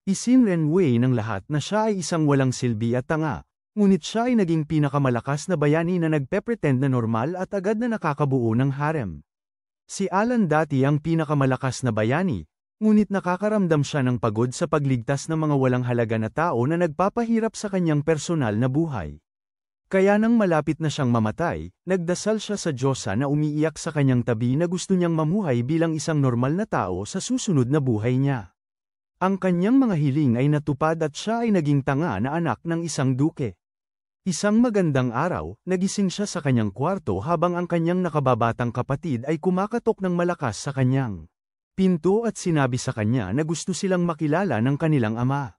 Isinrenway ng lahat na siya ay isang walang silbi at tanga, ngunit siya ay naging pinakamalakas na bayani na nagpe-pretend na normal at agad na nakakabuo ng harem. Si Alan dati ang pinakamalakas na bayani, ngunit nakakaramdam siya ng pagod sa pagligtas ng mga walang halaga na tao na nagpapahirap sa kanyang personal na buhay. Kaya nang malapit na siyang mamatay, nagdasal siya sa Diyosa na umiiyak sa kanyang tabi na gusto niyang mamuhay bilang isang normal na tao sa susunod na buhay niya. Ang kanyang mga hiling ay natupad at siya ay naging tanga na anak ng isang duke. Isang magandang araw, nagising siya sa kanyang kwarto habang ang kanyang nakababatang kapatid ay kumakatok ng malakas sa kanyang pinto at sinabi sa kanya na gusto silang makilala ng kanilang ama.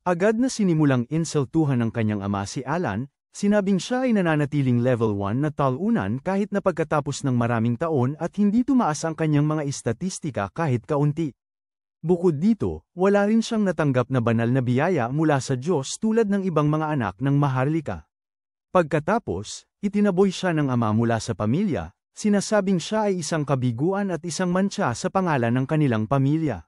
Agad na sinimulang insultuhan ng kanyang ama si Alan, sinabing siya ay nananatiling level 1 na talunan kahit na pagkatapos ng maraming taon at hindi tumaas ang kanyang mga istatistika kahit kaunti. Bukod dito, wala rin siyang natanggap na banal na biyaya mula sa Diyos tulad ng ibang mga anak ng maharlika. Pagkatapos, itinaboy siya ng ama mula sa pamilya, sinasabing siya ay isang kabiguan at isang mantsa sa pangalan ng kanilang pamilya.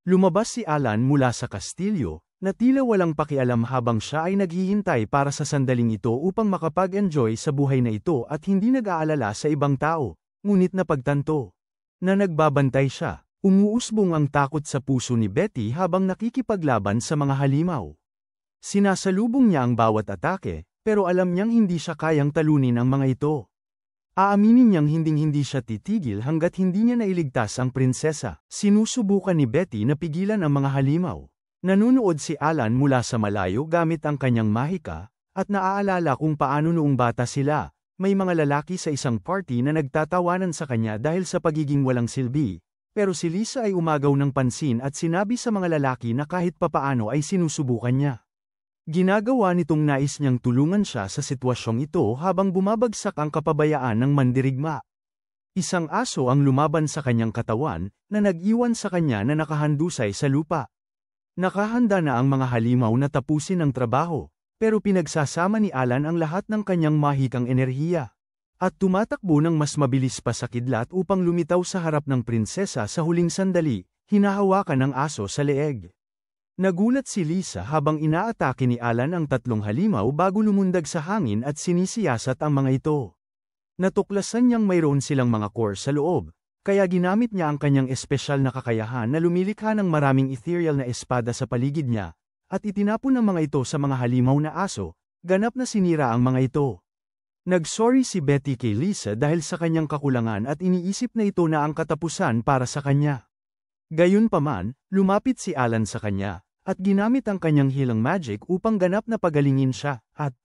Lumabas si Alan mula sa kastilyo, na tila walang pakialam habang siya ay naghihintay para sa sandaling ito upang makapag-enjoy sa buhay na ito at hindi nag-aalala sa ibang tao, ngunit napagtanto na nagbabantay siya. Umuusbong ang takot sa puso ni Betty habang nakikipaglaban sa mga halimaw. Sinasalubong niya ang bawat atake, pero alam niyang hindi siya kayang talunin ang mga ito. Aaminin niyang hinding-hindi siya titigil hanggat hindi niya nailigtas ang prinsesa. Sinusubukan ni Betty na pigilan ang mga halimaw. Nanunood si Alan mula sa malayo gamit ang kanyang mahika, at naaalala kung paano noong bata sila, may mga lalaki sa isang party na nagtatawanan sa kanya dahil sa pagiging walang silbi. Pero si Lisa ay umagaw ng pansin at sinabi sa mga lalaki na kahit papaano ay sinusubukan niya. Ginagawa nitong nais niyang tulungan siya sa sitwasyong ito habang bumabagsak ang kapabayaan ng mandirigma. Isang aso ang lumaban sa kanyang katawan, na nag-iwan sa kanya na nakahandusay sa lupa. Nakahanda na ang mga halimaw na tapusin ang trabaho, pero pinagsasama ni Alan ang lahat ng kanyang mahikang enerhiya. At tumatakbo ng mas mabilis pa sa kidlat upang lumitaw sa harap ng prinsesa sa huling sandali, hinahawakan ng aso sa leeg. Nagulat si Lisa habang inaatake ni Alan ang tatlong halimaw bago lumundag sa hangin at sinisiyasat ang mga ito. Natuklasan niyang mayroon silang mga core sa loob, kaya ginamit niya ang kanyang espesyal na kakayahan na lumilikha ng maraming ethereal na espada sa paligid niya, at itinapon ang mga ito sa mga halimaw na aso, ganap na sinira ang mga ito. Nagsorry si Betty kay Lisa dahil sa kanyang kakulangan at iniisip na ito na ang katapusan para sa kanya. Gayunpaman, lumapit si Alan sa kanya, at ginamit ang kanyang healing magic upang ganap na pagalingin siya, at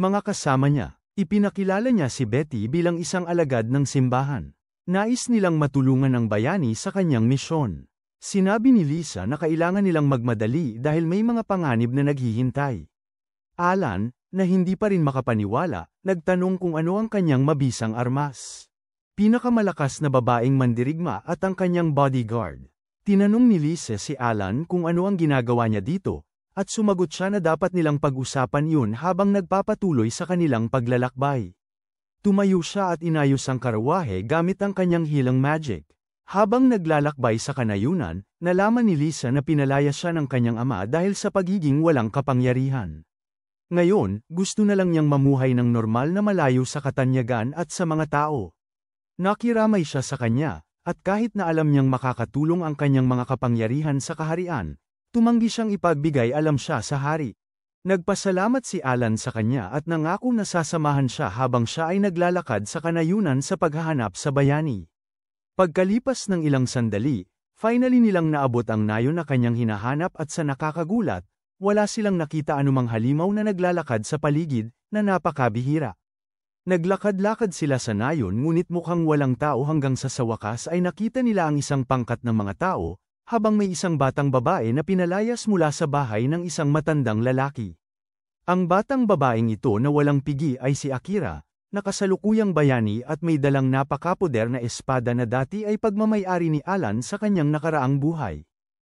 mga kasama niya, ipinakilala niya si Betty bilang isang alagad ng simbahan. Nais nilang matulungan ang bayani sa kanyang misyon. Sinabi ni Lisa na kailangan nilang magmadali dahil may mga panganib na naghihintay. Alan, na hindi pa rin makapaniwala, nagtanong kung ano ang kanyang mabisang armas. Pinakamalakas na babaeng mandirigma at ang kanyang bodyguard. Tinanong ni Lisa si Alan kung ano ang ginagawa niya dito, at sumagot siya na dapat nilang pag-usapan yun habang nagpapatuloy sa kanilang paglalakbay. Tumayo siya at inayos ang karawahe gamit ang kanyang healing magic. Habang naglalakbay sa kanayunan, nalaman ni Lisa na pinalaya siya ng kanyang ama dahil sa pagiging walang kapangyarihan. Ngayon, gusto na lang niyang mamuhay ng normal na malayo sa katanyagan at sa mga tao. Nakiramay siya sa kanya, at kahit na alam niyang makakatulong ang kanyang mga kapangyarihan sa kaharian, tumanggi siyang ipagbigay alam siya sa hari. Nagpasalamat si Alan sa kanya at nangako na sasamahan siya habang siya ay naglalakad sa kanayunan sa paghahanap sa bayani. Pagkalipas ng ilang sandali, finally nilang naabot ang nayon na kanyang hinahanap at sa nakakagulat, wala silang nakita anumang halimaw na naglalakad sa paligid, na napakabihira. Naglakad-lakad sila sa nayon ngunit mukhang walang tao hanggang sa wakas ay nakita nila ang isang pangkat ng mga tao, habang may isang batang babae na pinalayas mula sa bahay ng isang matandang lalaki. Ang batang babaeng ito na walang pigi ay si Akira, na kasalukuyang bayani at may dalang napakapoder na espada na dati ay pagmamay-ari ni Alan sa kanyang nakaraang buhay.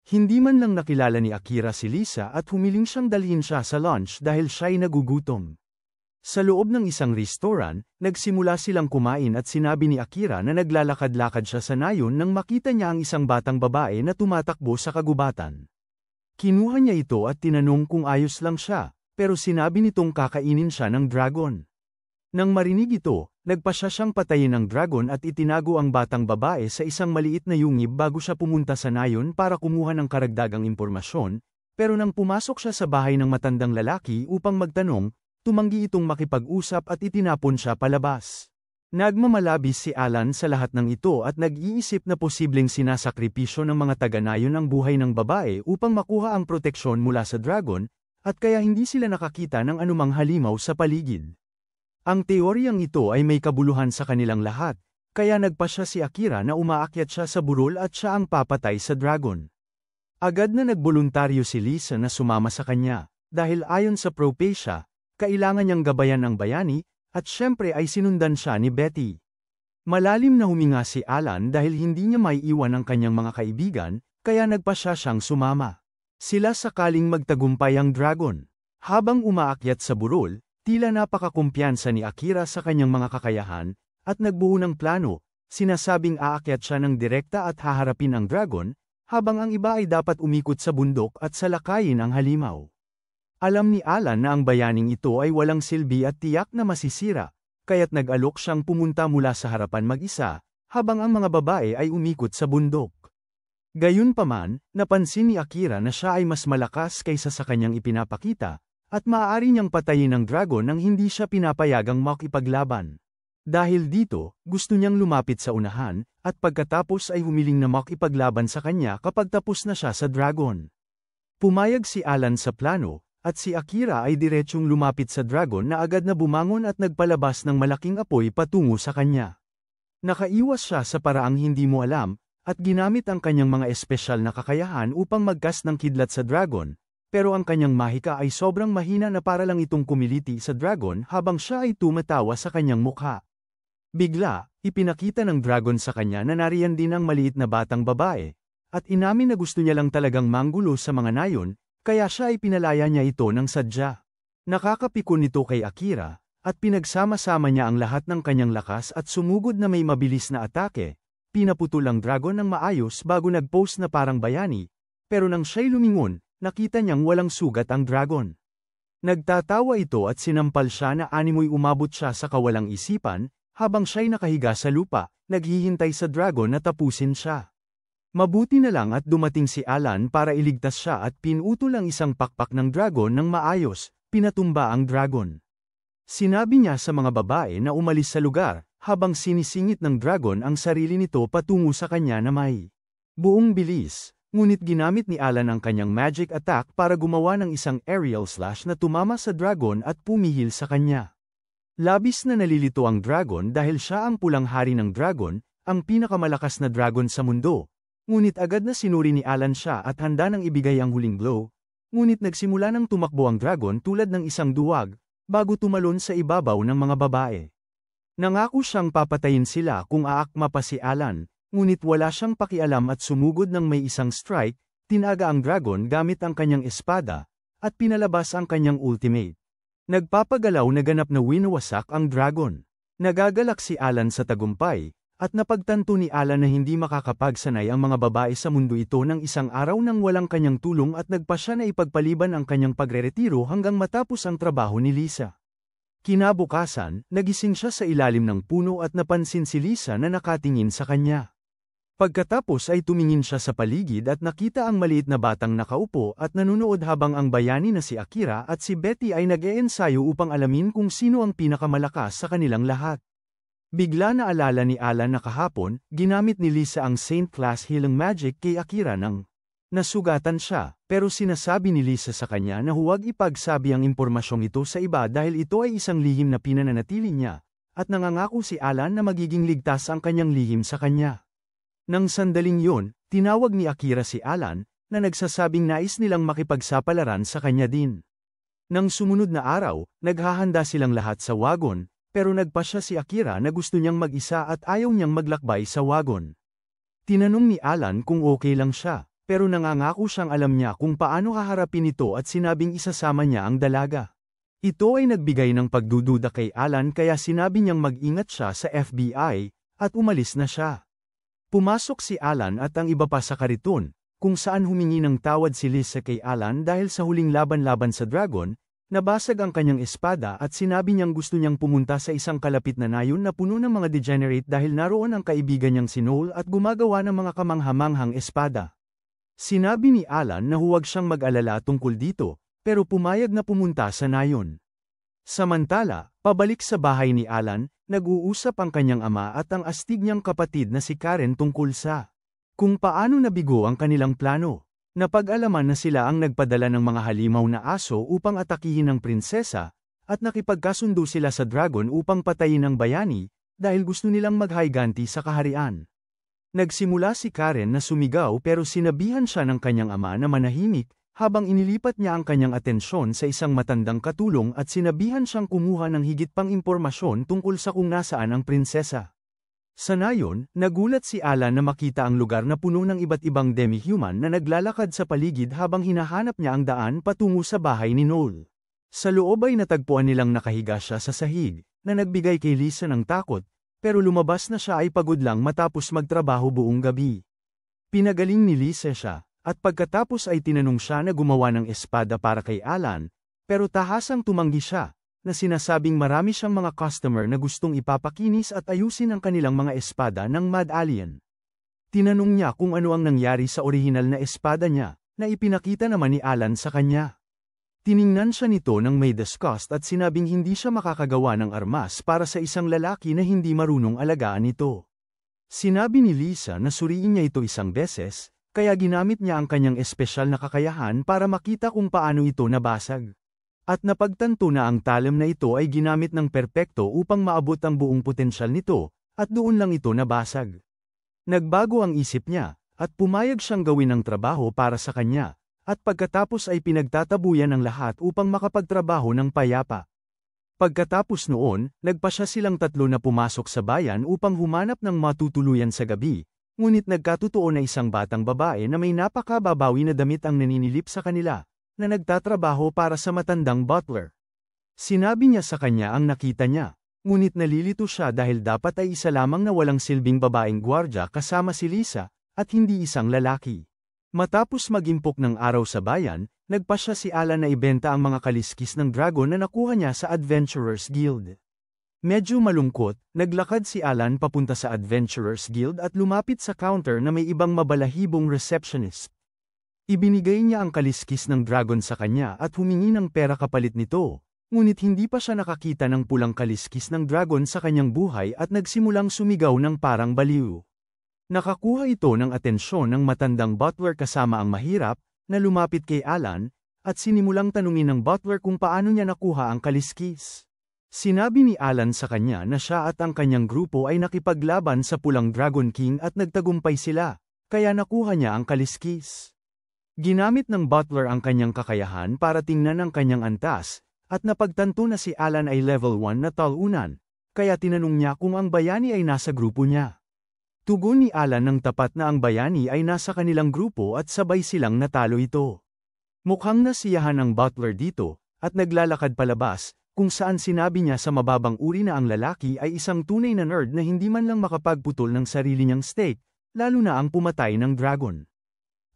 Hindi man lang nakilala ni Akira si Lisa at humiling siyang dalhin siya sa lunch dahil siya'y nagugutom. Sa loob ng isang restaurant, nagsimula silang kumain at sinabi ni Akira na naglalakad-lakad siya sa nayon nang makita niya ang isang batang babae na tumatakbo sa kagubatan. Kinuha niya ito at tinanong kung ayos lang siya, pero sinabi nitong kakainin siya ng dragon. Nang marinig ito, nagpasya siyang patayin ang dragon at itinago ang batang babae sa isang maliit na yungib bago siya pumunta sa nayon para kumuha ng karagdagang impormasyon, pero nang pumasok siya sa bahay ng matandang lalaki upang magtanong, tumanggi itong makipag-usap at itinapon siya palabas. Nagmamalabis si Alan sa lahat ng ito at nag-iisip na posibleng sinasakripisyo ng mga taga-nayon ang buhay ng babae upang makuha ang proteksyon mula sa dragon, at kaya hindi sila nakakita ng anumang halimaw sa paligid. Ang teoryang ito ay may kabuluhan sa kanilang lahat, kaya nagpasya si Akira na umaakyat siya sa burol at siya ang papatay sa dragon. Agad na nagboluntaryo si Lisa na sumama sa kanya, dahil ayon sa Propecia, kailangan niyang gabayan ang bayani, at syempre ay sinundan siya ni Betty. Malalim na huminga si Alan dahil hindi niya maiiwan ang kanyang mga kaibigan, kaya nagpasya siyang sumama. Sila sakaling magtagumpay ang dragon. Habang umaakyat sa burol, tila napakakumpiyansa ni Akira sa kanyang mga kakayahan, at nagbuo ng plano, sinasabing aakyat siya ng direkta at haharapin ang dragon, habang ang iba ay dapat umikot sa bundok at salakayin ang halimaw. Alam ni Alan na ang bayaning ito ay walang silbi at tiyak na masisira, kaya't nag-alok siyang pumunta mula sa harapan mag-isa, habang ang mga babae ay umikot sa bundok. Gayunpaman, napansin ni Akira na siya ay mas malakas kaysa sa kanyang ipinapakita, at maaari niyang patayin ang dragon nang hindi siya pinapayagang makipaglaban. Dahil dito, gusto niyang lumapit sa unahan, at pagkatapos ay humiling na makipaglaban sa kanya kapag tapos na siya sa dragon. Pumayag si Alan sa plano, at si Akira ay diretsyong lumapit sa dragon na agad na bumangon at nagpalabas ng malaking apoy patungo sa kanya. Nakaiwas siya sa paraang hindi mo alam, at ginamit ang kanyang mga espesyal na kakayahan upang magkas ng kidlat sa dragon, pero ang kanyang mahika ay sobrang mahina na para lang itong kumiliti sa dragon habang siya ay tumatawa sa kanyang mukha. Bigla, ipinakita ng dragon sa kanya na nariyan din ang maliit na batang babae, at inamin na gusto niya lang talagang manggulo sa mga nayon, kaya siya ay pinalaya niya ito ng sadya. Nakakapikon nito kay Akira, at pinagsama-sama niya ang lahat ng kanyang lakas at sumugod na may mabilis na atake, pinaputol ang dragon ng maayos bago nag-pose na parang bayani, pero nang siya'y lumingon, nakita niyang walang sugat ang dragon. Nagtatawa ito at sinampal siya na animoy umabot siya sa kawalang isipan, habang siya'y nakahiga sa lupa, naghihintay sa dragon na tapusin siya. Mabuti na lang at dumating si Alan para iligtas siya at pinutol ang isang pakpak ng dragon ng maayos, pinatumba ang dragon. Sinabi niya sa mga babae na umalis sa lugar, habang sinisingit ng dragon ang sarili nito patungo sa kanya na may buong bilis. Ngunit ginamit ni Alan ang kanyang magic attack para gumawa ng isang aerial slash na tumama sa dragon at pumihil sa kanya. Labis na nalilito ang dragon dahil siya ang pulang hari ng dragon, ang pinakamalakas na dragon sa mundo. Ngunit agad na sinuri ni Alan siya at handa nang ibigay ang huling blow. Ngunit nagsimula nang tumakbo ang dragon tulad ng isang duwag, bago tumalon sa ibabaw ng mga babae. Nangako siyang papatayin sila kung aakma pa si Alan. Ngunit wala siyang pakialam at sumugod ng may isang strike, tinaga ang dragon gamit ang kanyang espada, at pinalabas ang kanyang ultimate. Nagpapagalaw na ganap na winawasak ang dragon. Nagagalak si Alan sa tagumpay, at napagtanto ni Alan na hindi makakapagsanay ang mga babae sa mundo ito ng isang araw nang walang kanyang tulong at nagpasya na ipagpaliban ang kanyang pagreretiro hanggang matapos ang trabaho ni Lisa. Kinabukasan, nagising siya sa ilalim ng puno at napansin si Lisa na nakatingin sa kanya. Pagkatapos ay tumingin siya sa paligid at nakita ang maliit na batang nakaupo at nanunood habang ang bayani na si Akira at si Betty ay nag-eensayo upang alamin kung sino ang pinakamalakas sa kanilang lahat. Bigla na alala ni Alan na kahapon, ginamit ni Lisa ang Saint Class Healing Magic kay Akira nang nasugatan siya, pero sinasabi ni Lisa sa kanya na huwag ipagsabi ang impormasyong ito sa iba dahil ito ay isang lihim na pinananatili niya, at nangangako si Alan na magiging ligtas ang kanyang lihim sa kanya. Nang sandaling yun, tinawag ni Akira si Alan, na nagsasabing nais nilang makipagsapalaran sa kanya din. Nang sumunod na araw, naghahanda silang lahat sa wagon, pero nagpasya si Akira na gusto niyang mag-isa at ayaw niyang maglakbay sa wagon. Tinanong ni Alan kung okay lang siya, pero nangangako siyang alam niya kung paano haharapin ito at sinabing isasama niya ang dalaga. Ito ay nagbigay ng pagdududa kay Alan kaya sinabi niyang mag-ingat siya sa FBI, at umalis na siya. Pumasok si Alan at ang iba pa sa kariton, kung saan humingi ng tawad si Lisa kay Alan dahil sa huling laban-laban sa dragon, nabasag ang kanyang espada at sinabi niyang gusto niyang pumunta sa isang kalapit na nayon na puno ng mga degenerate dahil naroon ang kaibigan niyang si Noel at gumagawa ng mga kamanghamanghang espada. Sinabi ni Alan na huwag siyang mag-alala tungkol dito, pero pumayag na pumunta sa nayon. Samantala, pabalik sa bahay ni Alan, nag-uusap ang kanyang ama at ang astig niyang kapatid na si Karen tungkol sa kung paano nabigo ang kanilang plano. Napag-alaman na sila ang nagpadala ng mga halimaw na aso upang atakihin ang prinsesa, at nakipagkasundo sila sa dragon upang patayin ang bayani, dahil gusto nilang maghayganti sa kaharian. Nagsimula si Karen na sumigaw pero sinabihan siya ng kanyang ama na manahimik, habang inilipat niya ang kanyang atensyon sa isang matandang katulong at sinabihan siyang kumuha ng higit pang impormasyon tungkol sa kung nasaan ang prinsesa. Sa nayon, nagulat si Alan na makita ang lugar na puno ng iba't ibang demi-human na naglalakad sa paligid habang hinahanap niya ang daan patungo sa bahay ni Noel. Sa loob ay natagpuan nilang nakahiga siya sa sahig, na nagbigay kay Lisa ng takot, pero lumabas na siya ay pagod lang matapos magtrabaho buong gabi. Pinagaling ni Lisa siya, at pagkatapos ay tinanong siya na gumawa ng espada para kay Alan, pero tahasang tumanggi siya, na sinasabing marami siyang mga customer na gustong ipapakinis at ayusin ang kanilang mga espada ng Mad Alien. Tinanong niya kung ano ang nangyari sa orihinal na espada niya, na ipinakita naman ni Alan sa kanya. Tiningnan siya nito ng may disgust at sinabing hindi siya makakagawa ng armas para sa isang lalaki na hindi marunong alagaan ito. Sinabi ni Lisa na suriin niya ito isang beses, kaya ginamit niya ang kanyang espesyal na kakayahan para makita kung paano ito nabasag. At napagtanto na ang talim na ito ay ginamit ng perpekto upang maabot ang buong potensyal nito, at doon lang ito nabasag. Nagbago ang isip niya, at pumayag siyang gawin ang trabaho para sa kanya, at pagkatapos ay pinagtatabuyan ang lahat upang makapagtrabaho ng payapa. Pagkatapos noon, nagpasya silang tatlo na pumasok sa bayan upang humanap ng matutuluyan sa gabi, ngunit nagkatotoo na isang batang babae na may napakababawi na damit ang naninilip sa kanila, na nagtatrabaho para sa matandang butler. Sinabi niya sa kanya ang nakita niya, ngunit nalilito siya dahil dapat ay isa lamang na walang silbing babaeng gwardya kasama si Lisa, at hindi isang lalaki. Matapos mag-impok ng araw sa bayan, nagpasya si Alan na ibenta ang mga kaliskis ng dragon na nakuha niya sa Adventurers Guild. Medyo malungkot, naglakad si Alan papunta sa Adventurers Guild at lumapit sa counter na may ibang mabalahibong receptionist. Ibinigay niya ang kaliskis ng dragon sa kanya at humingi ng pera kapalit nito, ngunit hindi pa siya nakakita ng pulang kaliskis ng dragon sa kanyang buhay at nagsimulang sumigaw ng parang baliw. Nakakuha ito ng atensyon ng matandang butler kasama ang mahirap, na lumapit kay Alan, at sinimulang tanungin ng butler kung paano niya nakuha ang kaliskis. Sinabi ni Alan sa kanya na siya at ang kanyang grupo ay nakipaglaban sa pulang Dragon King at nagtagumpay sila, kaya nakuha niya ang kaliskis. Ginamit ng butler ang kanyang kakayahan para tingnan ang kanyang antas, at napagtanto na si Alan ay level 1 na talunan, kaya tinanong niya kung ang bayani ay nasa grupo niya. Tugon ni Alan ng tapat na ang bayani ay nasa kanilang grupo at sabay silang natalo ito. Mukhang nasiyahan ang butler dito, at naglalakad palabas, kung saan sinabi niya sa mababang uri na ang lalaki ay isang tunay na nerd na hindi man lang makapagputol ng sarili niyang steak, lalo na ang pumatay ng dragon.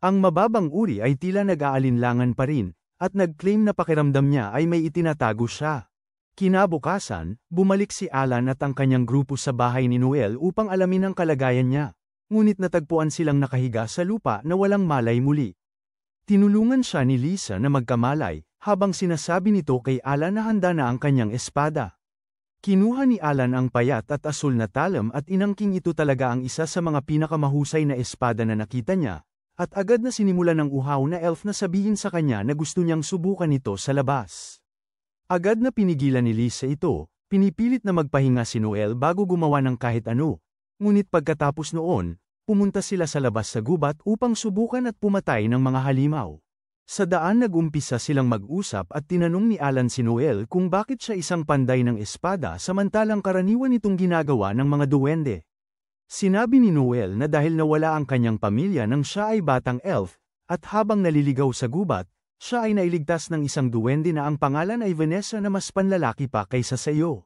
Ang mababang uri ay tila nag-aalinlangan pa rin, at nag-claim na pakiramdam niya ay may itinatago siya. Kinabukasan, bumalik si Alan at ang kanyang grupo sa bahay ni Noel upang alamin ang kalagayan niya, ngunit natagpuan silang nakahiga sa lupa na walang malay muli. Tinulungan siya ni Lisa na magkamalay, habang sinasabi nito kay Alan na handa na ang kanyang espada. Kinuha ni Alan ang payat at asul na talam at inangking ito talaga ang isa sa mga pinakamahusay na espada na nakita niya, at agad na sinimulan ng uhaw na elf na sabihin sa kanya na gusto niyang subukan ito sa labas. Agad na pinigilan ni Lisa ito, pinipilit na magpahinga si Noel bago gumawa ng kahit ano, ngunit pagkatapos noon, pumunta sila sa labas sa gubat upang subukan at pumatay ng mga halimaw. Sa daan nag-umpisa silang mag-usap at tinanong ni Alan si Noel kung bakit siya isang panday ng espada samantalang karaniwan itong ginagawa ng mga duwende. Sinabi ni Noel na dahil nawala ang kanyang pamilya nang siya ay batang elf, at habang naliligaw sa gubat, siya ay nailigtas ng isang duwende na ang pangalan ay Vanessa na mas panlalaki pa kaysa sa iyo.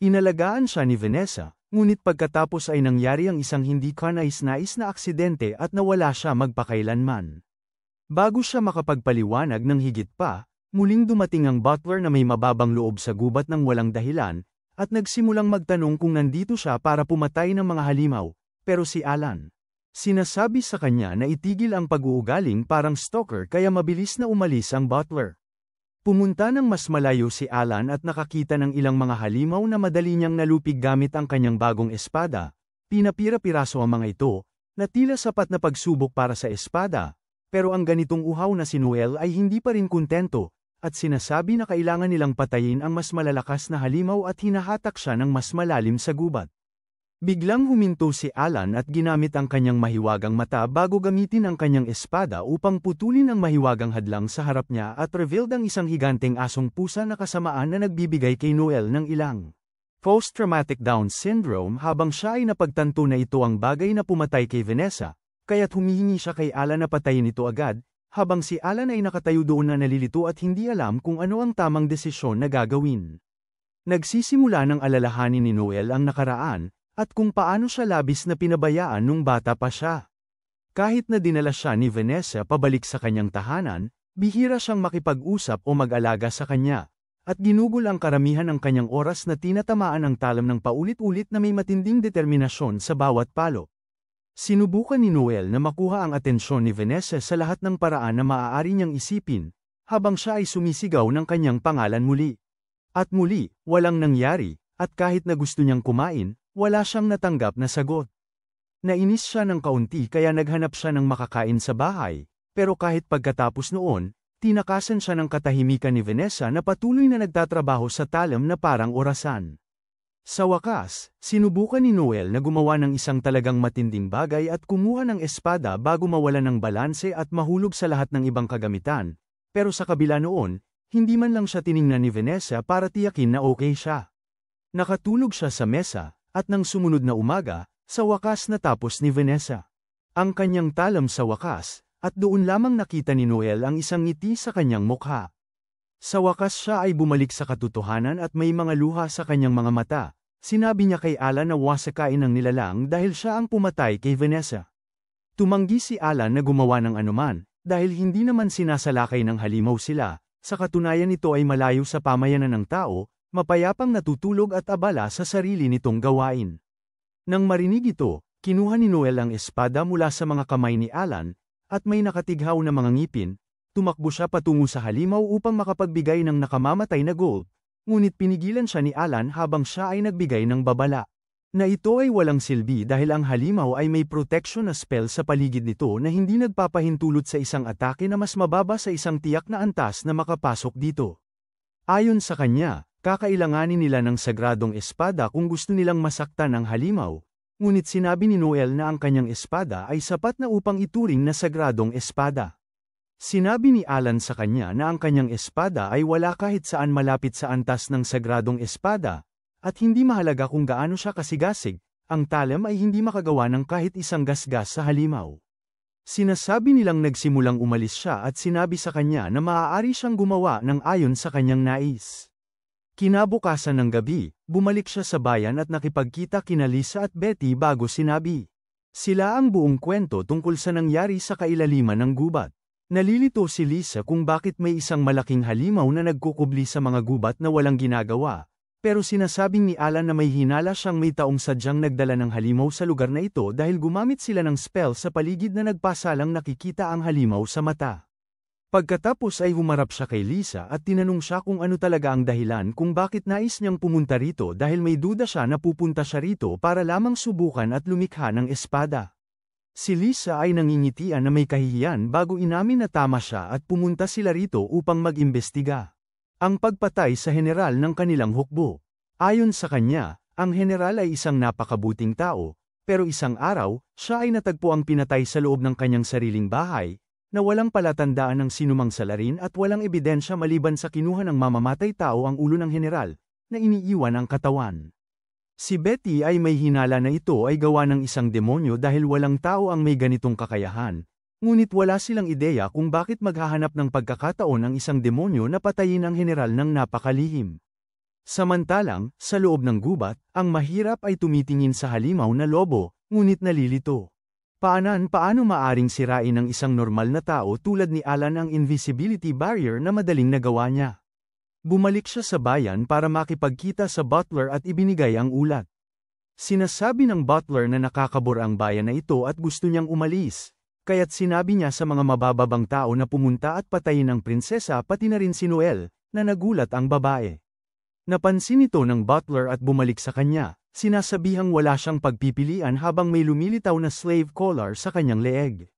Inalagaan siya ni Vanessa, Ngunit pagkatapos ay nangyari ang isang hindi kanais-nais na aksidente at nawala siya magpakailanman. Bago siya makapagpaliwanag ng higit pa, muling dumating ang butler na may mababang loob sa gubat ng walang dahilan, at nagsimulang magtanong kung nandito siya para pumatay ng mga halimaw, pero si Alan. Sinasabi sa kanya na itigil ang pag-uugaling parang stalker kaya mabilis na umalis ang butler. Pumunta ng mas malayo si Alan at nakakita ng ilang mga halimaw na madali niyang nalupig gamit ang kanyang bagong espada. Pinapira-piraso ang mga ito, na tila sapat na pagsubok para sa espada, pero ang ganitong uhaw na si Noel ay hindi pa rin kontento, at sinasabi na kailangan nilang patayin ang mas malalakas na halimaw at hinahatak siya ng mas malalim sa gubat. Biglang huminto si Alan at ginamit ang kanyang mahiwagang mata bago gamitin ang kanyang espada upang putulin ang mahiwagang hadlang sa harap niya at revealed ang isang higanteng asong pusa na kasamaan na nagbibigay kay Noel ng ilang post-traumatic Down syndrome habang siya ay napagtanto na ito ang bagay na pumatay kay Vanessa, kaya't humihingi siya kay Alan na patayin ito agad, habang si Alan ay nakatayo doon na nalilito at hindi alam kung ano ang tamang desisyon na gagawin. Nagsisimula ng alalahanin ni Noel ang nakaraan, at kung paano siya labis na pinabayaan nung bata pa siya. Kahit na dinala siya ni Vanessa pabalik sa kanyang tahanan, bihira siyang makipag-usap o mag-alaga sa kanya, at ginugol ang karamihan ng kanyang oras na tinatamaan ang talam ng paulit-ulit na may matinding determinasyon sa bawat palo. Sinubukan ni Noel na makuha ang atensyon ni Vanessa sa lahat ng paraan na maaari niyang isipin, habang siya ay sumisigaw ng kanyang pangalan muli. At muli, walang nangyari, at kahit na gusto niyang kumain, wala siyang natanggap na sagot. Nainis siya ng kaunti kaya naghanap siya ng makakain sa bahay, pero kahit pagkatapos noon, tinakasan siya ng katahimikan ni Vanessa na patuloy na nagtatrabaho sa talam na parang orasan. Sa wakas, sinubukan ni Noel na gumawa ng isang talagang matinding bagay at kumuha ng espada bago mawalan ng balanse at mahulog sa lahat ng ibang kagamitan, pero sa kabila noon, hindi man lang siya tiningnan ni Vanessa para tiyakin na okay siya. Nakatulog siya sa mesa, at nang sumunod na umaga, sa wakas natapos ni Vanessa ang kanyang talam sa wakas, at doon lamang nakita ni Noel ang isang ngiti sa kanyang mukha. Sa wakas siya ay bumalik sa katotohanan at may mga luha sa kanyang mga mata. Sinabi niya kay Alan na wasakain ng nilalang dahil siya ang pumatay kay Vanessa. Tumanggi si Alan na gumawa ng anuman, dahil hindi naman sinasalakay ng halimaw sila, sa katunayan ito ay malayo sa pamayanan ng tao, mapayapang natutulog at abala sa sarili nitong gawain. Nang marinig ito, kinuha ni Noel ang espada mula sa mga kamay ni Alan, at may nakatighaw na mga ngipin, tumakbo siya patungo sa halimaw upang makapagbigay ng nakamamatay na gold, ngunit pinigilan siya ni Alan habang siya ay nagbigay ng babala. Na ito ay walang silbi dahil ang halimaw ay may protection na spell sa paligid nito na hindi nagpapahintulot sa isang atake na mas mababa sa isang tiyak na antas na makapasok dito. Ayon sa kanya, kakailanganin nila ng sagradong espada kung gusto nilang masaktan ang halimaw, ngunit sinabi ni Noel na ang kanyang espada ay sapat na upang ituring na sagradong espada. Sinabi ni Alan sa kanya na ang kanyang espada ay wala kahit saan malapit sa antas ng sagradong espada, at hindi mahalaga kung gaano siya kasigasig, ang talam ay hindi makagawa ng kahit isang gasgas sa halimaw. Sinasabi nilang nagsimulang umalis siya at sinabi sa kanya na maaari siyang gumawa ng ayon sa kanyang nais. Kinabukasan ng gabi, bumalik siya sa bayan at nakipagkita kina Lisa at Betty bago sinabi. Sila ang buong kwento tungkol sa nangyari sa kailaliman ng gubat. Nalilito si Lisa kung bakit may isang malaking halimaw na nagkukubli sa mga gubat na walang ginagawa, pero sinasabing ni Alan na may hinala siyang may taong sadyang nagdala ng halimaw sa lugar na ito dahil gumamit sila ng spell sa paligid na nagpasalang nakikita ang halimaw sa mata. Pagkatapos ay humarap siya kay Lisa at tinanong siya kung ano talaga ang dahilan kung bakit nais niyang pumunta rito dahil may duda siya na pupunta siya rito para lamang subukan at lumikha ng espada. Si Lisa ay nangingitian na may kahihiyan bago inamin na tama siya at pumunta sila rito upang mag-imbestiga. Ang pagpatay sa general ng kanilang hukbo. Ayon sa kanya, ang general ay isang napakabuting tao, pero isang araw, siya ay natagpo ang pinatay sa loob ng kanyang sariling bahay, na walang palatandaan ng sinumang salarin at walang ebidensya maliban sa kinuha ng mamamatay tao ang ulo ng general, na iniiwan ang katawan. Si Betty ay may hinala na ito ay gawa ng isang demonyo dahil walang tao ang may ganitong kakayahan, ngunit wala silang ideya kung bakit maghahanap ng pagkakataon ang isang demonyo na patayin ang general ng napakalihim. Samantalang, sa loob ng gubat, ang mahirap ay tumitingin sa halimaw na lobo, ngunit nalilito. Paano maaring sirain ng isang normal na tao tulad ni Alan ang invisibility barrier na madaling nagawa niya? Bumalik siya sa bayan para makipagkita sa butler at ibinigay ang ulat. Sinasabi ng butler na nakakabor ang bayan na ito at gusto niyang umalis, kaya't sinabi niya sa mga mabababang tao na pumunta at patayin ang prinsesa pati na rin si Noel, na nagulat ang babae. Napansin ito ng butler at bumalik sa kanya, sinasabihang wala siyang pagpipilian habang may lumilitaw na slave collar sa kanyang leeg.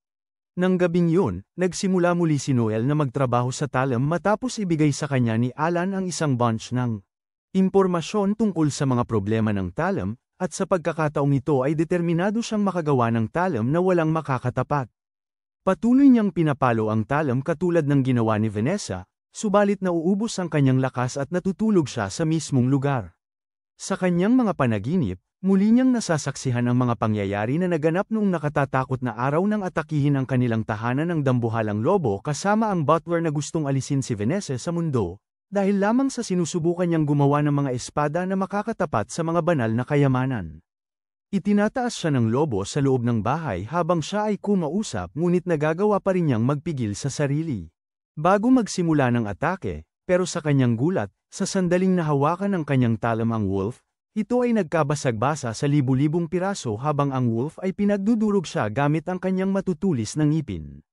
Nang gabing yun, nagsimula muli si Noel na magtrabaho sa Talem matapos ibigay sa kanya ni Alan ang isang bunch ng impormasyon tungkol sa mga problema ng Talem, at sa pagkakataong ito ay determinado siyang makagawa ng Talem na walang makakatapat. Patuloy niyang pinapalo ang Talem katulad ng ginawa ni Vanessa, subalit nauubos ang kanyang lakas at natutulog siya sa mismong lugar. Sa kanyang mga panaginip, muli niyang nasasaksihan ang mga pangyayari na naganap noong nakatatakot na araw nang atakihin ang kanilang tahanan ng dambuhalang lobo kasama ang butler na gustong alisin si Vanessa sa mundo, dahil lamang sa sinusubukan niyang gumawa ng mga espada na makakatapat sa mga banal na kayamanan. Itinataas siya ng lobo sa loob ng bahay habang siya ay kumausap ngunit nagagawa pa rin niyang magpigil sa sarili. Bago magsimula ng atake, pero sa kanyang gulat, sa sandaling nahawakan ng kanyang Talem ang wolf, ito ay nagkabasag-basa sa libu-libong piraso habang ang wolf ay pinagdudurog siya gamit ang kanyang matutulis na ngipin.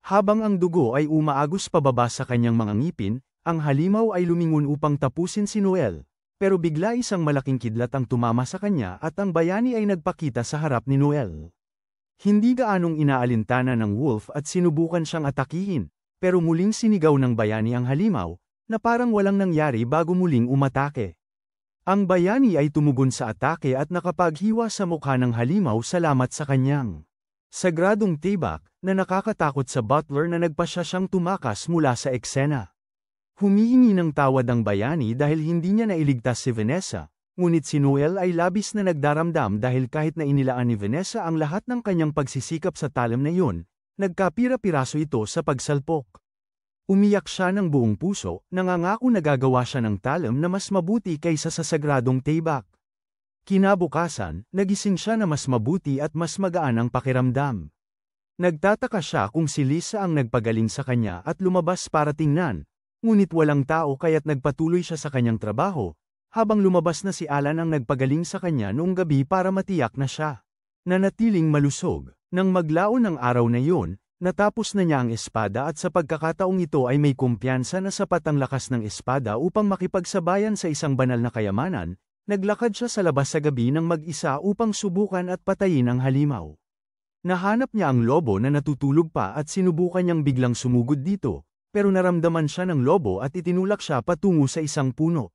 Habang ang dugo ay umaagos pababa sa kanyang mga ngipin, ang halimaw ay lumingon upang tapusin si Noel, pero bigla isang malaking kidlat ang tumama sa kanya at ang bayani ay nagpakita sa harap ni Noel. Hindi gaanong inaalintana ng wolf at sinubukan siyang atakihin, pero muling sinigaw ng bayani ang halimaw, na parang walang nangyari bago muling umatake. Ang bayani ay tumugon sa atake at nakapaghiwa sa mukha ng halimaw salamat sa kanyang sagradong tibak, na nakakatakot sa butler na nagpasya siyang tumakas mula sa eksena. Humihingi ng tawad ang bayani dahil hindi niya nailigtas si Vanessa, ngunit si Noel ay labis na nagdaramdam dahil kahit na inilaan ni Vanessa ang lahat ng kanyang pagsisikap sa Talem na yun, nagkapira-piraso ito sa pagsalpok. Umiyak siya ng buong puso, nangangako na gagawa siya ng Talem na mas mabuti kaysa sa sagradong tibak. Kinabukasan, nagising siya na mas mabuti at mas magaan ang pakiramdam. Nagtataka siya kung si Lisa ang nagpagaling sa kanya at lumabas para tingnan, ngunit walang tao kaya't nagpatuloy siya sa kanyang trabaho, habang lumabas na si Alan ang nagpagaling sa kanya noong gabi para matiyak na siya nanatiling malusog. Nang maglaon ang araw na yun, natapos na niya ang espada at sa pagkakataong ito ay may kumpiyansa na sapat ang lakas ng espada upang makipagsabayan sa isang banal na kayamanan, naglakad siya sa labas sa gabi ng mag-isa upang subukan at patayin ang halimaw. Nahanap niya ang lobo na natutulog pa at sinubukan niyang biglang sumugod dito, pero naramdaman siya ng lobo at itinulak siya patungo sa isang puno.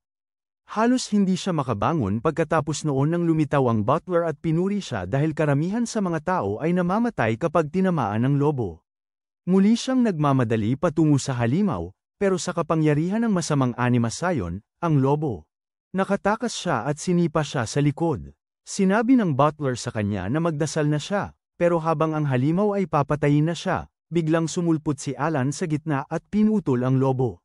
Halos hindi siya makabangon pagkatapos noon nang lumitaw ang butler at pinuri siya dahil karamihan sa mga tao ay namamatay kapag tinamaan ng lobo. Muli siyang nagmamadali patungo sa halimaw, pero sa kapangyarihan ng masamang animasayon, ang lobo. Nakatakas siya at sinipa siya sa likod. Sinabi ng butler sa kanya na magdasal na siya, pero habang ang halimaw ay papatayin na siya, biglang sumulpot si Alan sa gitna at pinutol ang lobo.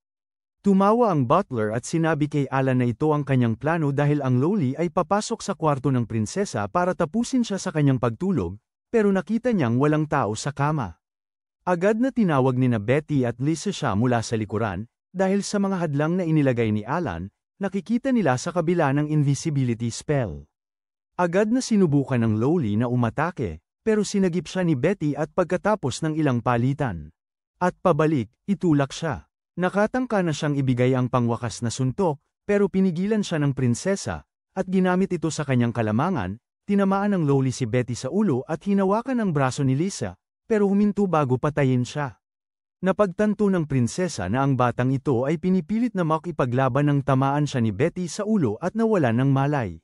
Tumawa ang butler at sinabi kay Alan na ito ang kanyang plano dahil ang loli ay papasok sa kwarto ng prinsesa para tapusin siya sa kanyang pagtulog, pero nakita niyang walang tao sa kama. Agad na tinawag ni Betty at Lisa siya mula sa likuran, dahil sa mga hadlang na inilagay ni Alan, nakikita nila sa kabila ng invisibility spell. Agad na sinubukan ng loli na umatake, pero sinagip siya ni Betty at pagkatapos ng ilang palitan. At pabalik, itulak siya. Nakatangka na siyang ibigay ang pangwakas na suntok, pero pinigilan siya ng prinsesa, at ginamit ito sa kanyang kalamangan, tinamaan ng loli si Betty sa ulo at hinawakan ang braso ni Lisa, pero huminto bago patayin siya. Napagtanto ng prinsesa na ang batang ito ay pinipilit na makipaglaban ng tamaan siya ni Betty sa ulo at nawalan ng malay.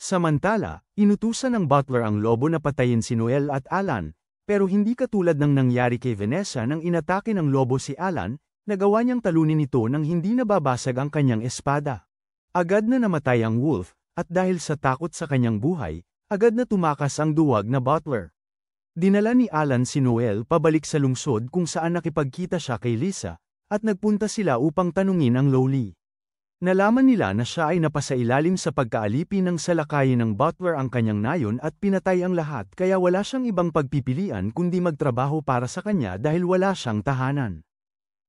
Samantala, inutusan ng butler ang lobo na patayin si Noel at Alan, pero hindi katulad ng nangyari kay Vanessa nang inatake ng lobo si Alan, nagawa niyang talunin ito nang hindi nababasag ang kanyang espada. Agad na namatay ang wolf, at dahil sa takot sa kanyang buhay, agad na tumakas ang duwag na butler. Dinala ni Alan si Noel pabalik sa lungsod kung saan nakipagkita siya kay Lisa, at nagpunta sila upang tanungin ang loli. Nalaman nila na siya ay napasailalim sa pagkaalipin ng salakayin ng butler ang kanyang nayon at pinatay ang lahat kaya wala siyang ibang pagpipilian kundi magtrabaho para sa kanya dahil wala siyang tahanan.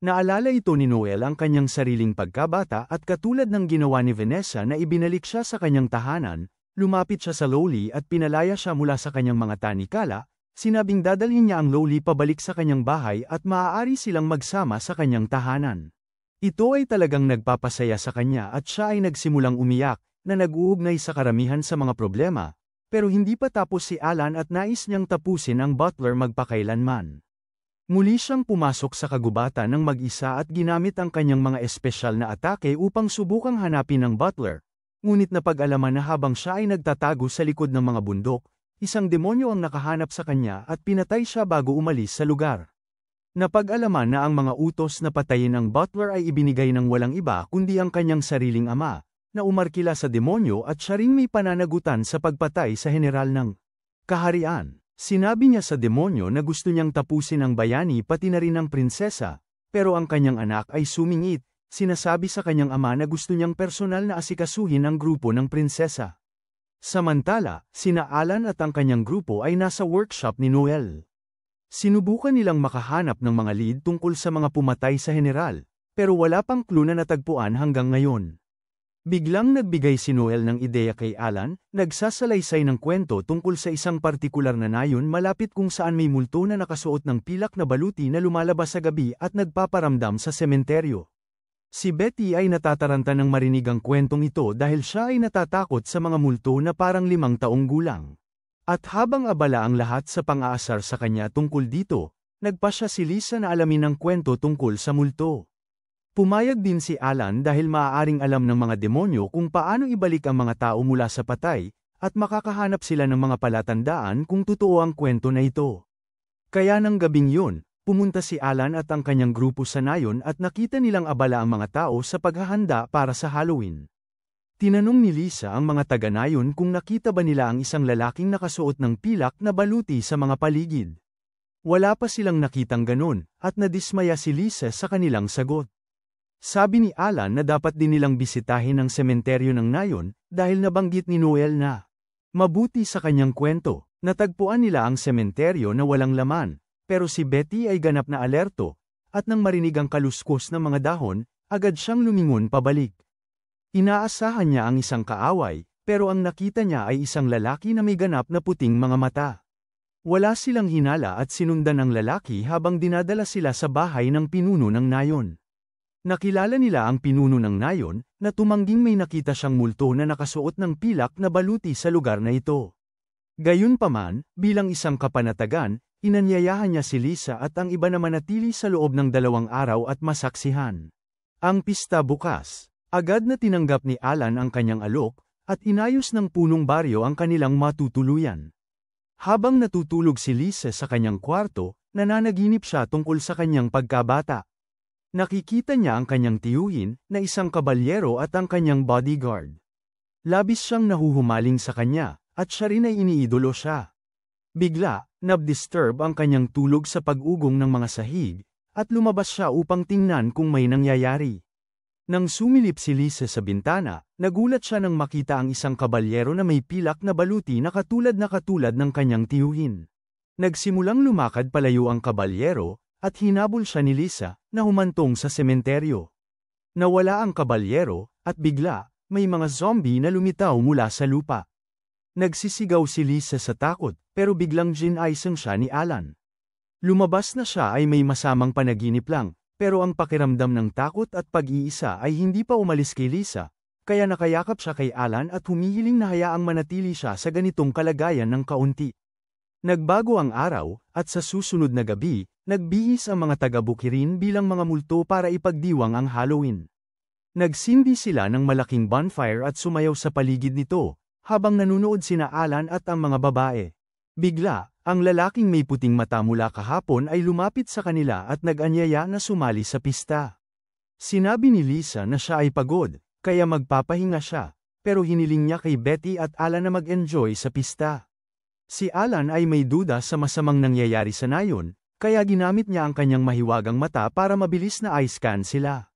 Naalala ito ni Noel ang kanyang sariling pagkabata at katulad ng ginawa ni Vanessa na ibinalik siya sa kanyang tahanan, lumapit siya sa Loli at pinalaya siya mula sa kanyang mga tanikala, sinabing dadalhin niya ang Loli pabalik sa kanyang bahay at maaari silang magsama sa kanyang tahanan. Ito ay talagang nagpapasaya sa kanya at siya ay nagsimulang umiyak, na nag-uugnay sa karamihan sa mga problema, pero hindi pa tapos si Alan at nais niyang tapusin ang butler magpakailanman. Muli siyang pumasok sa kagubatan ng mag-isa at ginamit ang kanyang mga espesyal na atake upang subukang hanapin ang butler, ngunit napag-alaman na habang siya ay nagtatago sa likod ng mga bundok, isang demonyo ang nakahanap sa kanya at pinatay siya bago umalis sa lugar. Napag-alaman na ang mga utos na patayin ang butler ay ibinigay ng walang iba kundi ang kanyang sariling ama, na umarkila sa demonyo at siya ring may pananagutan sa pagpatay sa general ng kaharian. Sinabi niya sa demonyo na gusto niyang tapusin ang bayani pati na rin ang prinsesa, pero ang kanyang anak ay sumingit, sinasabi sa kanyang ama na gusto niyang personal na asikasuhin ang grupo ng prinsesa. Samantala, sina Alan at ang kanyang grupo ay nasa workshop ni Noel. Sinubukan nilang makahanap ng mga lead tungkol sa mga pumatay sa general, pero wala pang clue na natagpuan hanggang ngayon. Biglang nagbigay si Noel ng ideya kay Alan, nagsasalaysay ng kwento tungkol sa isang partikular na nayon malapit kung saan may multo na nakasuot ng pilak na baluti na lumalabas sa gabi at nagpaparamdam sa sementeryo. Si Betty ay natataranta ng marinig ang kwentong ito dahil siya ay natatakot sa mga multo na parang 5 taong gulang. At habang abala ang lahat sa pang-aasar sa kanya tungkol dito, nagpasya si Lisa na alamin ang kwento tungkol sa multo. Pumayag din si Alan dahil maaaring alam ng mga demonyo kung paano ibalik ang mga tao mula sa patay, at makakahanap sila ng mga palatandaan kung totoo ang kwento na ito. Kaya ng gabing yun, pumunta si Alan at ang kanyang grupo sa nayon at nakita nilang abala ang mga tao sa paghahanda para sa Halloween. Tinanong ni Lisa ang mga taga-nayon kung nakita ba nila ang isang lalaking nakasuot ng pilak na baluti sa mga paligid. Wala pa silang nakitang ganun, at nadismaya si Lisa sa kanilang sagot. Sabi ni Alan na dapat din nilang bisitahin ang sementeryo ng nayon, dahil nabanggit ni Noel na mabuti sa kanyang kwento. Natagpuan nila ang sementeryo na walang laman, pero si Betty ay ganap na alerto, at nang marinig ang kaluskos ng mga dahon, agad siyang lumingon pabalik. Inaasahan niya ang isang kaaway, pero ang nakita niya ay isang lalaki na may ganap na puting mga mata. Wala silang hinala at sinundan ang lalaki habang dinadala sila sa bahay ng pinuno ng nayon. Nakilala nila ang pinuno ng nayon, na tumangging may nakita siyang multo na nakasuot ng pilak na baluti sa lugar na ito. Gayunpaman, bilang isang kapanatagan, inanyayahan niya si Lisa at ang iba na manatili sa loob ng 2 araw at masaksihan ang pista bukas. Agad na tinanggap ni Alan ang kanyang alok, at inayos ng punong baryo ang kanilang matutuluyan. Habang natutulog si Lisa sa kanyang kwarto, nananaginip siya tungkol sa kanyang pagkabata. Nakikita niya ang kanyang tiyuhin, na isang kabalyero at ang kanyang bodyguard. Labis siyang nahuhumaling sa kanya, at siya rin ay iniidolo siya. Bigla, nab-disturb ang kanyang tulog sa pag-ugong ng mga sahig, at lumabas siya upang tingnan kung may nangyayari. Nang sumilip si Lisa sa bintana, nagulat siya nang makita ang isang kabalyero na may pilak na baluti na katulad ng kanyang tiyuhin. Nagsimulang lumakad palayo ang kabalyero, at hinabol siya ni Lisa, na humantong sa sementeryo. Nawala ang kabalyero, at bigla, may mga zombie na lumitaw mula sa lupa. Nagsisigaw si Lisa sa takot, pero biglang ginaisang siya ni Alan. Lumabas na siya ay may masamang panaginip lang, pero ang pakiramdam ng takot at pag-iisa ay hindi pa umalis kay Lisa, kaya nakayakap siya kay Alan at humihiling na hayaang manatili siya sa ganitong kalagayan ng kaunti. Nagbago ang araw, at sa susunod na gabi, nagbihis ang mga taga-Bukirin bilang mga multo para ipagdiwang ang Halloween. Nagsindi sila ng malaking bonfire at sumayaw sa paligid nito, habang nanunood sina Alan at ang mga babae. Bigla, ang lalaking may puting mata mula kahapon ay lumapit sa kanila at nag-anyaya na sumali sa pista. Sinabi ni Lisa na siya ay pagod, kaya magpapahinga siya, pero hiniling niya kay Betty at Alan na mag-enjoy sa pista. Si Alan ay may duda sa masamang nangyayari sa nayon, kaya ginamit niya ang kanyang mahiwagang mata para mabilis na eye scan sila.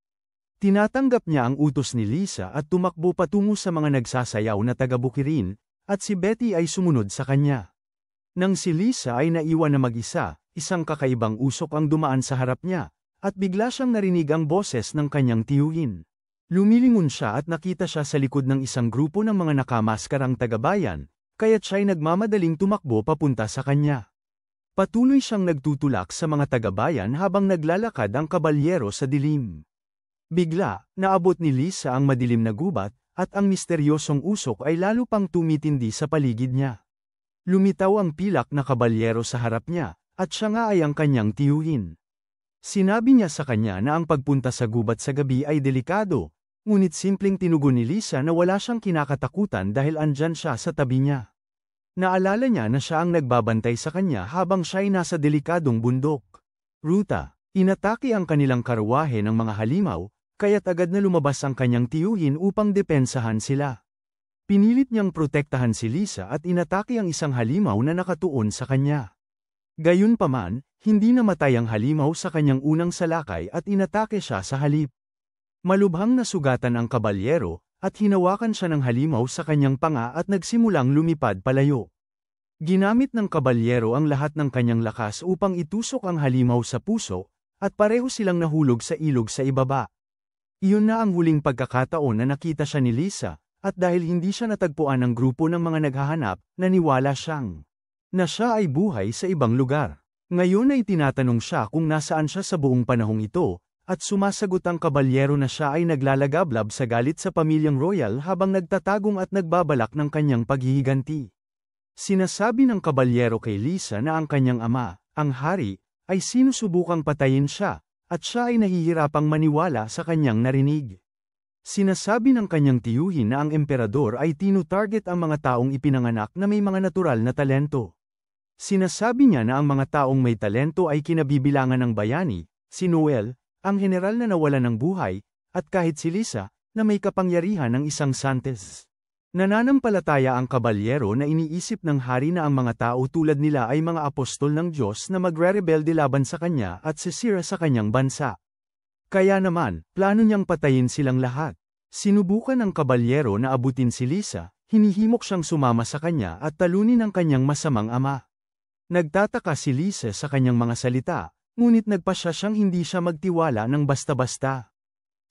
Tinatanggap niya ang utos ni Lisa at tumakbo patungo sa mga nagsasayaw na taga-bukirin, at si Betty ay sumunod sa kanya. Nang si Lisa ay naiwan na mag-isa, isang kakaibang usok ang dumaan sa harap niya, at bigla siyang narinig ang boses ng kanyang tiyuhin. Lumilingon siya at nakita siya sa likod ng isang grupo ng mga nakamaskarang taga-bayan, kaya't siya'y nagmamadaling tumakbo papunta sa kanya. Patuloy siyang nagtutulak sa mga taga-bayan habang naglalakad ang kabalyero sa dilim. Bigla, naabot ni Lisa ang madilim na gubat, at ang misteryosong usok ay lalo pang tumitindi sa paligid niya. Lumitaw ang pilak na kabalyero sa harap niya, at siya nga ay ang kanyang tiyuhin. Sinabi niya sa kanya na ang pagpunta sa gubat sa gabi ay delikado, ngunit simpleng tinugon ni Lisa na wala siyang kinakatakutan dahil andyan siya sa tabi niya. Naalala niya na siya ang nagbabantay sa kanya habang siya'y nasa delikadong bundok. Ruta, inatake ang kanilang karwahe ng mga halimaw, kaya't agad na lumabas ang kanyang tiyuhin upang depensahan sila. Pinilit niyang protektahan si Lisa at inatake ang isang halimaw na nakatuon sa kanya. Gayunpaman, hindi namatay ang halimaw sa kanyang unang salakay at inatake siya sa halip. Malubhang nasugatan ang kabalyero, at hinawakan siya ng halimaw sa kanyang panga at nagsimulang lumipad palayo. Ginamit ng kabalyero ang lahat ng kanyang lakas upang itusok ang halimaw sa puso, at pareho silang nahulog sa ilog sa ibaba. Iyon na ang huling pagkakataon na nakita siya ni Lisa, at dahil hindi siya natagpuan ng grupo ng mga naghahanap, naniwala siyang na siya ay buhay sa ibang lugar. Ngayon ay tinatanong siya kung nasaan siya sa buong panahong ito, at sumasagot ang kabalyero na siya ay naglalagablab sa galit sa pamilyang royal habang nagtatagong at nagbabalak ng kanyang paghihiganti. Sinasabi ng kabalyero kay Lisa na ang kanyang ama, ang hari, ay sinusubukang patayin siya, at siya ay nahihirapang maniwala sa kanyang narinig. Sinasabi ng kanyang tiyuhin na ang emperador ay tinutarget ang mga taong ipinanganak na may mga natural na talento. Sinasabi niya na ang mga taong may talento ay kinabibilangan ng bayani, si Noel, ang general na nawalan ng buhay, at kahit si Lisa, na may kapangyarihan ng isang santes. Nananampalataya ang kabalyero na iniisip ng hari na ang mga tao tulad nila ay mga apostol ng Diyos na magre-rebelde laban sa kanya at sisira sa kanyang bansa. Kaya naman, plano niyang patayin silang lahat. Sinubukan ng kabalyero na abutin si Lisa, hinihimok siyang sumama sa kanya at talunin ang kanyang masamang ama. Nagtataka si Lisa sa kanyang mga salita, ngunit nagpasya siyang hindi siya magtiwala ng basta-basta.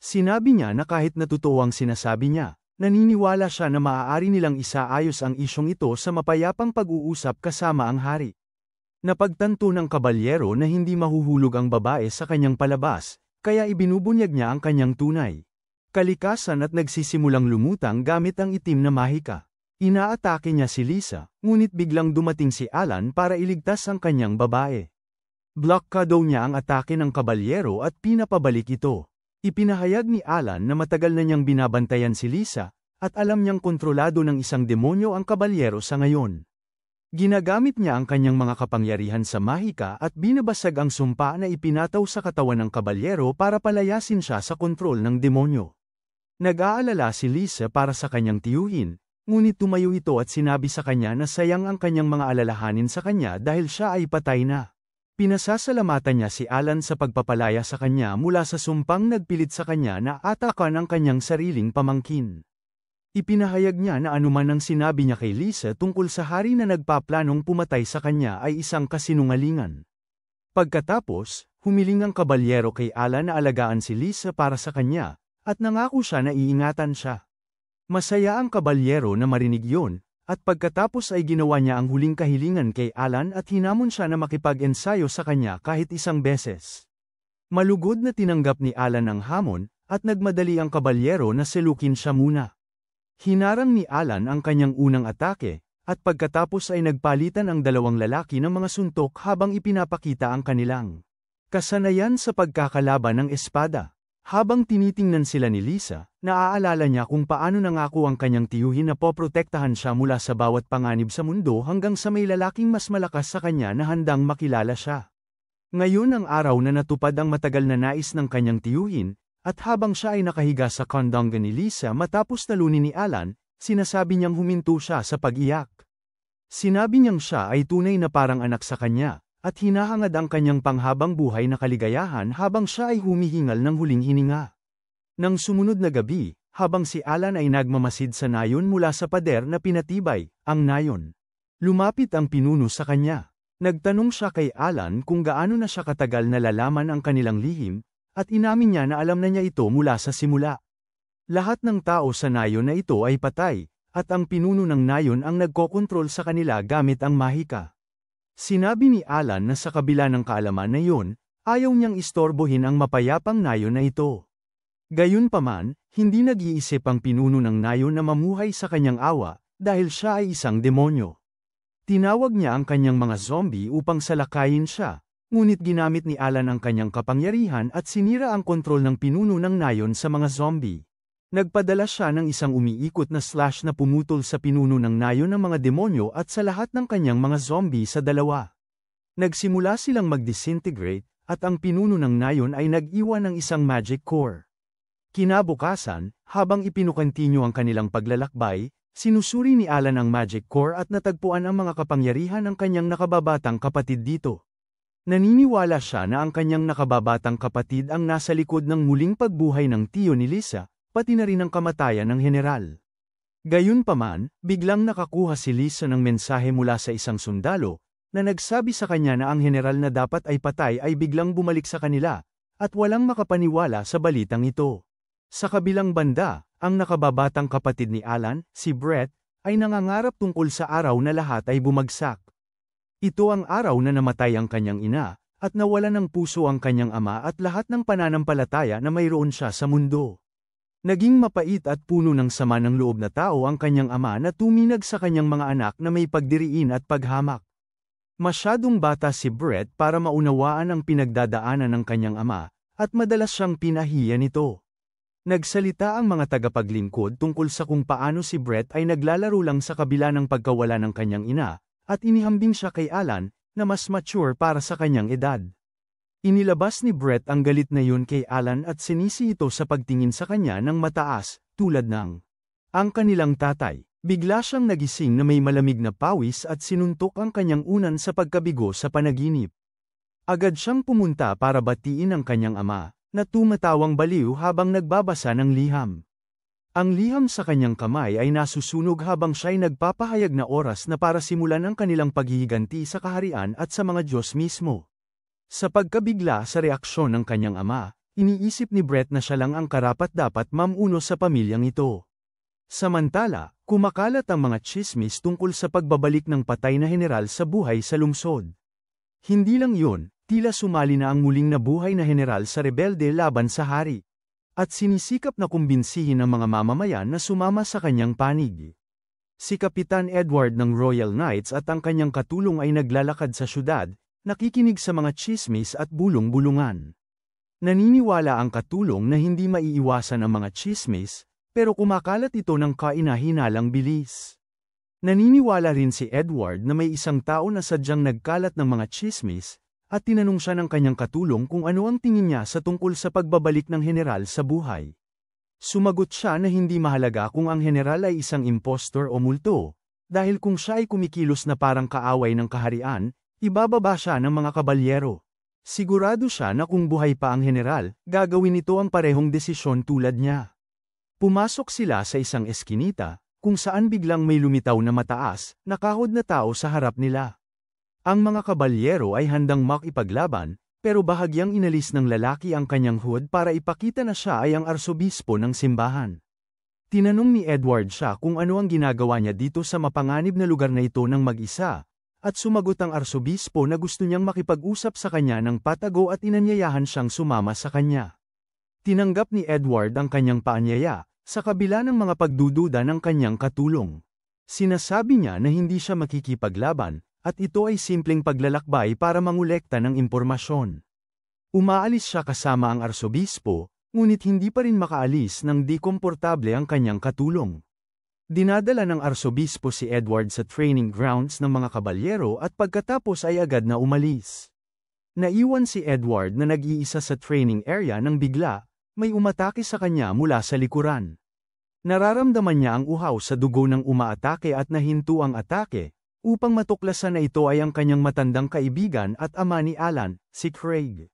Sinabi niya na kahit natutuo ang sinasabi niya, naniniwala siya na maaari nilang isaayos ang isyong ito sa mapayapang pag-uusap kasama ang hari. Napagtanto ng kabalyero na hindi mahuhulog ang babae sa kanyang palabas, kaya ibinubunyag niya ang kanyang tunay. Kalikasan at nagsisimulang lumutang gamit ang itim na mahika. Inaatake niya si Lisa, ngunit biglang dumating si Alan para iligtas ang kanyang babae. Blockado niya ang atake ng kabalyero at pinapabalik ito. Ipinahayag ni Alan na matagal na niyang binabantayan si Lisa, at alam niyang kontrolado ng isang demonyo ang kabalyero sa ngayon. Ginagamit niya ang kanyang mga kapangyarihan sa mahika at binabasag ang sumpa na ipinataw sa katawan ng kabalyero para palayasin siya sa kontrol ng demonyo. Nag-aalala si Lisa para sa kanyang tiyuhin, ngunit tumayo ito at sinabi sa kanya na sayang ang kanyang mga alalahanin sa kanya dahil siya ay patay na. Pinasasalamatan niya si Alan sa pagpapalaya sa kanya mula sa sumpang nagpilit sa kanya na atakan ang kanyang sariling pamangkin. Ipinahayag niya na anuman ang sinabi niya kay Lisa tungkol sa hari na nagpaplanong pumatay sa kanya ay isang kasinungalingan. Pagkatapos, humiling ang kabalyero kay Alan na alagaan si Lisa para sa kanya, at nangako siya na iingatan siya. Masaya ang kabalyero na marinig yon. At pagkatapos ay ginawa niya ang huling kahilingan kay Alan at hinamon siya na makipag-ensayo sa kanya kahit isang beses. Malugod na tinanggap ni Alan ang hamon, at nagmadali ang kabalyero na selukin siya muna. Hinarang ni Alan ang kanyang unang atake, at pagkatapos ay nagpalitan ang dalawang lalaki ng mga suntok habang ipinapakita ang kanilang kasanayan sa pagkakalaban ng espada. Habang tinitingnan sila ni Lisa, naaalala niya kung paano nangako ang kanyang tiyuhin na poprotektahan siya mula sa bawat panganib sa mundo hanggang sa may lalaking mas malakas sa kanya na handang makilala siya. Ngayon ang araw na natupad ang matagal na nais ng kanyang tiyuhin, at habang siya ay nakahiga sa kondonga ni Lisa matapos talunin ni Alan, sinasabi niyang huminto siya sa pag-iyak. Sinabi niyang siya ay tunay na parang anak sa kanya, at hinahangad ang kanyang panghabang buhay na kaligayahan habang siya ay humihingal ng huling hininga. Nang sumunod na gabi, habang si Alan ay nagmamasid sa nayon mula sa pader na pinatibay, ang nayon. Lumapit ang pinuno sa kanya. Nagtanong siya kay Alan kung gaano na siya katagal na lalaman ang kanilang lihim, at inamin niya na alam na niya ito mula sa simula. Lahat ng tao sa nayon na ito ay patay, at ang pinuno ng nayon ang nagkokontrol sa kanila gamit ang mahika. Sinabi ni Alan na sa kabila ng kaalaman na iyon, ayaw niyang istorbohin ang mapayapang nayon na ito. Gayunpaman, hindi nag-iisip ang pinuno ng nayon na mamuhay sa kanyang awa, dahil siya ay isang demonyo. Tinawag niya ang kanyang mga zombie upang salakayin siya, ngunit ginamit ni Alan ang kanyang kapangyarihan at sinira ang kontrol ng pinuno ng nayon sa mga zombie. Nagpadala siya ng isang umiikot na slash na pumutol sa pinuno ng nayon ng mga demonyo at sa lahat ng kanyang mga zombie sa dalawa. Nagsimula silang mag-disintegrate, at ang pinuno ng nayon ay nag-iwan ng isang magic core. Kinabukasan, habang ipinukontinyo ang kanilang paglalakbay, sinusuri ni Alan ang magic core at natagpuan ang mga kapangyarihan ng kanyang nakababatang kapatid dito. Naniniwala siya na ang kanyang nakababatang kapatid ang nasa likod ng muling pagbuhay ng tiyo ni Lisa, pati na rin ang kamatayan ng general. Gayunpaman, biglang nakakuha si Lisa ng mensahe mula sa isang sundalo, na nagsabi sa kanya na ang general na dapat ay patay ay biglang bumalik sa kanila, at walang makapaniwala sa balitang ito. Sa kabilang banda, ang nakababatang kapatid ni Alan, si Brett, ay nangangarap tungkol sa araw na lahat ay bumagsak. Ito ang araw na namatay ang kanyang ina, at nawalan ng puso ang kanyang ama at lahat ng pananampalataya na mayroon siya sa mundo. Naging mapait at puno ng sama ng loob na tao ang kanyang ama na tuminag sa kanyang mga anak na may pagdiriin at paghamak. Masyadong bata si Brett para maunawaan ang pinagdadaanan ng kanyang ama, at madalas siyang pinahiya nito. Nagsalita ang mga tagapaglingkod tungkol sa kung paano si Brett ay naglalaro lang sa kabila ng pagkawala ng kanyang ina, at inihambing siya kay Alan, na mas mature para sa kanyang edad. Inilabas ni Brett ang galit na yun kay Alan at sinisi ito sa pagtingin sa kanya ng mataas, tulad ng ang kanilang tatay. Bigla siyang nagising na may malamig na pawis at sinuntok ang kanyang unan sa pagkabigo sa panaginip. Agad siyang pumunta para batiin ang kanyang ama, na tumatawang baliw habang nagbabasa ng liham. Ang liham sa kanyang kamay ay nasusunog habang siya'y nagpapahayag na oras na para simulan ang kanilang paghihiganti sa kaharian at sa mga Diyos mismo. Sa pagkabigla sa reaksyon ng kanyang ama, iniisip ni Brett na siya lang ang karapat-dapat mamuno sa pamilyang ito. Samantala, kumakalat ang mga tsismis tungkol sa pagbabalik ng patay na general sa buhay sa lungsod. Hindi lang yun, tila sumali na ang muling nabuhay na general sa rebelde laban sa hari. At sinisikap na kumbinsihin ang mga mamamayan na sumama sa kanyang panig. Si Kapitan Edward ng Royal Knights at ang kanyang katulong ay naglalakad sa syudad, nakikinig sa mga tsismis at bulong-bulungan. Naniniwala ang katulong na hindi maiiwasan ang mga tsismis, pero kumakalat ito ng kaina-hinalang bilis. Naniniwala rin si Edward na may isang tao na sadyang nagkalat ng mga tsismis, at tinanong siya ng kanyang katulong kung ano ang tingin niya sa tungkol sa pagbabalik ng general sa buhay. Sumagot siya na hindi mahalaga kung ang general ay isang impostor o multo, dahil kung siya ay kumikilos na parang kaaway ng kaharian, ibababa siya ng mga kabalyero. Sigurado siya na kung buhay pa ang general, gagawin nito ang parehong desisyon tulad niya. Pumasok sila sa isang eskinita, kung saan biglang may lumitaw na mataas, nakahod na tao sa harap nila. Ang mga kabalyero ay handang makipaglaban, pero bahagyang inalis ng lalaki ang kanyang hood para ipakita na siya ay ang arsobispo ng simbahan. Tinanong ni Edward siya kung ano ang ginagawa niya dito sa mapanganib na lugar na ito ng mag-isa, at sumagot ang arsobispo na gusto niyang makipag-usap sa kanya ng patago at inanyayahan siyang sumama sa kanya. Tinanggap ni Edward ang kanyang paanyaya, sa kabila ng mga pagdududa ng kanyang katulong. Sinasabi niya na hindi siya makikipaglaban, at ito ay simpleng paglalakbay para mangolekta ng impormasyon. Umaalis siya kasama ang arsobispo, ngunit hindi pa rin makaalis nang di komportable ang kanyang katulong. Dinadala ng arsobispo si Edward sa training grounds ng mga kabalyero at pagkatapos ay agad na umalis. Naiwan si Edward na nag-iisa sa training area nang bigla, may umatake sa kanya mula sa likuran. Nararamdaman niya ang uhaw sa dugo ng umaatake at nahinto ang atake, upang matuklasan na ito ay ang kanyang matandang kaibigan at ama ni Alan, si Craig.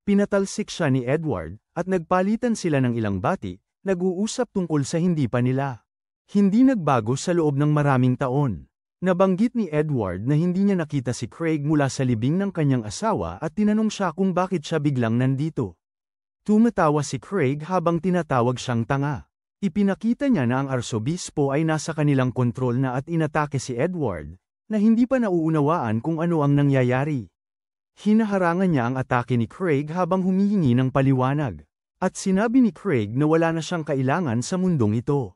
Pinatalsik siya ni Edward, at nagpalitan sila ng ilang bati, nag-uusap tungkol sa hindi pa nila. Hindi nagbago sa loob ng maraming taon. Nabanggit ni Edward na hindi niya nakita si Craig mula sa libing ng kanyang asawa at tinanong siya kung bakit siya biglang nandito. Tumatawa si Craig habang tinatawag siyang tanga. Ipinakita niya na ang arsobispo ay nasa kanilang kontrol na at inatake si Edward, na hindi pa nauunawaan kung ano ang nangyayari. Hinaharangan niya ang atake ni Craig habang humihingi ng paliwanag. At sinabi ni Craig na wala na siyang kailangan sa mundong ito.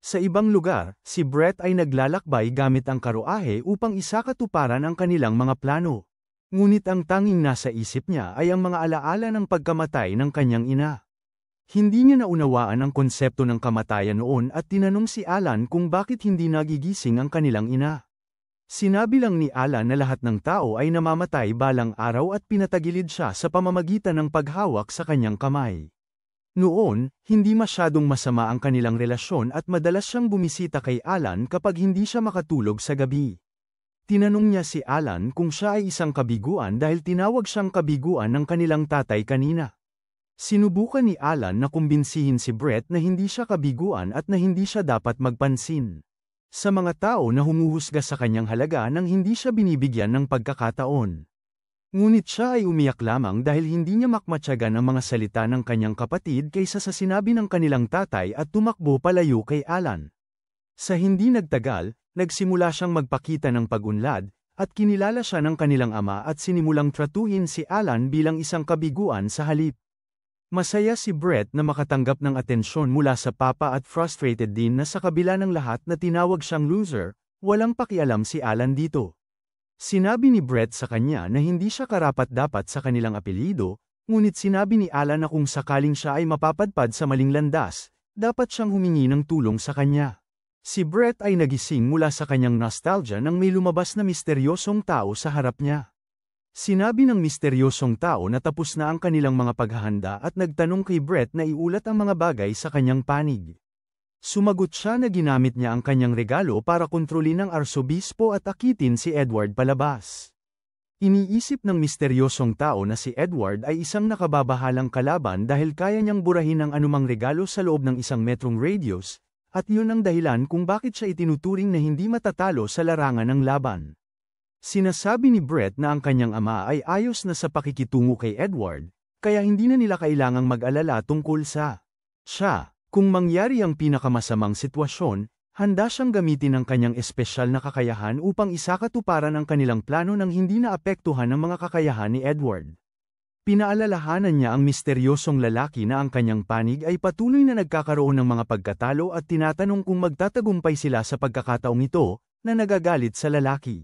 Sa ibang lugar, si Brett ay naglalakbay gamit ang karuahe upang isakatuparan ang kanilang mga plano. Ngunit ang tanging nasa isip niya ay ang mga alaala ng pagkamatay ng kanyang ina. Hindi niya naunawaan ang konsepto ng kamatayan noon at tinanong si Alan kung bakit hindi nagigising ang kanilang ina. Sinabi lang ni Alan na lahat ng tao ay namamatay balang araw at pinatagilid siya sa pamamagitan ng paghawak sa kanyang kamay. Noon, hindi masyadong masama ang kanilang relasyon at madalas siyang bumisita kay Alan kapag hindi siya makatulog sa gabi. Tinanong niya si Alan kung siya ay isang kabiguan dahil tinawag siyang kabiguan ng kanilang tatay kanina. Sinubukan ni Alan na kumbinsihin si Brett na hindi siya kabiguan at na hindi siya dapat magpansin sa mga tao na humuhusga sa kanyang halaga nang hindi siya binibigyan ng pagkakataon. Ngunit siya ay umiyak lamang dahil hindi niya makmatyagan ang mga salita ng kanyang kapatid kaysa sa sinabi ng kanilang tatay at tumakbo palayo kay Alan. Sa hindi nagtagal, nagsimula siyang magpakita ng pag-unlad, at kinilala siya ng kanilang ama at sinimulang tratuhin si Alan bilang isang kabiguan sa halip. Masaya si Brett na makatanggap ng atensyon mula sa papa at frustrated din na sa kabila ng lahat na tinawag siyang loser, walang pakialam si Alan dito. Sinabi ni Brett sa kanya na hindi siya karapat-dapat sa kanilang apelyido, ngunit sinabi ni Alan na kung sakaling siya ay mapapadpad sa maling landas, dapat siyang humingi ng tulong sa kanya. Si Brett ay nagising mula sa kanyang nostalgia nang may lumabas na misteryosong tao sa harap niya. Sinabi ng misteryosong tao na tapos na ang kanilang mga paghahanda at nagtanong kay Brett na iulat ang mga bagay sa kanyang panig. Sumagot siya na ginamit niya ang kanyang regalo para kontrolin ang arsobispo at akitin si Edward palabas. Iniisip ng misteryosong tao na si Edward ay isang nakababahalang kalaban dahil kaya niyang burahin ang anumang regalo sa loob ng 1 metrong radius, at yun ang dahilan kung bakit siya itinuturing na hindi matatalo sa larangan ng laban. Sinasabi ni Brett na ang kanyang ama ay ayos na sa pakikitungo kay Edward, kaya hindi na nila kailangang mag-alala tungkol sa siya. Kung mangyari ang pinakamasamang sitwasyon, handa siyang gamitin ang kanyang espesyal na kakayahan upang isakatuparan ang kanilang plano nang hindi naapektuhan ang mga kakayahan ni Edward. Pinaalalahanan niya ang misteryosong lalaki na ang kanyang panig ay patuloy na nagkakaroon ng mga pagkatalo at tinatanong kung magtatagumpay sila sa pagkakataong ito, na nagagalit sa lalaki.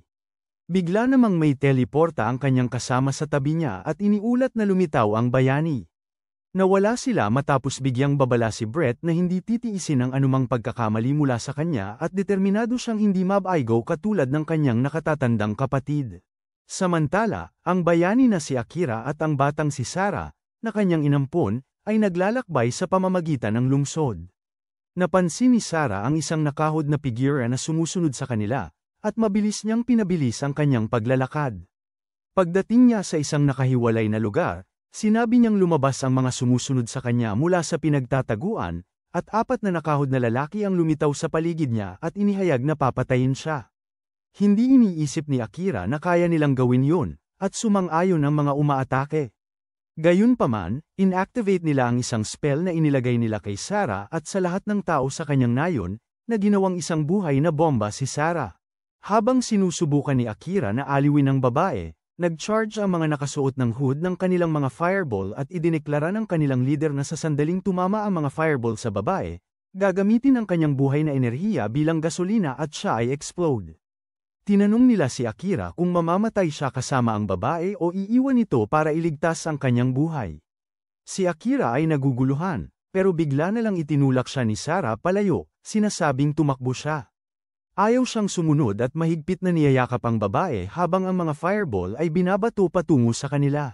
Bigla namang may teleporta ang kanyang kasama sa tabi niya at iniulat na lumitaw ang bayani. Nawala sila matapos bigyang babala si Brett na hindi titiisin ang anumang pagkakamali mula sa kanya at determinado siyang hindi mabaigo katulad ng kanyang nakatatandang kapatid. Samantala, ang bayani na si Akira at ang batang si Sarah, na kanyang inampon, ay naglalakbay sa pamamagitan ng lungsod. Napansin ni Sarah ang isang nakahod na figura na sumusunod sa kanila, at mabilis niyang pinabilis ang kanyang paglalakad. Pagdating niya sa isang nakahiwalay na lugar, sinabi niyang lumabas ang mga sumusunod sa kanya mula sa pinagtataguan, at 4 na nakahod na lalaki ang lumitaw sa paligid niya at inihayag na papatayin siya. Hindi iniisip ni Akira na kaya nilang gawin yun, at sumang-ayon ang mga umaatake. Gayunpaman, inactivate nila ang isang spell na inilagay nila kay Sarah at sa lahat ng tao sa kanyang nayon, na ginawang isang buhay na bomba si Sarah. Habang sinusubukan ni Akira na aliwin ang babae, nag-charge ang mga nakasuot ng hood ng kanilang mga fireball at idineklara ng kanilang leader na sa sandaling tumama ang mga fireball sa babae, gagamitin ang kanyang buhay na enerhiya bilang gasolina at siya ay explode. Tinanong nila si Akira kung mamamatay siya kasama ang babae o iiwan ito para iligtas ang kanyang buhay. Si Akira ay naguguluhan, pero bigla na lang itinulak siya ni Sarah palayo, sinasabing tumakbo siya. Ayaw siyang sumunod at mahigpit na niyayakap ang babae habang ang mga fireball ay binabato patungo sa kanila.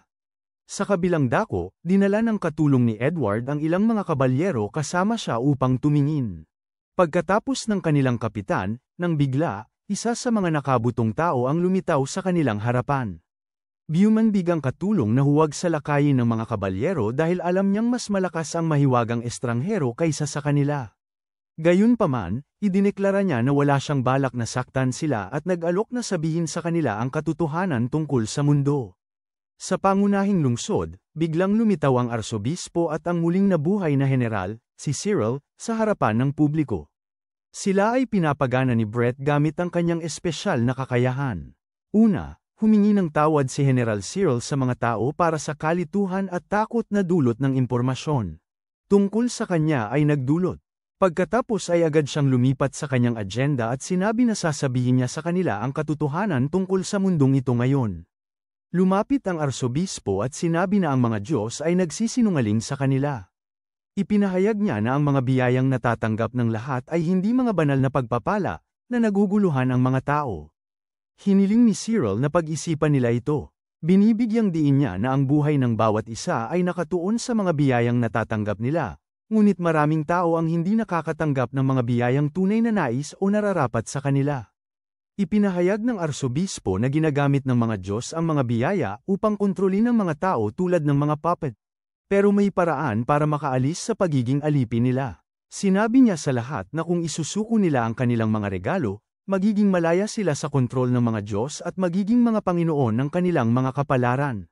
Sa kabilang dako, dinala ng katulong ni Edward ang ilang mga kabalyero kasama siya upang tumingin. Pagkatapos ng kanilang kapitan, nang bigla, isa sa mga nakabutong tao ang lumitaw sa kanilang harapan. Biyuman bigang katulong na huwag salakayin ng mga kabalyero dahil alam niyang mas malakas ang mahiwagang estranghero kaysa sa kanila. Gayunpaman, idineklara niya na wala siyang balak na saktan sila at nag-alok na sabihin sa kanila ang katotohanan tungkol sa mundo. Sa pangunahing lungsod, biglang lumitaw ang arsobispo at ang muling nabuhay na general, si Cyril, sa harapan ng publiko. Sila ay pinapagana ni Brett gamit ang kanyang espesyal na kakayahan. Una, humingi ng tawad si General Cyril sa mga tao para sa kalituhan at takot na dulot ng impormasyon. Tungkol sa kanya ay nagdulot. Pagkatapos ay agad siyang lumipat sa kanyang agenda at sinabi na sasabihin niya sa kanila ang katotohanan tungkol sa mundong ito ngayon. Lumapit ang arsobispo at sinabi na ang mga Diyos ay nagsisinungaling sa kanila. Ipinahayag niya na ang mga biyayang natatanggap ng lahat ay hindi mga banal na pagpapala, na naguguluhan ang mga tao. Hiniling ni Cyril na pag-isipan nila ito. Binibigyang diin niya na ang buhay ng bawat isa ay nakatuon sa mga biyayang natatanggap nila, ngunit maraming tao ang hindi nakakatanggap ng mga biyayang tunay na nais o nararapat sa kanila. Ipinahayag ng arsobispo na ginagamit ng mga Diyos ang mga biyaya upang kontrolin ang mga tao tulad ng mga puppet. Pero may paraan para makaalis sa pagiging alipin nila. Sinabi niya sa lahat na kung isusuko nila ang kanilang mga regalo, magiging malaya sila sa kontrol ng mga Diyos at magiging mga Panginoon ng kanilang mga kapalaran.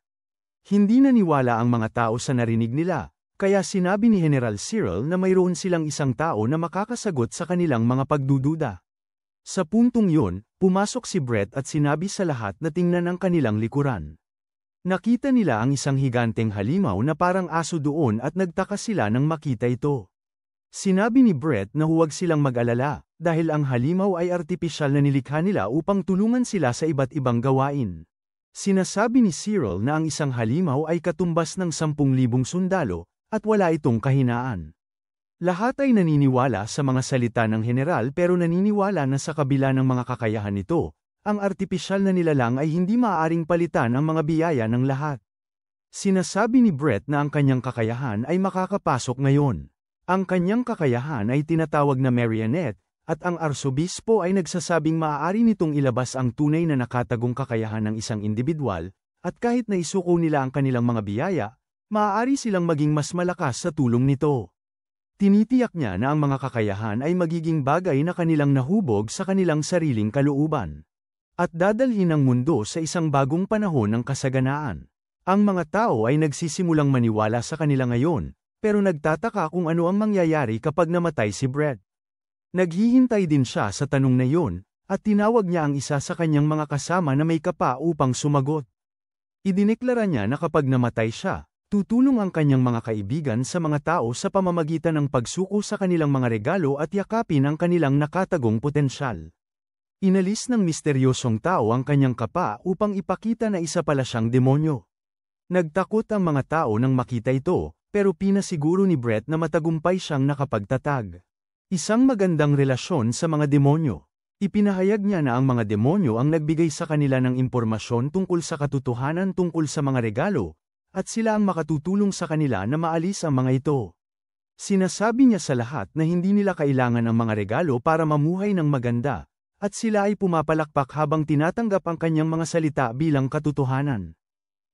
Hindi naniwala ang mga tao sa narinig nila, kaya sinabi ni General Cyril na mayroon silang isang tao na makakasagot sa kanilang mga pagdududa. Sa puntong yun, pumasok si Brett at sinabi sa lahat na tingnan ang kanilang likuran. Nakita nila ang isang higanteng halimaw na parang aso doon at nagtaka sila nang makita ito. Sinabi ni Brett na huwag silang mag-alala, dahil ang halimaw ay artipisyal na nilikha nila upang tulungan sila sa iba't ibang gawain. Sinasabi ni Cyril na ang isang halimaw ay katumbas ng 10,000 sundalo, at wala itong kahinaan. Lahat ay naniniwala sa mga salita ng general pero naniniwala na sa kabila ng mga kakayahan nito, ang artipisyal na nilalang ay hindi maaaring palitan ang mga biyaya ng lahat. Sinasabi ni Brett na ang kanyang kakayahan ay makakapasok ngayon. Ang kanyang kakayahan ay tinatawag na marionette, at ang arsobispo ay nagsasabing maaari nitong ilabas ang tunay na nakatagong kakayahan ng isang individual, at kahit na isuko nila ang kanilang mga biyaya, maaari silang maging mas malakas sa tulong nito. Tinitiyak niya na ang mga kakayahan ay magiging bagay na kanilang nahubog sa kanilang sariling kalooban. At dadalhin ang mundo sa isang bagong panahon ng kasaganaan. Ang mga tao ay nagsisimulang maniwala sa kanila ngayon, pero nagtataka kung ano ang mangyayari kapag namatay si Brett. Naghihintay din siya sa tanong na iyon, at tinawag niya ang isa sa kanyang mga kasama na may kapa upang sumagot. Idineklara niya na kapag namatay siya, tutulong ang kanyang mga kaibigan sa mga tao sa pamamagitan ng pagsuko sa kanilang mga regalo at yakapin ang kanilang nakatagong potensyal. Inalis ng misteryosong tao ang kanyang kapa upang ipakita na isa pala siyang demonyo. Nagtakot ang mga tao nang makita ito, pero pinasiguro ni Brett na matagumpay siyang nakapagtatag. Isang magandang relasyon sa mga demonyo. Ipinahayag niya na ang mga demonyo ang nagbigay sa kanila ng impormasyon tungkol sa katotohanan tungkol sa mga regalo, at sila ang makatutulong sa kanila na maalis ang mga ito. Sinasabi niya sa lahat na hindi nila kailangan ang mga regalo para mamuhay ng maganda, at sila ay pumapalakpak habang tinatanggap ang kanyang mga salita bilang katotohanan.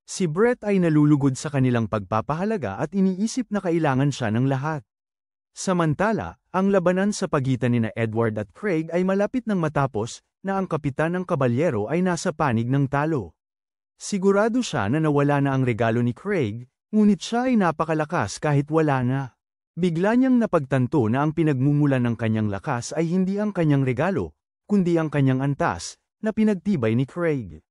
Si Brett ay nalulugod sa kanilang pagpapahalaga at iniisip na kailangan siya ng lahat. Samantala, ang labanan sa pagitan nina Edward at Craig ay malapit nang matapos, na ang kapitan ng kabalyero ay nasa panig ng talo. Sigurado siya na nawala na ang regalo ni Craig, ngunit siya ay napakalakas kahit wala na. Bigla niyang napagtanto na ang pinagmumulan ng kanyang lakas ay hindi ang kanyang regalo, kundi ang kanyang antas, na pinagtibay ni Craig.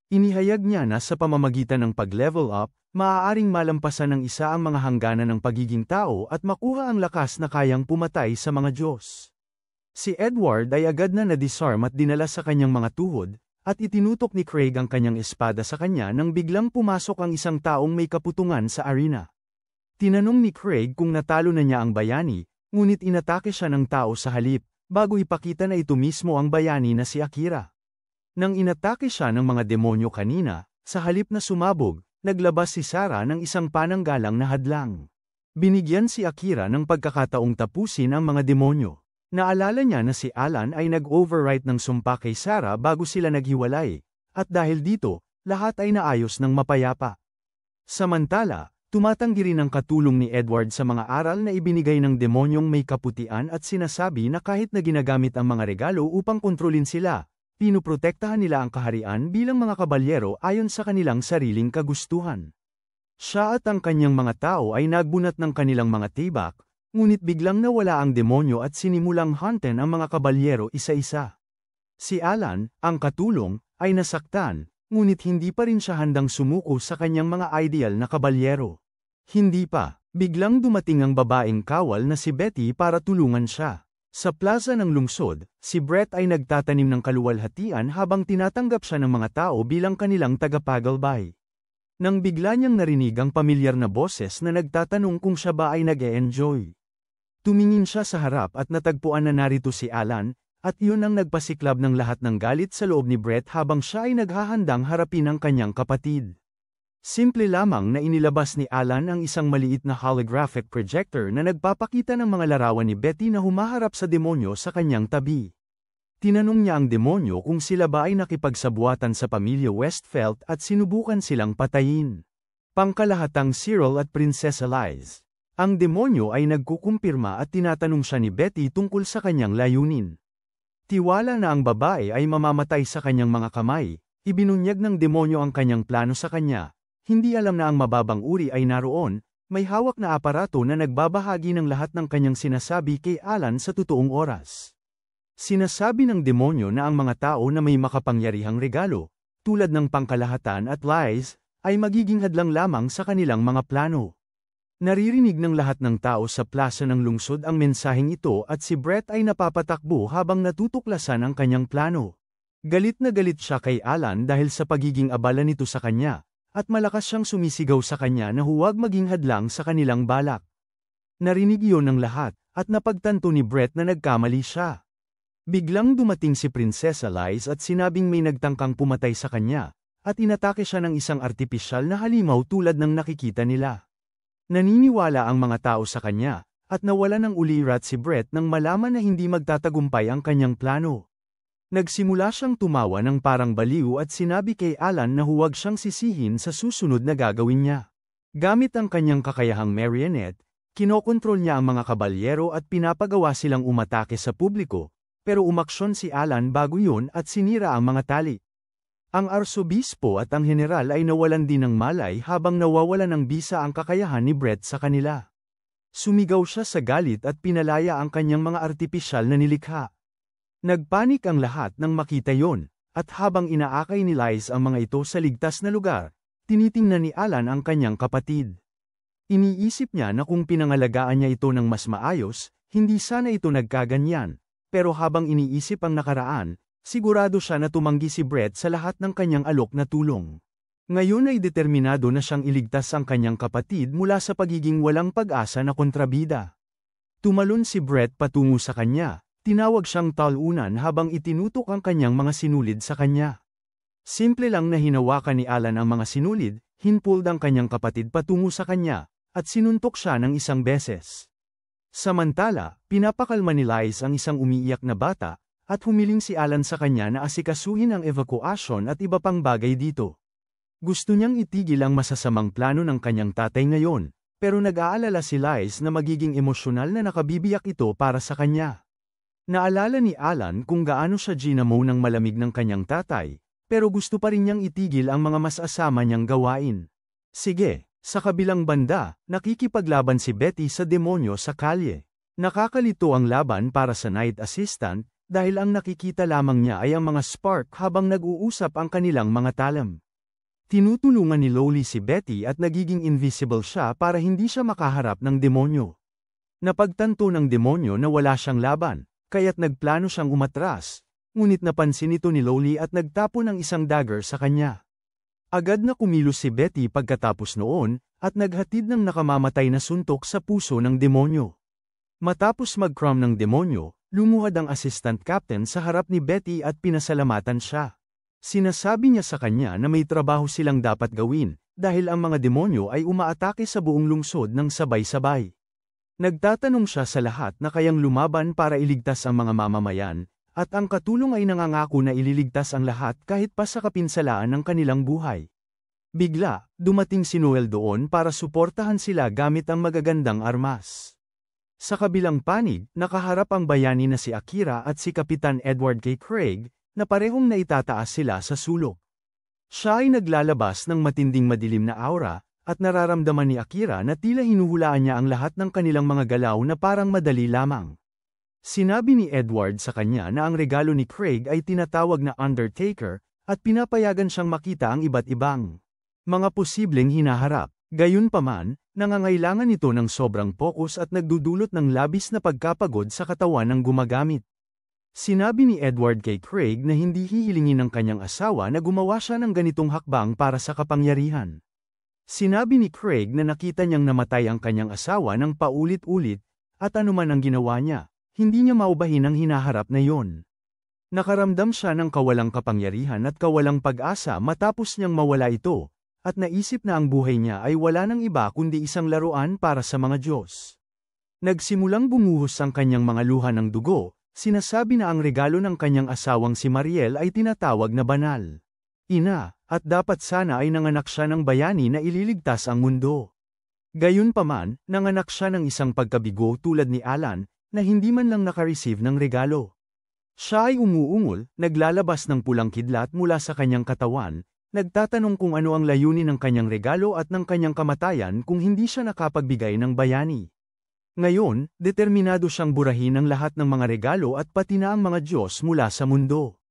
Inihayag niya na sa pamamagitan ng pag-level up, maaaring malampasan ng isa ang mga hangganan ng pagiging tao at makuha ang lakas na kayang pumatay sa mga Diyos. Si Edward ay agad na na-disarm at dinala sa kanyang mga tuhod, at itinutok ni Craig ang kanyang espada sa kanya nang biglang pumasok ang isang taong may kaputungan sa arena. Tinanong ni Craig kung natalo na niya ang bayani, ngunit inatake siya ng tao sa halip, bago ipakita na ito mismo ang bayani na si Akira. Nang inatake siya ng mga demonyo kanina, sa halip na sumabog, naglabas si Sarah ng isang pananggalang na hadlang. Binigyan si Akira ng pagkakataong tapusin ang mga demonyo. Naalala niya na si Alan ay nag-overwrite ng sumpa kay Sarah bago sila naghiwalay, at dahil dito, lahat ay naayos ng mapayapa. Samantala, tumatanggi rin ang katulong ni Edward sa mga aral na ibinigay ng demonyong may kaputian at sinasabi na kahit na ginagamit ang mga regalo upang kontrolin sila, pinuprotektahan nila ang kaharian bilang mga kabalyero ayon sa kanilang sariling kagustuhan. Siya at ang kanyang mga tao ay nagbunat ng kanilang mga tibak, ngunit biglang nawala ang demonyo at sinimulang hunten ang mga kabalyero isa-isa. Si Alan, ang katulong, ay nasaktan, ngunit hindi pa rin siya handang sumuko sa kanyang mga ideal na kabalyero. Hindi pa, biglang dumating ang babaeng kawal na si Betty para tulungan siya. Sa plaza ng lungsod, si Brett ay nagtatanim ng kaluwalhatian habang tinatanggap siya ng mga tao bilang kanilang tagapagalbay. Nang bigla niyang narinig ang pamilyar na boses na nagtatanong kung siya ba ay nag-e-enjoy. Tumingin siya sa harap at natagpuan na narito si Alan, at yun ang nagpasiklab ng lahat ng galit sa loob ni Brett habang siya ay naghahandang harapin ang kanyang kapatid. Simple lamang na inilabas ni Alan ang isang maliit na holographic projector na nagpapakita ng mga larawan ni Betty na humaharap sa demonyo sa kanyang tabi. Tinanong niya ang demonyo kung sila ba ay nakipagsabuatan sa pamilya Westfeld at sinubukan silang patayin. Pangkalahatang Cyril at Prinsesa Liz. Ang demonyo ay nagkukumpirma at tinatanong siya ni Betty tungkol sa kanyang layunin. Tiwala na ang babae ay mamamatay sa kanyang mga kamay, ibinunyag ng demonyo ang kanyang plano sa kanya. Hindi alam na ang mababang uri ay naroon, may hawak na aparato na nagbabahagi ng lahat ng kanyang sinasabi kay Alan sa totoong oras. Sinasabi ng demonyo na ang mga tao na may makapangyarihang regalo, tulad ng pangkalahatan at lies, ay magiging hadlang lamang sa kanilang mga plano. Naririnig ng lahat ng tao sa plaza ng lungsod ang mensaheng ito at si Brett ay napapatakbo habang natutuklasan ang kanyang plano. Galit na galit siya kay Alan dahil sa pagiging abala nito sa kanya, at malakas siyang sumisigaw sa kanya na huwag maging hadlang sa kanilang balak. Narinig iyon ng lahat, at napagtanto ni Brett na nagkamali siya. Biglang dumating si Prinsesa Liz at sinabing may nagtangkang pumatay sa kanya, at inatake siya ng isang artipisyal na halimaw tulad ng nakikita nila. Naniniwala ang mga tao sa kanya, at nawala ng ulirat si Brett nang malaman na hindi magtatagumpay ang kanyang plano. Nagsimula siyang tumawa ng parang baliw at sinabi kay Alan na huwag siyang sisihin sa susunod na gagawin niya. Gamit ang kanyang kakayahang marionette, kinokontrol niya ang mga kabalyero at pinapagawa silang umatake sa publiko. Pero umaksyon si Alan bago yun at sinira ang mga tali. Ang arsobispo at ang general ay nawalan din ng malay habang nawawalan ng bisa ang kakayahan ni Brett sa kanila. Sumigaw siya sa galit at pinalaya ang kanyang mga artipisyal na nilikha. Nagpanik ang lahat nang makita yon, at habang inaakay ni Liz ang mga ito sa ligtas na lugar, tinitingnan ni Alan ang kanyang kapatid. Iniisip niya na kung pinangalagaan niya ito ng mas maayos, hindi sana ito nagkaganyan. Pero habang iniisip ang nakaraan, sigurado siya na tumanggi si Brett sa lahat ng kanyang alok na tulong. Ngayon ay determinado na siyang iligtas ang kanyang kapatid mula sa pagiging walang pag-asa na kontrabida. Tumalon si Brett patungo sa kanya, tinawag siyang talunan habang itinutok ang kanyang mga sinulid sa kanya. Simple lang na hinawakan ni Alan ang mga sinulid, hinpulled ang kanyang kapatid patungo sa kanya, at sinuntok siya ng isang beses. Samantala, pinapakalma ni Liz ang isang umiiyak na bata, at humiling si Alan sa kanya na asikasuhin ang evakuasyon at iba pang bagay dito. Gusto niyang itigil ang masasamang plano ng kanyang tatay ngayon, pero nag-aalala si Liz na magiging emosyonal na nakabibiyak ito para sa kanya. Naalala ni Alan kung gaano siya ginamo ng malamig ng kanyang tatay, pero gusto pa rin niyang itigil ang mga mas asama niyang gawain. Sige. Sa kabilang banda, nakikipaglaban si Betty sa demonyo sa kalye. Nakakalito ang laban para sa night assistant, dahil ang nakikita lamang niya ay ang mga spark habang nag-uusap ang kanilang mga talam. Tinutulungan ni Lowly si Betty at nagiging invisible siya para hindi siya makaharap ng demonyo. Napagtanto ng demonyo na wala siyang laban, kaya't nagplano siyang umatras, ngunit napansin ito ni Lowly at nagtapon ng isang dagger sa kanya. Agad na kumilos si Betty pagkatapos noon, at naghatid ng nakamamatay na suntok sa puso ng demonyo. Matapos mag-cram ng demonyo, lumuhad ang assistant captain sa harap ni Betty at pinasalamatan siya. Sinasabi niya sa kanya na may trabaho silang dapat gawin, dahil ang mga demonyo ay umaatake sa buong lungsod ng sabay-sabay. Nagtatanong siya sa lahat na kayang lumaban para iligtas ang mga mamamayan, At ang katulong ay nangangako na ililigtas ang lahat kahit pa sa kapinsalaan ng kanilang buhay. Bigla, dumating si Noel doon para suportahan sila gamit ang magagandang armas. Sa kabilang panig, nakaharap ang bayani na si Akira at si Kapitan Edward K. Craig, na parehong naitataas sila sa sulok. Siya ay naglalabas ng matinding madilim na aura, at nararamdaman ni Akira na tila hinuhulaan niya ang lahat ng kanilang mga galaw na parang madali lamang. Sinabi ni Edward sa kanya na ang regalo ni Craig ay tinatawag na Undertaker, at pinapayagan siyang makita ang iba't ibang mga posibleng hinaharap. Gayunpaman, nangangailangan ito ng sobrang pokus at nagdudulot ng labis na pagkapagod sa katawan ng gumagamit. Sinabi ni Edward kay Craig na hindi hihilingin ng kanyang asawa na gumawa siya ng ganitong hakbang para sa kapangyarihan. Sinabi ni Craig na nakita niyang namatay ang kanyang asawa ng paulit-ulit, at anuman ang ginawa niya, hindi niya maubahin ang hinaharap na yon. Nakaramdam siya ng kawalang kapangyarihan at kawalang pag-asa matapos niyang mawala ito, at naisip na ang buhay niya ay wala ng iba kundi isang laruan para sa mga Diyos. Nagsimulang bumuhos ang kanyang mga luha ng dugo, sinasabi na ang regalo ng kanyang asawang si Mariel ay tinatawag na banal. Ina, at dapat sana ay nanganak siya ng bayani na ililigtas ang mundo. Gayunpaman, nanganak siya ng isang pagkabigo tulad ni Alan, na hindi man lang nakareceive ng regalo. Siya ay umuungol, naglalabas ng pulang kidlat mula sa kanyang katawan, nagtatanong kung ano ang layunin ng kanyang regalo at ng kanyang kamatayan kung hindi siya nakapagbigay ng bayani. Ngayon, determinado siyang burahin ang lahat ng mga regalo at pati na ang mga Diyos mula sa mundo.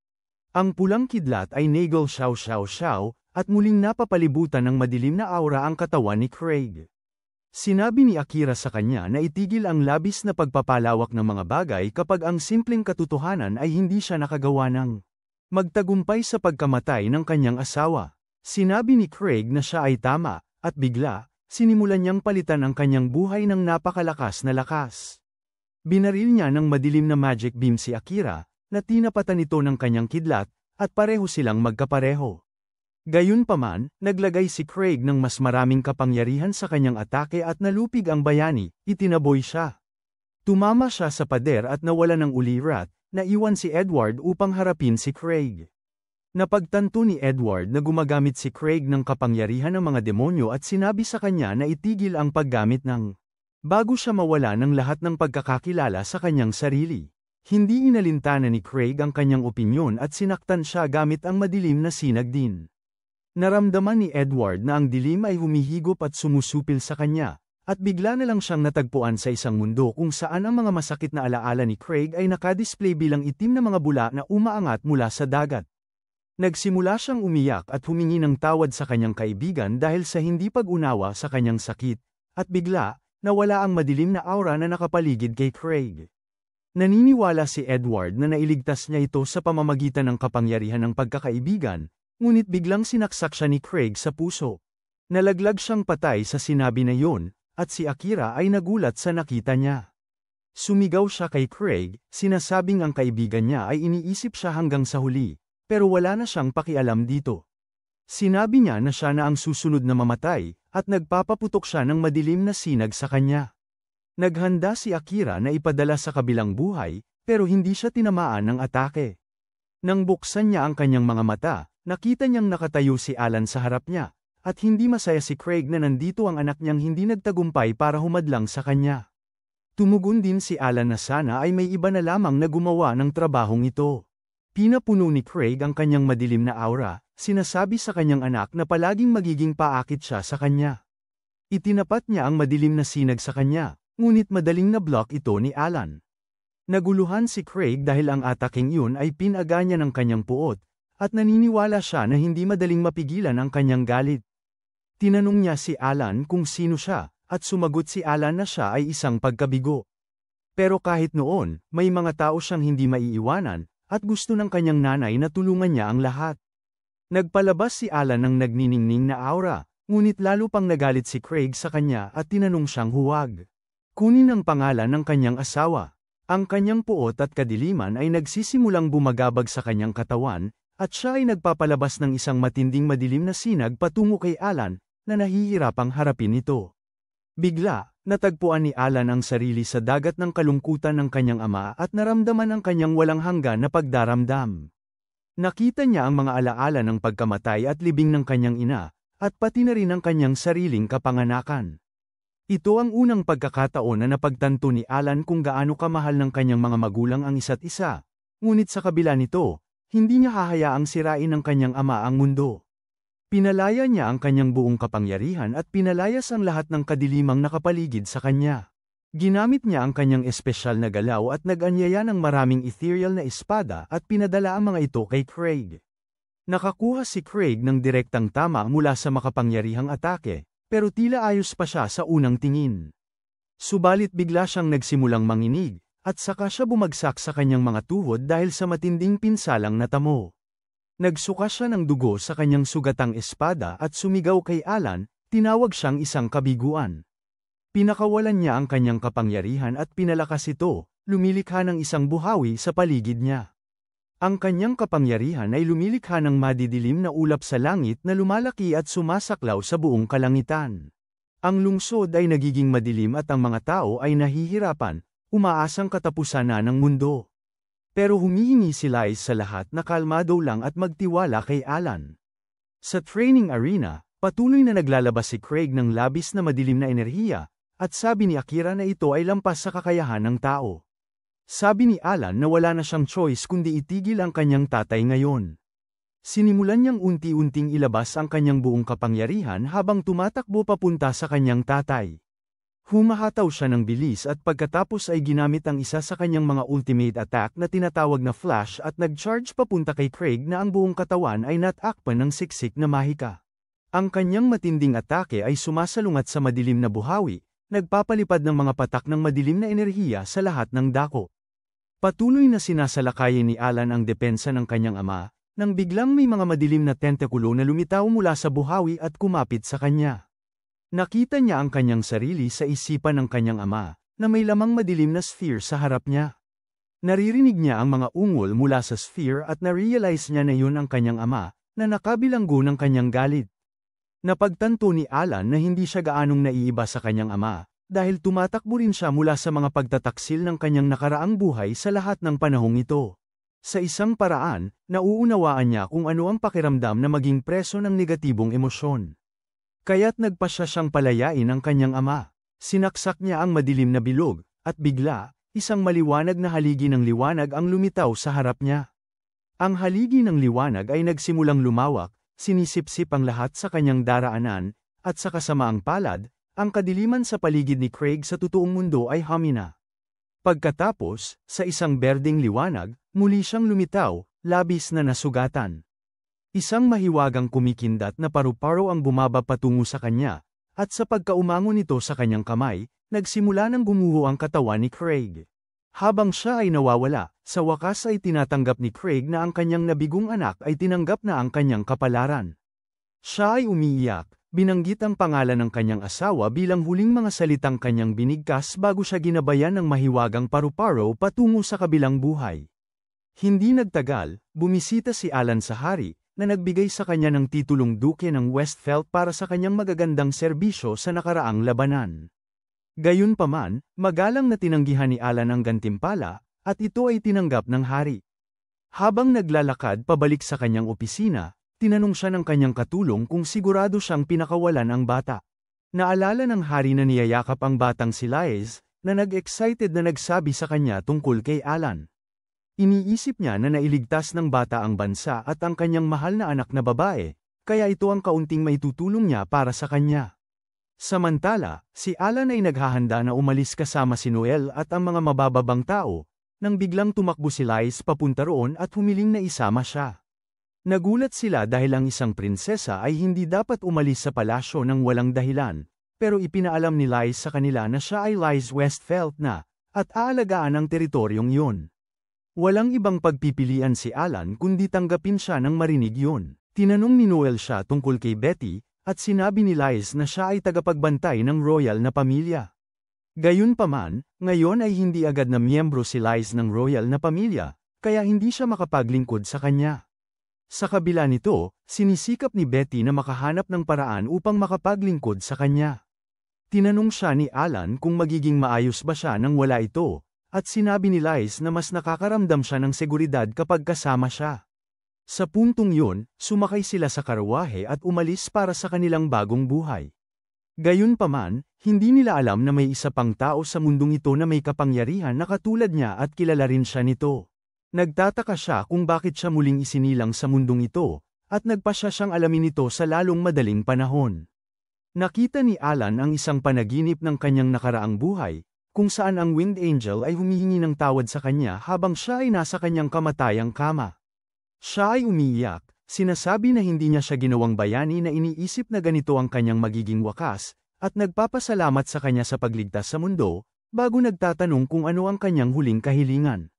Ang pulang kidlat ay Nagel Xiao Xiao Xiao, at muling napapalibutan ng madilim na aura ang katawan ni Craig. Sinabi ni Akira sa kanya na itigil ang labis na pagpapalawak ng mga bagay kapag ang simpleng katotohanan ay hindi siya nakagawa ng magtagumpay sa pagkamatay ng kanyang asawa. Sinabi ni Craig na siya ay tama, at bigla, sinimulan niyang palitan ang kanyang buhay ng napakalakas na lakas. Binaril niya ng madilim na magic beam si Akira, na tinapatan ito ng kanyang kidlat, at pareho silang magkapareho. Gayunpaman, naglagay si Craig ng mas maraming kapangyarihan sa kanyang atake at nalupig ang bayani, itinaboy siya. Tumama siya sa pader at nawala ng ulirat, naiwan si Edward upang harapin si Craig. Napagtanto ni Edward na gumagamit si Craig ng kapangyarihan ng mga demonyo at sinabi sa kanya na itigil ang paggamit ng bago siya mawala ng lahat ng pagkakakilala sa kanyang sarili. Hindi inalintana ni Craig ang kanyang opinyon at sinaktan siya gamit ang madilim na sinag din. Naramdaman ni Edward na ang dilim ay humihigop at sumusupil sa kanya, at bigla na lang siyang natagpuan sa isang mundo kung saan ang mga masakit na alaala ni Craig ay nakadisplay bilang itim na mga bula na umaangat mula sa dagat. Nagsimula siyang umiyak at humingi ng tawad sa kanyang kaibigan dahil sa hindi pag-unawa sa kanyang sakit, at bigla, nawala ang madilim na aura na nakapaligid kay Craig. Naniniwala si Edward na nailigtas niya ito sa pamamagitan ng kapangyarihan ng pagkakaibigan, ngunit biglang sinaksak siya ni Craig sa puso. Nalaglag siyang patay sa sinabi na yon, at si Akira ay nagulat sa nakita niya. Sumigaw siya kay Craig, sinasabing ang kaibigan niya ay iniisip siya hanggang sa huli, pero wala na siyang pakialam dito. Sinabi niya na siya na ang susunod na mamatay, at nagpapaputok siya ng madilim na sinag sa kanya. Naghanda si Akira na ipadala sa kabilang buhay, pero hindi siya tinamaan ng atake. Nang buksan niya ang kanyang mga mata, nakita niyang nakatayo si Alan sa harap niya, at hindi masaya si Craig na nandito ang anak niyang hindi nagtagumpay para humadlang sa kanya. Tumugon din si Alan na sana ay may iba na lamang na gumawa ng trabahong ito. Pinapuno ni Craig ang kanyang madilim na aura, sinasabi sa kanyang anak na palaging magiging paakit siya sa kanya. Itinapat niya ang madilim na sinag sa kanya, ngunit madaling na-block ito ni Alan. Naguluhan si Craig dahil ang ataking yun ay pinaga niya ng kanyang puot, at naniniwala siya na hindi madaling mapigilan ang kanyang galit. Tinanong niya si Alan kung sino siya, at sumagot si Alan na siya ay isang pagkabigo. Pero kahit noon, may mga tao siyang hindi maiiwanan, at gusto ng kanyang nanay na tulungan niya ang lahat. Nagpalabas si Alan ng nagniningning na aura, ngunit lalo pang nagalit si Craig sa kanya at tinanong siyang huwag kunin ang pangalan ng kanyang asawa. Ang kanyang puot at kadiliman ay nagsisimulang bumagabag sa kanyang katawan, at siya ay nagpapalabas ng isang matinding madilim na sinag patungo kay Alan, na nahihirapang harapin ito. Bigla, Natagpuan ni Alan ang sarili sa dagat ng kalungkutan ng kanyang ama at naramdaman ang kanyang walang hanggan na pagdaramdam. Nakita niya ang mga alaala ng pagkamatay at libing ng kanyang ina, at pati na rin ang kanyang sariling kapanganakan. Ito ang unang pagkakataon na napagtanto ni Alan kung gaano kamahal ng kanyang mga magulang ang isa't isa. Ngunit sa kabila nito, hindi niya hahayaang sirain ng kanyang ama ang mundo. Pinalaya niya ang kanyang buong kapangyarihan at pinalayas ang lahat ng kadilimang nakapaligid sa kanya. Ginamit niya ang kanyang espesyal na galaw at nag-anyaya ng maraming ethereal na espada at pinadala ang mga ito kay Craig. Nakakuha si Craig ng direktang tama mula sa makapangyarihang atake, pero tila ayos pa siya sa unang tingin. Subalit bigla siyang nagsimulang manginig, at saka siya bumagsak sa kanyang mga tuhod dahil sa matinding pinsalang natamo. Nagsuka siya ng dugo sa kanyang sugatang espada at sumigaw kay Alan, tinawag siyang isang kabiguan. Pinakawalan niya ang kanyang kapangyarihan at pinalakas ito, lumilikha ng isang buhawi sa paligid niya. Ang kanyang kapangyarihan ay lumilikha ng madidilim na ulap sa langit na lumalaki at sumasaklaw sa buong kalangitan. Ang lungsod ay nagiging madilim at ang mga tao ay nahihirapan, umaasang katapusan na ng mundo. Pero humihingi si Lies sa lahat na kalmado lang at magtiwala kay Alan. Sa training arena, patuloy na naglalabas si Craig ng labis na madilim na enerhiya, at sabi ni Akira na ito ay lampas sa kakayahan ng tao. Sabi ni Alan na wala na siyang choice kundi itigil ang kanyang tatay ngayon. Sinimulan niyang unti-unting ilabas ang kanyang buong kapangyarihan habang tumatakbo papunta sa kanyang tatay. Humahataw siya ng bilis at pagkatapos ay ginamit ang isa sa kanyang mga ultimate attack na tinatawag na Flash at nag-charge papunta kay Craig na ang buong katawan ay natakpan ng siksik na mahika. Ang kanyang matinding atake ay sumasalungat sa madilim na buhawi, nagpapalipad ng mga patak ng madilim na enerhiya sa lahat ng dako. Patuloy na sinasalakayin ni Alan ang depensa ng kanyang ama, nang biglang may mga madilim na tentakulo na lumitaw mula sa buhawi at kumapit sa kanya. Nakita niya ang kanyang sarili sa isipan ng kanyang ama, na may lamang madilim na sphere sa harap niya. Naririnig niya ang mga ungol mula sa sphere at na-realize niya na yun ang kanyang ama, na nakabilanggo ng kanyang galit. Napagtanto ni Alan na hindi siya gaanong naiiba sa kanyang ama, dahil tumatakbo rin siya mula sa mga pagtataksil ng kanyang nakaraang buhay sa lahat ng panahong ito. Sa isang paraan, nauunawaan niya kung ano ang pakiramdam na maging preso ng negatibong emosyon. Kaya't nagpasya siyang palayain ang kanyang ama. Sinaksak niya ang madilim na bilog, at bigla, isang maliwanag na haligi ng liwanag ang lumitaw sa harap niya. Ang haligi ng liwanag ay nagsimulang lumawak, sinisipsip ang lahat sa kanyang daraanan, at sa kasamaang palad, ang kadiliman sa paligid ni Craig sa totoong mundo ay humina. Pagkatapos, sa isang berdeng liwanag, muli siyang lumitaw, labis na nasugatan. Isang mahiwagang kumikindat na paru-paro ang bumaba patungo sa kanya, at sa pagkaumangon nito sa kanyang kamay, nagsimula ng gumuho ang katawan ni Craig. Habang siya ay nawawala, sa wakas ay tinatanggap ni Craig na ang kanyang nabigong anak ay tinanggap na ang kanyang kapalaran. Siya ay umiiyak, binanggit ang pangalan ng kanyang asawa bilang huling mga salitang kanyang binigkas bago siya ginabayan ng mahiwagang paru-paro patungo sa kabilang buhay. Hindi nagtagal, bumisita si Alan sa hari, na nagbigay sa kanya ng titulong Duke ng Westphal para sa kanyang magagandang serbisyo sa nakaraang labanan. Gayunpaman, magalang na tinanggihan ni Alan ang gantimpala, at ito ay tinanggap ng hari. Habang naglalakad pabalik sa kanyang opisina, tinanong siya ng kanyang katulong kung sigurado siyang pinakawalan ang bata. Naalala ng hari na niyayakap ang batang si Lies, na nag-excited na nagsabi sa kanya tungkol kay Alan. Iniisip niya na nailigtas ng bata ang bansa at ang kanyang mahal na anak na babae, kaya ito ang kaunting maitutulong niya para sa kanya. Samantala, si Alan ay naghahanda na umalis kasama si Noel at ang mga mabababang tao, nang biglang tumakbo si Lies papunta roon at humiling na isama siya. Nagulat sila dahil ang isang prinsesa ay hindi dapat umalis sa palasyo ng walang dahilan, pero ipinaalam ni Lies sa kanila na siya ay Lies Westphal na, at aalagaan ang teritoryong yun. Walang ibang pagpipilian si Alan kundi tanggapin siya nang marinig yun. Tinanong ni Noel siya tungkol kay Betty, at sinabi ni Lies na siya ay tagapagbantay ng royal na pamilya. Gayunpaman, ngayon ay hindi agad na miyembro si Lies ng royal na pamilya, kaya hindi siya makapaglingkod sa kanya. Sa kabila nito, sinisikap ni Betty na makahanap ng paraan upang makapaglingkod sa kanya. Tinanong siya ni Alan kung magiging maayos ba siya nang wala ito, at sinabi ni Liz na mas nakakaramdam siya ng seguridad kapag kasama siya. Sa puntong yun, sumakay sila sa karwahe at umalis para sa kanilang bagong buhay. Gayunpaman, hindi nila alam na may isa pang tao sa mundong ito na may kapangyarihan na katulad niya at kilala rin siya nito. Nagtataka siya kung bakit siya muling isinilang sa mundong ito, at nagpasya siyang alamin ito sa lalong madaling panahon. Nakita ni Alan ang isang panaginip ng kanyang nakaraang buhay, kung saan ang Winged Angel ay humihingi ng tawad sa kanya habang siya ay nasa kanyang kamatayang kama. Siya ay umiiyak, sinasabi na hindi niya siya ginawang bayani na iniisip na ganito ang kanyang magiging wakas, at nagpapasalamat sa kanya sa pagligtas sa mundo, bago nagtatanong kung ano ang kanyang huling kahilingan.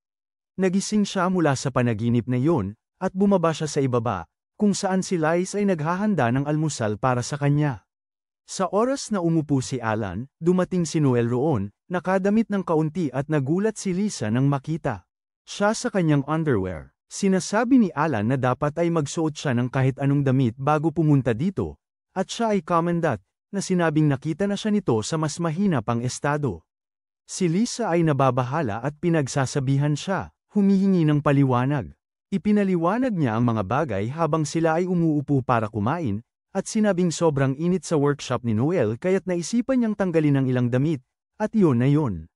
Nagising siya mula sa panaginip na iyon, at bumaba siya sa ibaba, kung saan si Liz ay naghahanda ng almusal para sa kanya. Sa oras na umupo si Alan, dumating si Noel roon, nakadamit ng kaunti at nagulat si Lisa nang makita siya sa kanyang underwear. Sinasabi ni Alan na dapat ay magsuot siya ng kahit anong damit bago pumunta dito, at siya ay commendat, na sinabing nakita na siya nito sa mas mahina pang estado. Si Lisa ay nababahala at pinagsasabihan siya, humihingi ng paliwanag. Ipinaliwanag niya ang mga bagay habang sila ay umuupo para kumain, at sinabing sobrang init sa workshop ni Noel kaya't naisipan niyang tanggalin ang ilang damit, at yun na yun.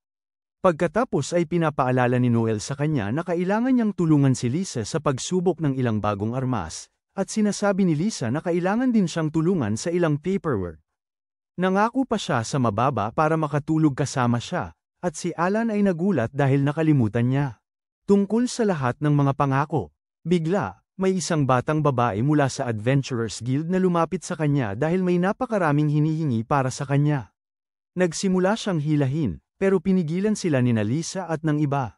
Pagkatapos ay pinapaalala ni Noel sa kanya na kailangan niyang tulungan si Lisa sa pagsubok ng ilang bagong armas, at sinasabi ni Lisa na kailangan din siyang tulungan sa ilang paperwork. Nangako pa siya sa mababa para makatulog kasama siya, at si Alan ay nagulat dahil nakalimutan niya. Tungkol sa lahat ng mga pangako, bigla, may isang batang babae mula sa Adventurers Guild na lumapit sa kanya dahil may napakaraming hinihingi para sa kanya. Nagsimula siyang hilahin, pero pinigilan sila ni Lisa at ng iba.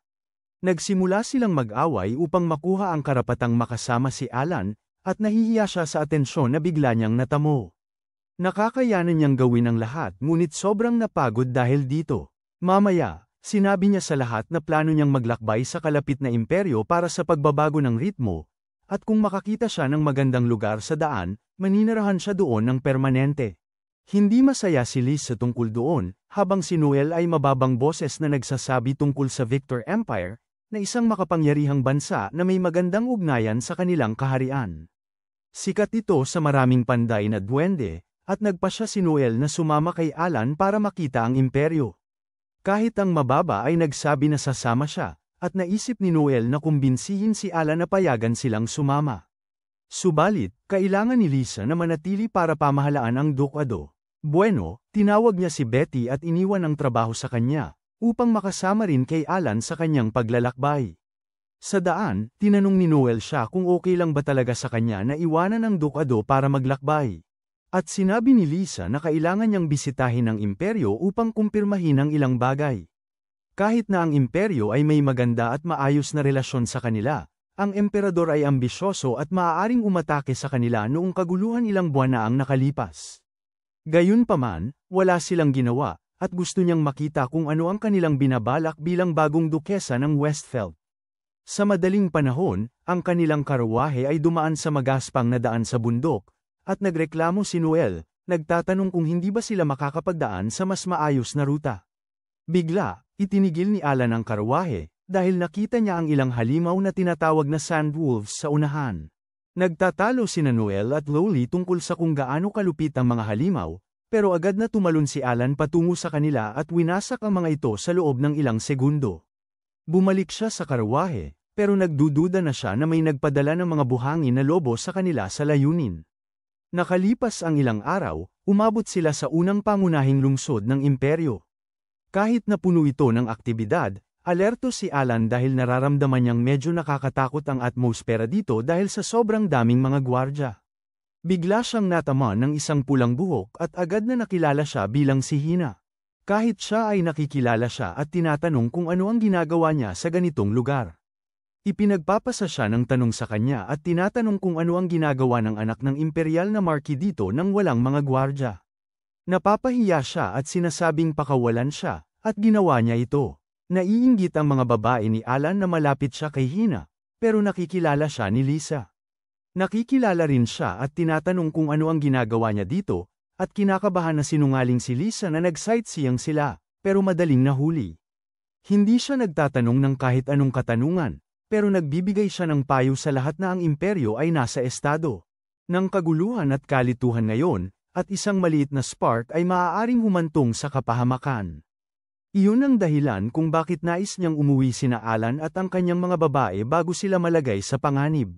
Nagsimula silang mag-away upang makuha ang karapatang makasama si Alan, at nahihiya siya sa atensyon na bigla niyang natamo. Nakakayanan niyang gawin ang lahat ngunit sobrang napagod dahil dito. Mamaya, sinabi niya sa lahat na plano niyang maglakbay sa kalapit na imperyo para sa pagbabago ng ritmo, at kung makakita siya ng magandang lugar sa daan, maninirahan siya doon ng permanente. Hindi masaya si Liz sa tungkol doon, habang si Noel ay mababang boses na nagsasabi tungkol sa Victor Empire, na isang makapangyarihang bansa na may magandang ugnayan sa kanilang kaharian. Sikat ito sa maraming panday na duwende, at nagpasya si Noel na sumama kay Alan para makita ang imperyo. Kahit ang mababa ay nagsabi na sasama siya, at naisip ni Noel na kumbinsihin si Alan na payagan silang sumama. Subalit, kailangan ni Lisa na manatili para pamahalaan ang Ducado. Bueno, tinawag niya si Betty at iniwan ang trabaho sa kanya, upang makasama rin kay Alan sa kanyang paglalakbay. Sa daan, tinanong ni Noel siya kung okay lang ba talaga sa kanya na iwanan ang Ducado para maglakbay. At sinabi ni Lisa na kailangan niyang bisitahin ang imperyo upang kumpirmahin ang ilang bagay. Kahit na ang imperyo ay may maganda at maayos na relasyon sa kanila, ang emperador ay ambisyoso at maaaring umatake sa kanila noong kaguluhan ilang buwan na ang nakalipas. Gayunpaman, wala silang ginawa, at gusto niyang makita kung ano ang kanilang binabalak bilang bagong dukesa ng Westfeld. Sa madaling panahon, ang kanilang karwahe ay dumaan sa magaspang na daan sa bundok, at nagreklamo si Noel, nagtatanong kung hindi ba sila makakapagdaan sa mas maayos na ruta. Bigla, itinigil ni Alan ang karwahe, dahil nakita niya ang ilang halimaw na tinatawag na sandwolves sa unahan. Nagtatalo sina Noel at Lowly tungkol sa kung gaano kalupit ang mga halimaw, pero agad na tumalon si Alan patungo sa kanila at winasak ang mga ito sa loob ng ilang segundo. Bumalik siya sa karwahe, pero nagdududa na siya na may nagpadala ng mga buhangin na lobo sa kanila sa layunin. Nakalipas ang ilang araw, umabot sila sa unang pangunahing lungsod ng imperyo. Kahit na puno ito ng aktibidad, alerto si Alan dahil nararamdaman niyang medyo nakakatakot ang atmosfera dito dahil sa sobrang daming mga gwardya. Bigla siyang natamaan ng isang pulang buhok at agad na nakilala siya bilang si Hina. Kahit siya ay nakikilala siya at tinatanong kung ano ang ginagawa niya sa ganitong lugar. Ipinagpapasa siya ng tanong sa kanya at tinatanong kung ano ang ginagawa ng anak ng imperial na marquis dito nang walang mga gwardya. Napapahiya siya at sinasabing pakawalan siya, at ginawa niya ito. Naiinggit ang mga babae ni Alan na malapit siya kay Hina, pero nakikilala siya ni Lisa. Nakikilala rin siya at tinatanong kung ano ang ginagawa niya dito, at kinakabahan na sinungaling si Lisa na nag-sightseeing sila, pero madaling nahuli. Hindi siya nagtatanong ng kahit anong katanungan, pero nagbibigay siya ng payo sa lahat na ang imperyo ay nasa estado ng kaguluhan at kalituhan ngayon, at isang maliit na spark ay maaaring humantong sa kapahamakan. Iyon ang dahilan kung bakit nais niyang umuwi sina Alan at ang kanyang mga babae bago sila malagay sa panganib.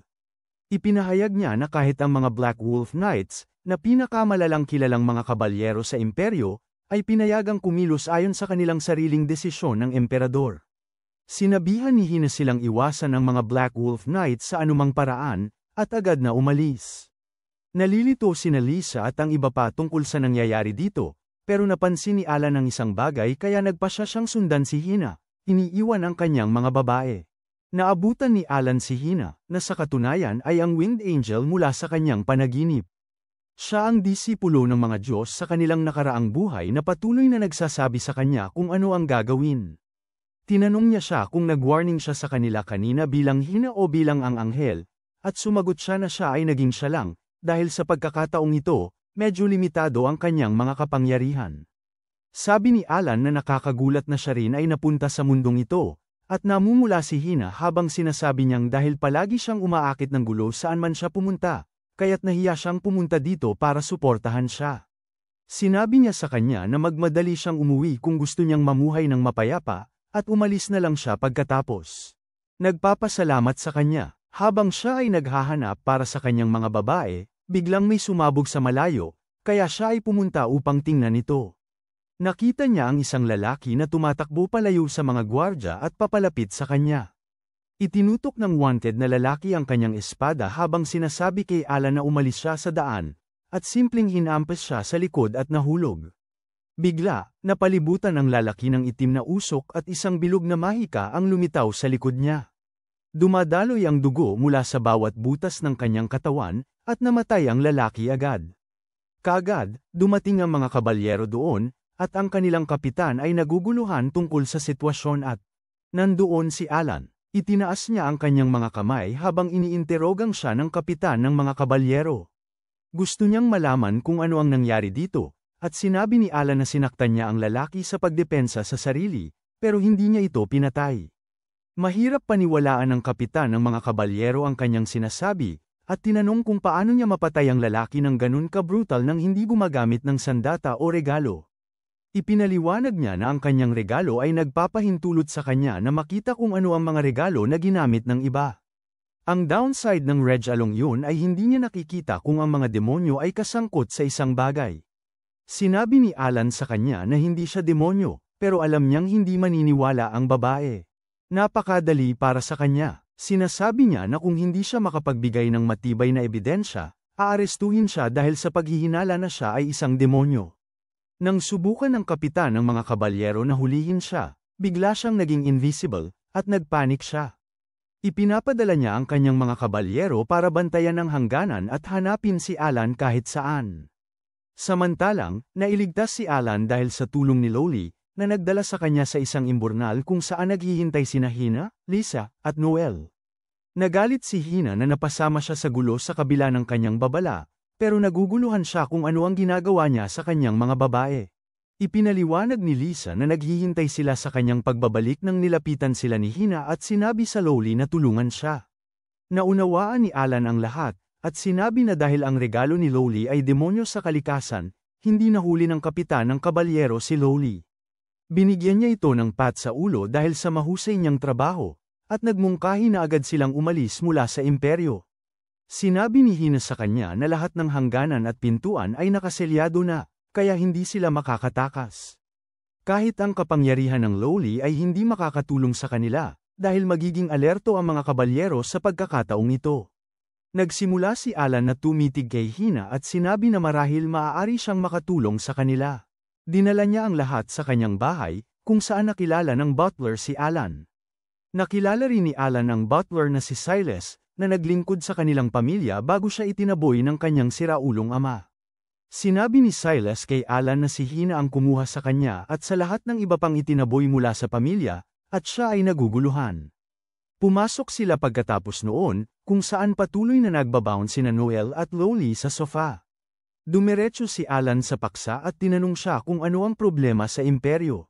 Ipinahayag niya na kahit ang mga Black Wolf Knights, na pinakamalalang kilalang mga kabalyero sa imperyo, ay pinayagang kumilos ayon sa kanilang sariling desisyon ng emperador. Sinabihan ni Hina silang iwasan ang mga Black Wolf Knights sa anumang paraan, at agad na umalis. Nalilito sina Lisa at ang iba pa tungkol sa nangyayari dito, pero napansin ni Alan ang isang bagay kaya nagpa siyang sundan si Hina, iniiwan ang kanyang mga babae. Naabutan ni Alan si Hina, na sa katunayan ay ang Winged Angel mula sa kanyang panaginip. Siya ang disipulo ng mga Diyos sa kanilang nakaraang buhay na patuloy na nagsasabi sa kanya kung ano ang gagawin. Tinanong niya siya kung nag-warning siya sa kanila kanina bilang Hina o bilang ang anghel, at sumagot siya na siya ay naging siya lang, dahil sa pagkakataong ito, medyo limitado ang kanyang mga kapangyarihan. Sabi ni Alan na nakakagulat na siya rin ay napunta sa mundong ito, at namumula si Hina habang sinasabi niyang dahil palagi siyang umaakit ng gulo saan man siya pumunta, kaya't nahiya siyang pumunta dito para suportahan siya. Sinabi niya sa kanya na magmadali siyang umuwi kung gusto niyang mamuhay ng mapayapa, at umalis na lang siya pagkatapos. Nagpapasalamat sa kanya, habang siya ay naghahanap para sa kanyang mga babae, biglang may sumabog sa malayo, kaya siya ay pumunta upang tingnan ito. Nakita niya ang isang lalaki na tumatakbo palayo sa mga gwardya at papalapit sa kanya. Itinutok ng wanted na lalaki ang kanyang espada habang sinasabi kay Alan na umalis siya sa daan, at simpleng hinampas siya sa likod at nahulog. Bigla, napalibutan ang lalaki ng itim na usok at isang bilog na mahika ang lumitaw sa likod niya. Dumadaloy ang dugo mula sa bawat butas ng kanyang katawan, at namatay ang lalaki agad. Kaagad, dumating ang mga kabalyero doon, at ang kanilang kapitan ay naguguluhan tungkol sa sitwasyon at nandoon si Alan. Itinaas niya ang kanyang mga kamay habang iniinterogang siya ng kapitan ng mga kabalyero. Gusto niyang malaman kung ano ang nangyari dito, at sinabi ni Alan na sinaktan niya ang lalaki sa pagdepensa sa sarili, pero hindi niya ito pinatay. Mahirap paniwalaan ng kapitan ng mga kabalyero ang kanyang sinasabi, at tinanong kung paano niya mapatay ang lalaki ng ganun ka-brutal nang hindi gumagamit ng sandata o regalo. Ipinaliwanag niya na ang kanyang regalo ay nagpapahintulot sa kanya na makita kung ano ang mga regalo na ginamit ng iba. Ang downside ng Reg Along yun ay hindi niya nakikita kung ang mga demonyo ay kasangkot sa isang bagay. Sinabi ni Alan sa kanya na hindi siya demonyo, pero alam niyang hindi maniniwala ang babae. Napakadali para sa kanya. Sinasabi niya na kung hindi siya makapagbigay ng matibay na ebidensya, aarestuhin siya dahil sa paghihinala na siya ay isang demonyo. Nang subukan ng kapitan ng mga kabalyero na hulihin siya, bigla siyang naging invisible, at nagpanik siya. Ipinapadala niya ang kanyang mga kabalyero para bantayan ang hangganan at hanapin si Alan kahit saan. Samantalang, nailigtas si Alan dahil sa tulong ni Lowly, na nagdala sa kanya sa isang imburnal kung saan naghihintay sina Hina, Lisa, at Noel. Nagalit si Hina na napasama siya sa gulo sa kabila ng kanyang babala, pero naguguluhan siya kung ano ang ginagawa niya sa kanyang mga babae. Ipinaliwanag ni Lisa na naghihintay sila sa kanyang pagbabalik nang nilapitan sila ni Hina at sinabi sa Lowly na tulungan siya. Naunawaan ni Alan ang lahat, at sinabi na dahil ang regalo ni Lowly ay demonyo sa kalikasan, hindi nahuli ng kapitan ng kabalyero si Lowly. Binigyan niya ito ng pat sa ulo dahil sa mahusay niyang trabaho, at nagmungkahi na agad silang umalis mula sa imperyo. Sinabi ni Hina sa kanya na lahat ng hangganan at pintuan ay nakaselyado na, kaya hindi sila makakatakas. Kahit ang kapangyarihan ng Lowly ay hindi makakatulong sa kanila, dahil magiging alerto ang mga kabalyero sa pagkakataong ito. Nagsimula si Alan na tumitig kay Hina at sinabi na marahil maaari siyang makatulong sa kanila. Dinala niya ang lahat sa kanyang bahay, kung saan nakilala ng butler si Alan. Nakilala rin ni Alan ang butler na si Silas, na naglingkod sa kanilang pamilya bago siya itinaboy ng kanyang siraulong ama. Sinabi ni Silas kay Alan na si Hina ang kumuha sa kanya at sa lahat ng iba pang itinaboy mula sa pamilya, at siya ay naguguluhan. Pumasok sila pagkatapos noon, kung saan patuloy na nagbabound sina Noel at Lowly sa sofa. Dumiretso si Alan sa paksa at tinanong siya kung ano ang problema sa imperyo.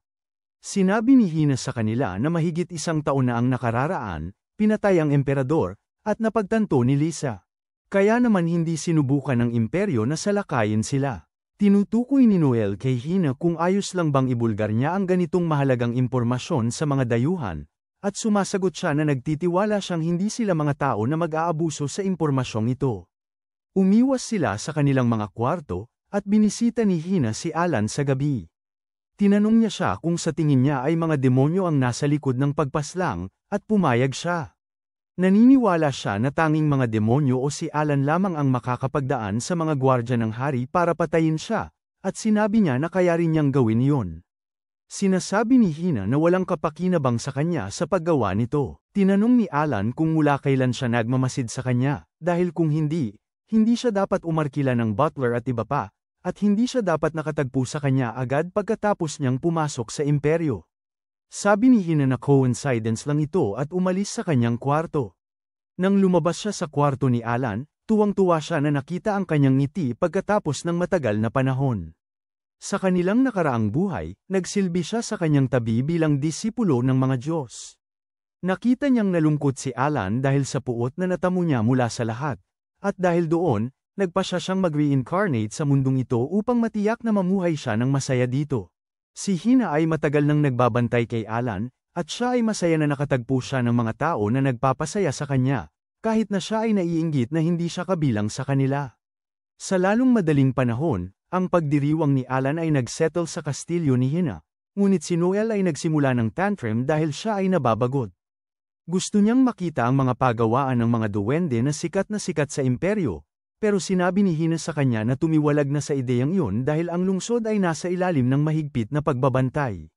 Sinabi ni Hina sa kanila na mahigit 1 taon na ang nakararaan, pinatay ang emperador, at napagtanto ni Lisa. Kaya naman hindi sinubukan ng imperyo na salakayin sila. Tinutukoy ni Noel kay Hina kung ayos lang bang ibulgar niya ang ganitong mahalagang impormasyon sa mga dayuhan, at sumasagot siya na nagtitiwala siyang hindi sila mga tao na mag-aabuso sa impormasyong ito. Umiwas sila sa kanilang mga kwarto, at binisita ni Hina si Alan sa gabi. Tinanong niya siya kung sa tingin niya ay mga demonyo ang nasa likod ng pagpaslang, at pumayag siya. Naniniwala siya na tanging mga demonyo o si Alan lamang ang makakapagdaan sa mga gwardya ng hari para patayin siya, at sinabi niya na kaya rin niyang gawin iyon. Sinasabi ni Hina na walang kapakinabang sa kanya sa paggawa nito. Tinanong ni Alan kung mula kailan siya nagmamasid sa kanya, dahil kung hindi siya dapat umarkila ng butler at iba pa, at hindi siya dapat nakatagpo sa kanya agad pagkatapos niyang pumasok sa imperyo. Sabi ni Hina na coincidence lang ito at umalis sa kanyang kwarto. Nang lumabas siya sa kwarto ni Alan, tuwang-tuwa siya na nakita ang kanyang ngiti pagkatapos ng matagal na panahon. Sa kanilang nakaraang buhay, nagsilbi siya sa kanyang tabi bilang disipulo ng mga Diyos. Nakita niyang nalungkot si Alan dahil sa puot na natamo niya mula sa lahat. At dahil doon, nagpasya siyang mag-reincarnate sa mundong ito upang matiyak na mamuhay siya ng masaya dito. Si Hina ay matagal nang nagbabantay kay Alan, at siya ay masaya na nakatagpo siya ng mga tao na nagpapasaya sa kanya, kahit na siya ay naiinggit na hindi siya kabilang sa kanila. Sa lalong madaling panahon, ang pagdiriwang ni Alan ay nagsettle sa kastilyo ni Hina, ngunit si Noel ay nagsimula ng tantrum dahil siya ay nababagot. Gusto niyang makita ang mga pagawaan ng mga duwende na sikat sa imperyo, pero sinabi ni Hina sa kanya na tumiwalag na sa ideyang iyon dahil ang lungsod ay nasa ilalim ng mahigpit na pagbabantay.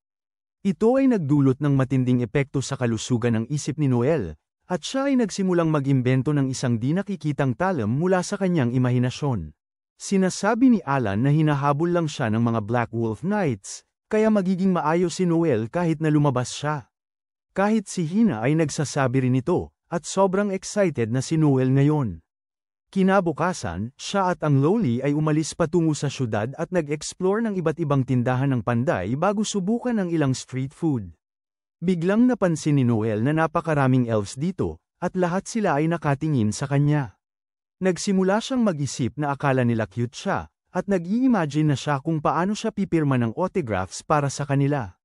Ito ay nagdulot ng matinding epekto sa kalusugan ng isip ni Noel, at siya ay nagsimulang mag-imbento ng isang di nakikitang talam mula sa kanyang imahinasyon. Sinasabi ni Alan na hinahabol lang siya ng mga Black Wolf Knights, kaya magiging maayos si Noel kahit na lumabas siya. Kahit si Hina ay nagsasabi rin ito, at sobrang excited na si Noel ngayon. Kinabukasan, siya at ang loli ay umalis patungo sa syudad at nag-explore ng iba't ibang tindahan ng panday bago subukan ang ilang street food. Biglang napansin ni Noel na napakaraming elves dito, at lahat sila ay nakatingin sa kanya. Nagsimula siyang mag-isip na akala nila cute siya, at nag-i-imagine na siya kung paano siya pipirma ng autographs para sa kanila.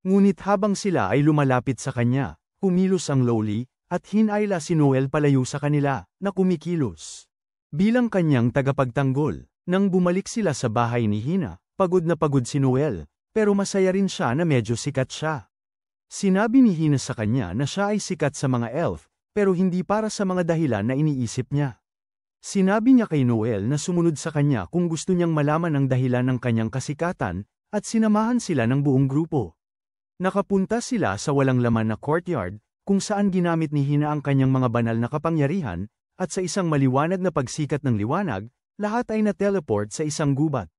Ngunit habang sila ay lumalapit sa kanya, kumilos ang loli, at hinayla si Noel palayo sa kanila, na kumikilos. Bilang kanyang tagapagtanggol, nang bumalik sila sa bahay ni Hina, pagod na pagod si Noel, pero masaya rin siya na medyo sikat siya. Sinabi ni Hina sa kanya na siya ay sikat sa mga elf, pero hindi para sa mga dahilan na iniisip niya. Sinabi niya kay Noel na sumunod sa kanya kung gusto niyang malaman ang dahilan ng kanyang kasikatan, at sinamahan sila ng buong grupo. Nakapunta sila sa walang laman na courtyard, kung saan ginamit ni Hina ang kanyang mga banal na kapangyarihan, at sa isang maliwanag na pagsikat ng liwanag, lahat ay na-teleport sa isang gubat.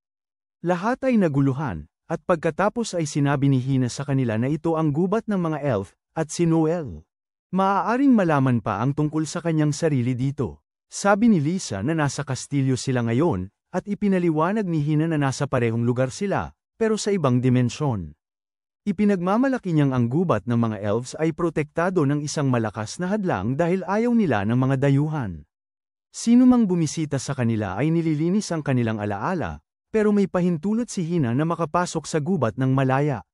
Lahat ay naguluhan, at pagkatapos ay sinabi ni Hina sa kanila na ito ang gubat ng mga elf, at si Noel. Maaaring malaman pa ang tungkol sa kanyang sarili dito. Sabi ni Lisa na nasa kastilyo sila ngayon, at ipinaliwanag ni Hina na nasa parehong lugar sila, pero sa ibang dimensyon. Ipinagmamalaki niyang ang gubat ng mga elves ay protektado ng isang malakas na hadlang dahil ayaw nila ng mga dayuhan. Sino mang bumisita sa kanila ay nililinis ang kanilang alaala, pero may pahintulot si Hina na makapasok sa gubat ng malaya.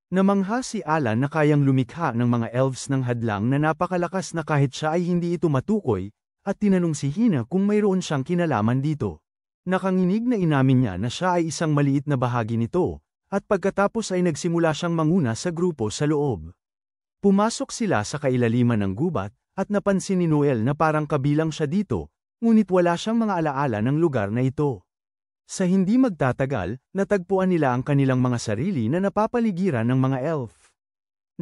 Namangha si Alan na kayang lumikha ng mga elves ng hadlang na napakalakas na kahit siya ay hindi ito matukoy, at tinanong si Hina kung mayroon siyang kinalaman dito. Nakanginig na inamin niya na siya ay isang maliit na bahagi nito, at pagkatapos ay nagsimula siyang manguna sa grupo sa loob. Pumasok sila sa kailaliman ng gubat, at napansin ni Noel na parang kabilang siya dito, ngunit wala siyang mga alaala ng lugar na ito. Sa hindi magtatagal, natagpuan nila ang kanilang mga sarili na napapaligiran ng mga elf.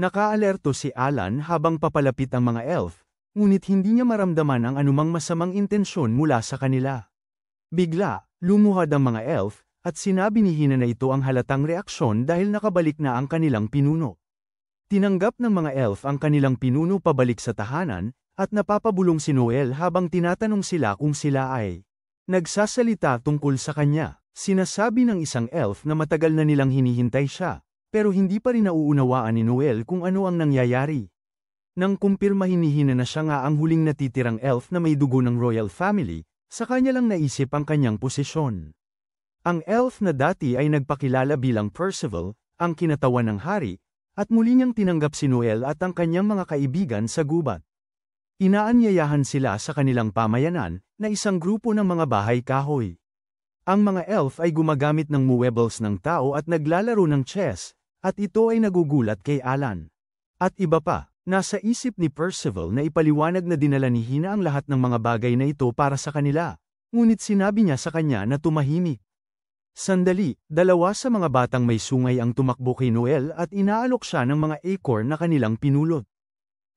Nakaalerto si Alan habang papalapit ang mga elf, ngunit hindi niya maramdaman ang anumang masamang intensyon mula sa kanila. Bigla, lumuhad ang mga elf, at sinabi ni Hina na ito ang halatang reaksyon dahil nakabalik na ang kanilang pinuno. Tinanggap ng mga elf ang kanilang pinuno pabalik sa tahanan, at napapabulong si Noel habang tinatanong sila kung sila ay Nagsasalita tungkol sa kanya. Sinasabi ng isang elf na matagal na nilang hinihintay siya, pero hindi pa rin nauunawaan ni Noel kung ano ang nangyayari. Nang kumpirma hinihina na siya nga ang huling natitirang elf na may dugo ng royal family, sa kanya lang naisip ang kanyang posisyon. Ang elf na dati ay nagpakilala bilang Percival, ang kinatawan ng hari, at muli niyang tinanggap si Noel at ang kanyang mga kaibigan sa gubat. Inaanyayahan sila sa kanilang pamayanan, na isang grupo ng mga bahay kahoy. Ang mga elf ay gumagamit ng muebles ng tao at naglalaro ng chess, at ito ay nagugulat kay Alan. At iba pa, nasa isip ni Percival na ipaliwanag na dinala ni Hina ang lahat ng mga bagay na ito para sa kanila, ngunit sinabi niya sa kanya na tumahimik. Sandali, dalawa sa mga batang may sungay ang tumakbo kay Noel at inaalok siya ng mga acorn na kanilang pinulot.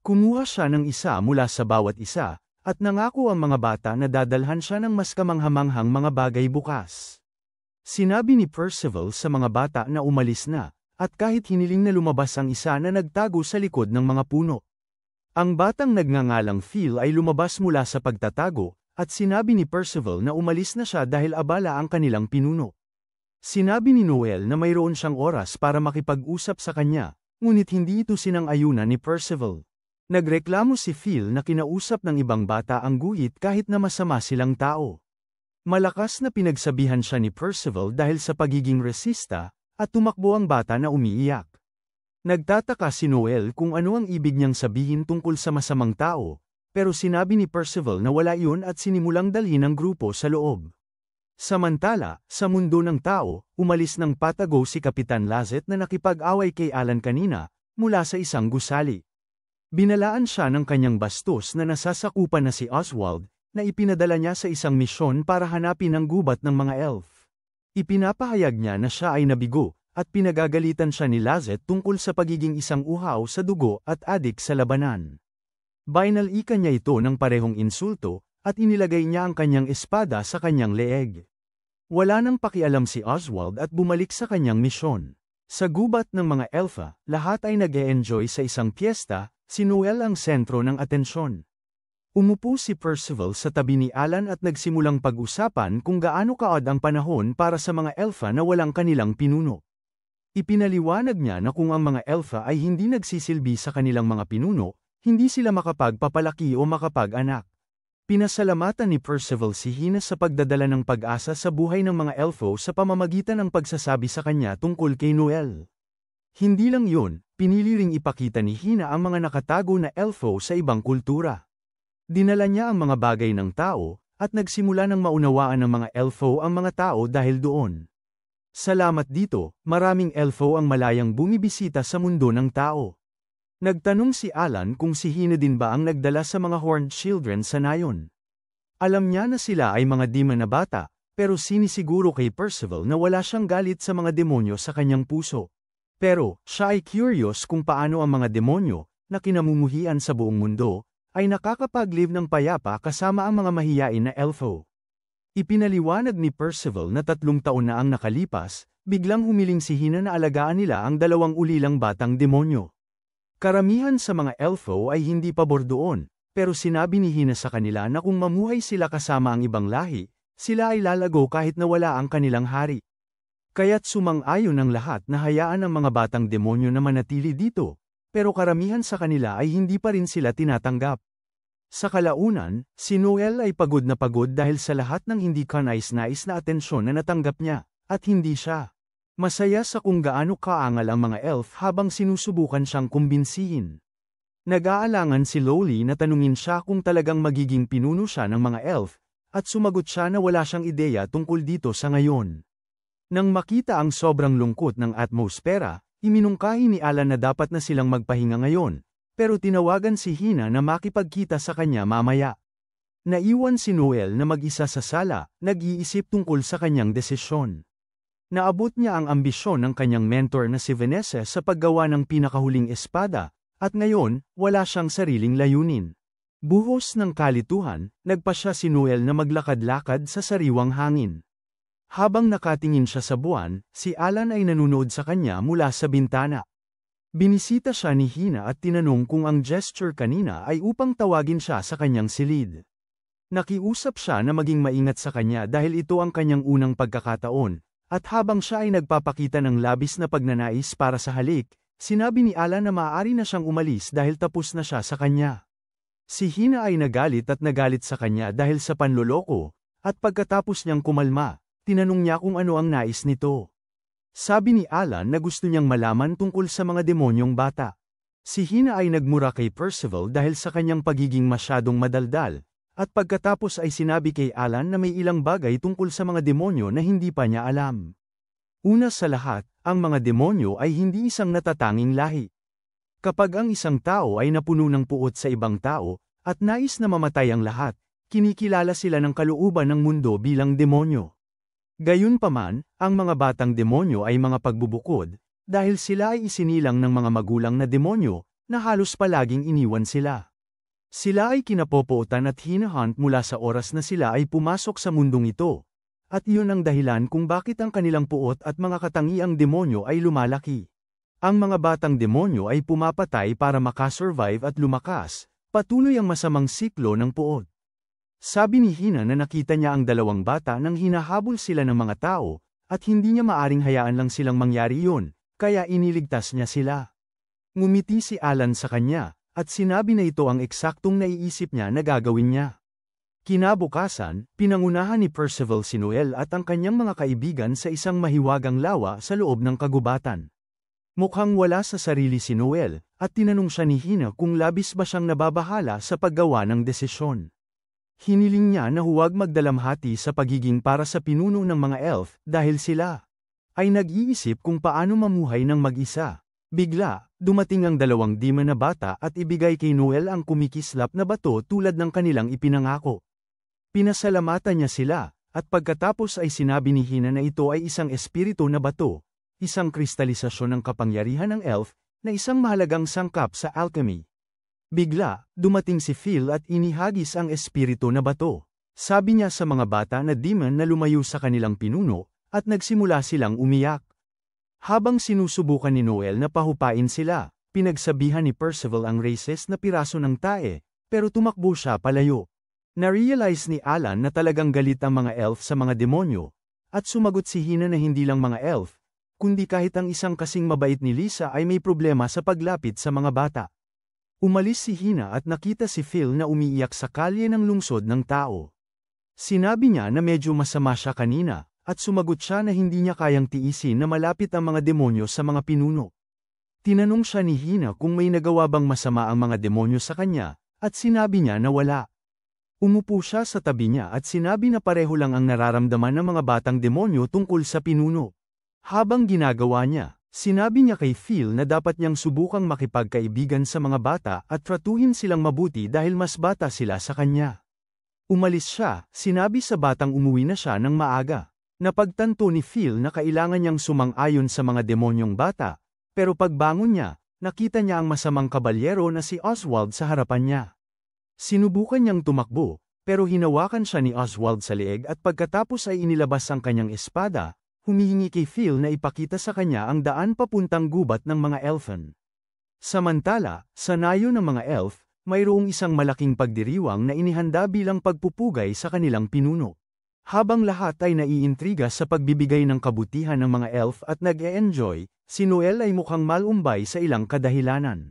Kumuha siya ng isa mula sa bawat isa, at nangako ang mga bata na dadalhan siya ng mas kamanghamanghang mga bagay bukas. Sinabi ni Percival sa mga bata na umalis na, at kahit hiniling na lumabas ang isa na nagtago sa likod ng mga puno. Ang batang nagngangalang Phil ay lumabas mula sa pagtatago, at sinabi ni Percival na umalis na siya dahil abala ang kanilang pinuno. Sinabi ni Noel na mayroon siyang oras para makipag-usap sa kanya, ngunit hindi ito sinang-ayunan ni Percival. Nagreklamo si Phil na kinausap ng ibang bata ang guhit kahit na masama silang tao. Malakas na pinagsabihan siya ni Percival dahil sa pagiging resista, at tumakbo ang bata na umiiyak. Nagtataka si Noel kung ano ang ibig niyang sabihin tungkol sa masamang tao, pero sinabi ni Percival na wala iyon at sinimulang dalhin ang grupo sa loob. Samantala, sa mundo ng tao, umalis ng patago si Kapitan Lazet na nakipag-away kay Alan kanina, mula sa isang gusali. Binalaan siya ng kanyang bastos na nasasakupan na si Oswald, na ipinadala niya sa isang misyon para hanapin ang gubat ng mga elf. Ipinapahayag niya na siya ay nabigo, at pinagagalitan siya ni Lazet tungkol sa pagiging isang uhaw sa dugo at adik sa labanan. Binalikan niya ito ng parehong insulto, at inilagay niya ang kanyang espada sa kanyang leeg. Wala nang pakialam si Oswald at bumalik sa kanyang misyon. Sa gubat ng mga elfa, lahat ay nag-e-enjoy sa isang piyesta. Si Noel ang sentro ng atensyon. Umupo si Percival sa tabi ni Alan at nagsimulang pag-usapan kung gaano kaod ang panahon para sa mga elfa na walang kanilang pinuno. Ipinaliwanag niya na kung ang mga elfa ay hindi nagsisilbi sa kanilang mga pinuno, hindi sila makapagpapalaki o makapag-anak. Pinasalamatan ni Percival si Hina sa pagdadala ng pag-asa sa buhay ng mga elfo sa pamamagitan ng pagsasabi sa kanya tungkol kay Noel. Hindi lang yun, pinili ring ipakita ni Hina ang mga nakatago na elfo sa ibang kultura. Dinala niya ang mga bagay ng tao, at nagsimula ng maunawaan ng mga elfo ang mga tao dahil doon. Salamat dito, maraming elfo ang malayang bumibisita sa mundo ng tao. Nagtanong si Alan kung si Hina din ba ang nagdala sa mga horned children sa nayon. Alam niya na sila ay mga demon na bata, pero sinisiguro kay Percival na wala siyang galit sa mga demonyo sa kanyang puso. Pero, siya ay curious kung paano ang mga demonyo, na kinamumuhian sa buong mundo, ay nakakapag-live ng payapa kasama ang mga mahiyain na elfo. Ipinaliwanag ni Percival na 3 taon na ang nakalipas, biglang humiling si Hina na alagaan nila ang 2 ulilang batang demonyo. Karamihan sa mga elfo ay hindi pabor doon, pero sinabi ni Hina sa kanila na kung mamuhay sila kasama ang ibang lahi, sila ay lalago kahit na wala ang kanilang hari. Kaya't sumang-ayon ang lahat na hayaan ang mga batang demonyo na manatili dito, pero karamihan sa kanila ay hindi pa rin sila tinatanggap. Sa kalaunan, si Noel ay pagod na pagod dahil sa lahat ng hindi kanais-nais na atensyon na natanggap niya, at hindi siya masaya sa kung gaano kaangal ang mga elf habang sinusubukan siyang kumbinsihin. Nag-aalangan si Lowly na tanungin siya kung talagang magiging pinuno siya ng mga elf, at sumagot siya na wala siyang ideya tungkol dito sa ngayon. Nang makita ang sobrang lungkot ng atmosfera, iminungkahi ni Alan na dapat na silang magpahinga ngayon, pero tinawagan si Hina na makipagkita sa kanya mamaya. Naiwan si Noel na mag-isa sa sala, nag-iisip tungkol sa kanyang desisyon. Naabot niya ang ambisyon ng kanyang mentor na si Vanessa sa paggawa ng pinakahuling espada, at ngayon, wala siyang sariling layunin. Buhos ng kalituhan, nagpasya si Noel na maglakad-lakad sa sariwang hangin. Habang nakatingin siya sa buwan, si Alan ay nanonood sa kanya mula sa bintana. Binisita siya ni Hina at tinanong kung ang gesture kanina ay upang tawagin siya sa kanyang silid. Nakiusap siya na maging maingat sa kanya dahil ito ang kanyang unang pagkakataon, at habang siya ay nagpapakita ng labis na pagnanais para sa halik, sinabi ni Alan na maaari na siyang umalis dahil tapos na siya sa kanya. Si Hina ay nagalit sa kanya dahil sa panloloko, at pagkatapos niyang kumalma, tinanong niya kung ano ang nais nito. Sabi ni Alan na gusto niyang malaman tungkol sa mga demonyong bata. Si Hina ay nagmura kay Percival dahil sa kanyang pagiging masyadong madaldal, at pagkatapos ay sinabi kay Alan na may ilang bagay tungkol sa mga demonyo na hindi pa niya alam. Una sa lahat, ang mga demonyo ay hindi isang natatanging lahi. Kapag ang isang tao ay napuno ng puot sa ibang tao, at nais na mamatay ang lahat, kinikilala sila ng kalooban ng mundo bilang demonyo. Gayunpaman, ang mga batang demonyo ay mga pagbubukod, dahil sila ay isinilang ng mga magulang na demonyo, na halos palaging iniwan sila. Sila ay kinapopootan at hinahunt mula sa oras na sila ay pumasok sa mundong ito. At iyon ang dahilan kung bakit ang kanilang puot at mga katangiang demonyo ay lumalaki. Ang mga batang demonyo ay pumapatay para makasurvive at lumakas, patuloy ang masamang siklo ng puot. Sabi ni Hina na nakita niya ang dalawang bata nang hinahabol sila ng mga tao, at hindi niya maaring hayaan lang silang mangyari yun, kaya iniligtas niya sila. Ngumiti si Alan sa kanya, at sinabi na ito ang eksaktong naiisip niya na gagawin niya. Kinabukasan, pinangunahan ni Percival si Noel at ang kanyang mga kaibigan sa isang mahiwagang lawa sa loob ng kagubatan. Mukhang wala sa sarili si Noel, at tinanong siya ni Hina kung labis ba siyang nababahala sa paggawa ng desisyon. Hiniling niya na huwag magdalamhati sa pagiging para sa pinuno ng mga elf dahil sila ay nag-iisip kung paano mamuhay ng mag-isa. Bigla, dumating ang dalawang demon na bata at ibigay kay Noel ang kumikislap na bato tulad ng kanilang ipinangako. Pinasalamatan niya sila, at pagkatapos ay sinabi ni Hina na ito ay isang espiritu na bato, isang kristalisasyon ng kapangyarihan ng elf, na isang mahalagang sangkap sa alchemy. Bigla, dumating si Phil at inihagis ang espiritu na bato. Sabi niya sa mga bata na demon na lumayo sa kanilang pinuno, at nagsimula silang umiyak. Habang sinusubukan ni Noel na pahupain sila, pinagsabihan ni Percival ang racist na piraso ng tae, pero tumakbo siya palayo. Na-realize ni Alan na talagang galit ang mga elf sa mga demonyo, at sumagot si Hina na hindi lang mga elf, kundi kahit ang isang kasing mabait ni Lisa ay may problema sa paglapit sa mga bata. Umalis si Hina at nakita si Phil na umiiyak sa kalye ng lungsod ng tao. Sinabi niya na medyo masama siya kanina, at sumagot siya na hindi niya kayang tiisin na malapit ang mga demonyo sa mga pinuno. Tinanong siya ni Hina kung may nagawa bang masama ang mga demonyo sa kanya, at sinabi niya na wala. Umupo siya sa tabi niya at sinabi na pareho lang ang nararamdaman ng mga batang demonyo tungkol sa pinuno. Habang ginagawa niya, sinabi niya kay Phil na dapat niyang subukang makipagkaibigan sa mga bata at tratuhin silang mabuti dahil mas bata sila sa kanya. Umalis siya, sinabi sa batang umuwi na siya ng maaga. Napagtanto ni Phil na kailangan niyang sumang-ayon sa mga demonyong bata, pero pagbangon niya, nakita niya ang masamang kabalyero na si Oswald sa harapan niya. Sinubukan niyang tumakbo, pero hinawakan siya ni Oswald sa leeg at pagkatapos ay inilabas ang kanyang espada, humihingi kay Phil na ipakita sa kanya ang daan papuntang gubat ng mga elfen. Samantala, sa nayo ng mga elf, mayroong isang malaking pagdiriwang na inihanda bilang pagpupugay sa kanilang pinuno. Habang lahat ay naiintriga sa pagbibigay ng kabutihan ng mga elf at nag-e-enjoy, si Noel ay mukhang malumbay sa ilang kadahilanan.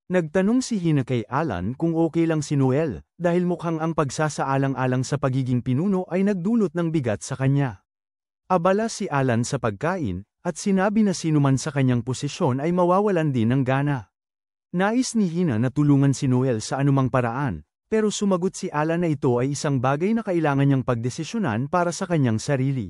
Nagtanong si Hina kay Alan kung okay lang si Noel, dahil mukhang ang pagsasaalang-alang sa pagiging pinuno ay nagdulot ng bigat sa kanya. Abala si Alan sa pagkain, at sinabi na sinuman sa kanyang posisyon ay mawawalan din ng gana. Nais ni Hina na tulungan si Noel sa anumang paraan, pero sumagot si Alan na ito ay isang bagay na kailangan niyang pagdesisyonan para sa kanyang sarili.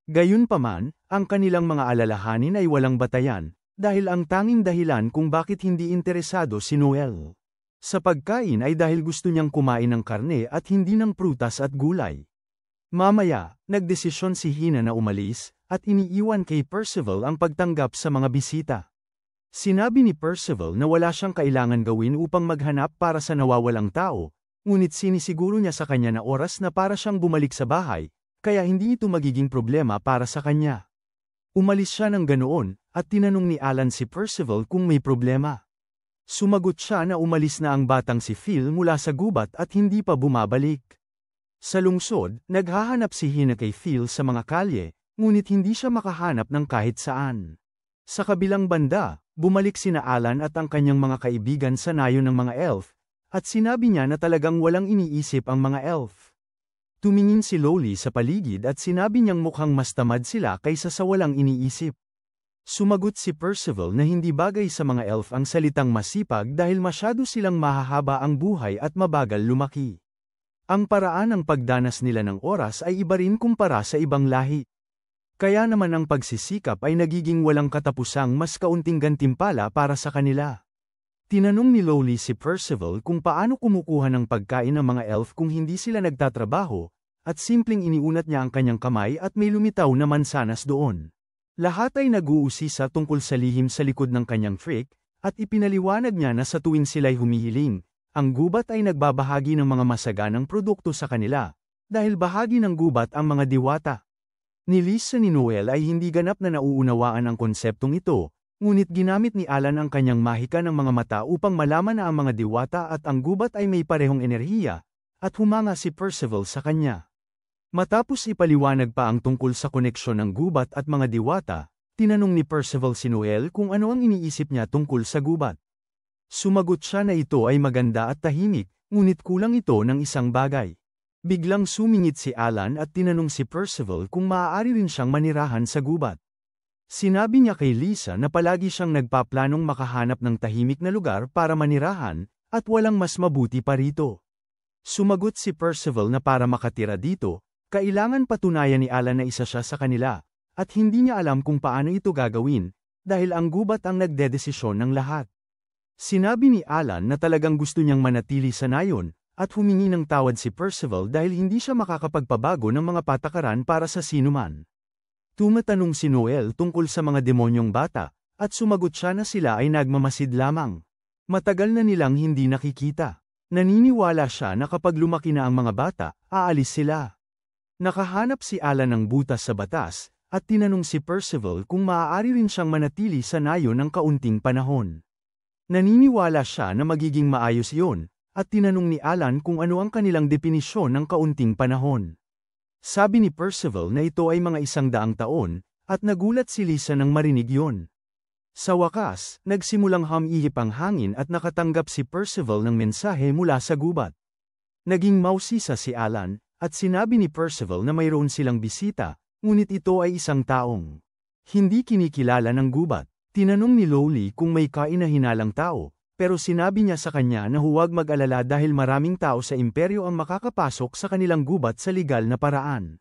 Gayunpaman, ang kanilang mga alalahanin ay walang batayan, dahil ang tanging dahilan kung bakit hindi interesado si Noel sa pagkain ay dahil gusto niyang kumain ng karne at hindi ng prutas at gulay. Mamaya, nagdesisyon si Hina na umalis, at iniiwan kay Percival ang pagtanggap sa mga bisita. Sinabi ni Percival na wala siyang kailangan gawin upang maghanap para sa nawawalang tao, ngunit sinisiguro niya sa kanya na oras na para siyang bumalik sa bahay, kaya hindi ito magiging problema para sa kanya. Umalis siya ng ganoon, at tinanong ni Alan si Percival kung may problema. Sumagot siya na umalis na ang batang si Phil mula sa gubat at hindi pa bumabalik. Sa lungsod, naghahanap si Hina kay Phil sa mga kalye, ngunit hindi siya makahanap ng kahit saan. Sa kabilang banda, bumalik sina Alan at ang kanyang mga kaibigan sa nayon ng mga elf, at sinabi niya na talagang walang iniisip ang mga elf. Tumingin si Lowly sa paligid at sinabi niyang mukhang mas tamad sila kaysa sa walang iniisip. Sumagot si Percival na hindi bagay sa mga elf ang salitang masipag dahil masyado silang mahahaba ang buhay at mabagal lumaki. Ang paraan ng pagdanas nila ng oras ay iba rin kumpara sa ibang lahi. Kaya naman ang pagsisikap ay nagiging walang katapusang mas kaunting gantimpala para sa kanila. Tinanong ni Lowly si Percival kung paano kumukuha ng pagkain ng mga elf kung hindi sila nagtatrabaho, at simpleng iniunat niya ang kanyang kamay at may lumitaw na mansanas doon. Lahat ay nag-uusisa tungkol sa lihim sa likod ng kanyang freak, at ipinaliwanag niya na sa tuwing sila'y humihiling, ang gubat ay nagbabahagi ng mga masaganang produkto sa kanila, dahil bahagi ng gubat ang mga diwata. Ni Lisa ni Noel ay hindi ganap na nauunawaan ang konseptong ito, ngunit ginamit ni Alan ang kanyang mahika ng mga mata upang malaman na ang mga diwata at ang gubat ay may parehong enerhiya, at humanga si Percival sa kanya. Matapos ipaliwanag pa ang tungkol sa koneksyon ng gubat at mga diwata, tinanong ni Percival si Noel kung ano ang iniisip niya tungkol sa gubat. Sumagot siya na ito ay maganda at tahimik, ngunit kulang ito ng isang bagay. Biglang sumingit si Alan at tinanong si Percival kung maaari rin siyang manirahan sa gubat. Sinabi niya kay Lisa na palagi siyang nagpaplanong makahanap ng tahimik na lugar para manirahan, at walang mas mabuti pa rito. Sumagot si Percival na para makatira dito, kailangan patunayan ni Alan na isa siya sa kanila, at hindi niya alam kung paano ito gagawin, dahil ang gubat ang nagdedesisyon ng lahat. Sinabi ni Alan na talagang gusto niyang manatili sa nayon, at humingi ng tawad si Percival dahil hindi siya makakapagpabago ng mga patakaran para sa sinuman. Tumatanong si Noel tungkol sa mga demonyong bata, at sumagot siya na sila ay nagmamasid lamang. Matagal na nilang hindi nakikita. Naniniwala siya na kapag lumaki na ang mga bata, aalis sila. Nakahanap si Alan ng butas sa batas, at tinanong si Percival kung maaari rin siyang manatili sa nayon ng kaunting panahon. Naniniwala siya na magiging maayos iyon, at tinanong ni Alan kung ano ang kanilang definisyon ng kaunting panahon. Sabi ni Percival na ito ay mga 100 taon, at nagulat si Lisa nang marinig yon. Sa wakas, nagsimulang humihip ang hangin at nakatanggap si Percival ng mensahe mula sa gubat. Naging mausisa si Alan, at sinabi ni Percival na mayroon silang bisita, ngunit ito ay isang taong hindi kinikilala ng gubat. Tinanong ni Lowly kung may kainahinalang tao, pero sinabi niya sa kanya na huwag mag-alala dahil maraming tao sa imperyo ang makakapasok sa kanilang gubat sa legal na paraan.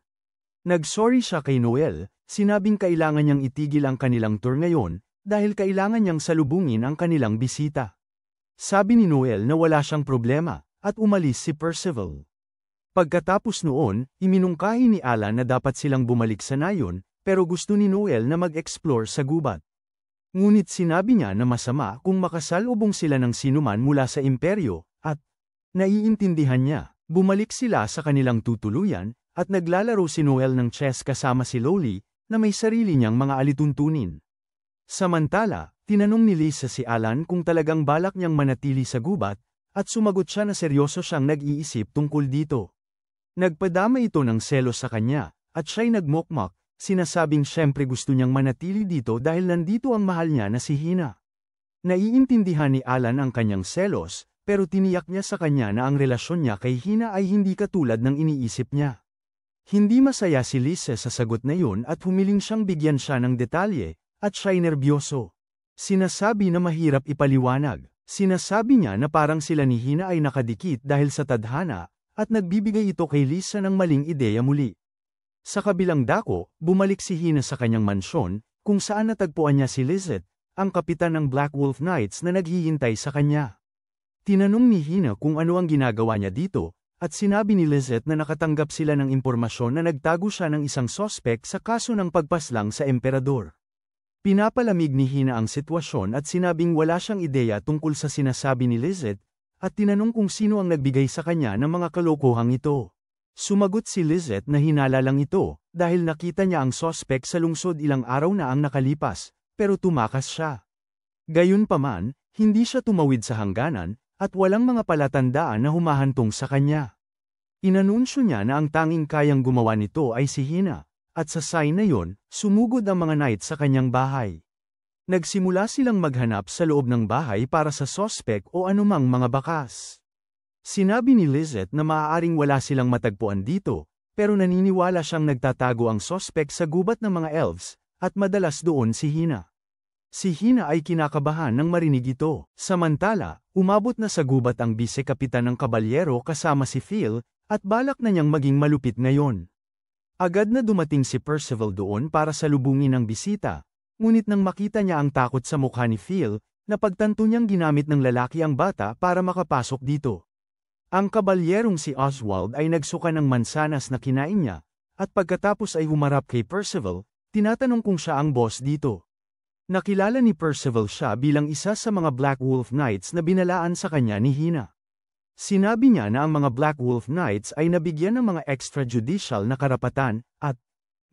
Nag-sorry siya kay Noel, sinabing kailangan niyang itigil ang kanilang tour ngayon, dahil kailangan niyang salubungin ang kanilang bisita. Sabi ni Noel na wala siyang problema, at umalis si Percival. Pagkatapos noon, iminungkahi ni Alan na dapat silang bumalik sa nayon, pero gusto ni Noel na mag-explore sa gubat. Ngunit sinabi niya na masama kung makasalubong sila ng sinuman mula sa imperyo, at naiintindihan niya. Bumalik sila sa kanilang tutuluyan, at naglalaro si Noel ng chess kasama si Lowly, na may sarili niyang mga alituntunin. Samantala, tinanong ni Lisa si Alan kung talagang balak niyang manatili sa gubat, at sumagot siya na seryoso siyang nag-iisip tungkol dito. Nagpadama ito ng selos sa kanya, at siya'y nagmokmak. Sinasabing siyempre gusto niyang manatili dito dahil nandito ang mahal niya na si Hina. Naiintindihan ni Alan ang kanyang selos, pero tiniyak niya sa kanya na ang relasyon niya kay Hina ay hindi katulad ng iniisip niya. Hindi masaya si Lisa sa sagot na yun at humiling siyang bigyan siya ng detalye, at siya'y nerbyoso. Sinasabi na mahirap ipaliwanag. Sinasabi niya na parang sila ni Hina ay nakadikit dahil sa tadhana, at nagbibigay ito kay Lisa ng maling ideya muli. Sa kabilang dako, bumalik si Hina sa kanyang mansyon, kung saan natagpuan niya si Lizette, ang kapitan ng Black Wolf Knights na naghihintay sa kanya. Tinanong ni Hina kung ano ang ginagawa niya dito, at sinabi ni Lizette na nakatanggap sila ng impormasyon na nagtago siya ng isang sospek sa kaso ng pagpaslang sa emperador. Pinapalamig ni Hina ang sitwasyon at sinabing wala siyang ideya tungkol sa sinasabi ni Lizette, at tinanong kung sino ang nagbigay sa kanya ng mga kalokohang ito. Sumagot si Lizette na hinala lang ito, dahil nakita niya ang sospek sa lungsod ilang araw na ang nakalipas, pero tumakas siya. Gayunpaman, hindi siya tumawid sa hangganan, at walang mga palatandaan na humahantong sa kanya. Inanunsyo niya na ang tanging kayang gumawa nito ay si Hina, at sa sign na yon, sumugod ang mga knight sa kanyang bahay. Nagsimula silang maghanap sa loob ng bahay para sa sospek o anumang mga bakas. Sinabi ni Lizette na maaaring wala silang matagpuan dito, pero naniniwala siyang nagtatago ang sospek sa gubat ng mga elves, at madalas doon si Hina. Si Hina ay kinakabahan nang marinig ito. Samantala, umabot na sa gubat ang bise-kapitan ng kabalyero kasama si Phil, at balak na niyang maging malupit ngayon. Agad na dumating si Percival doon para salubungin ang bisita, ngunit nang makita niya ang takot sa mukha ni Phil, napagtanto niyang ginamit ng lalaki ang bata para makapasok dito. Ang kabalyerong si Oswald ay nagsuka ng mansanas na kinain niya, at pagkatapos ay humarap kay Percival, tinatanong kung siya ang boss dito. Nakilala ni Percival siya bilang isa sa mga Black Wolf Knights na binalaan sa kanya ni Hina. Sinabi niya na ang mga Black Wolf Knights ay nabigyan ng mga extrajudicial na karapatan, at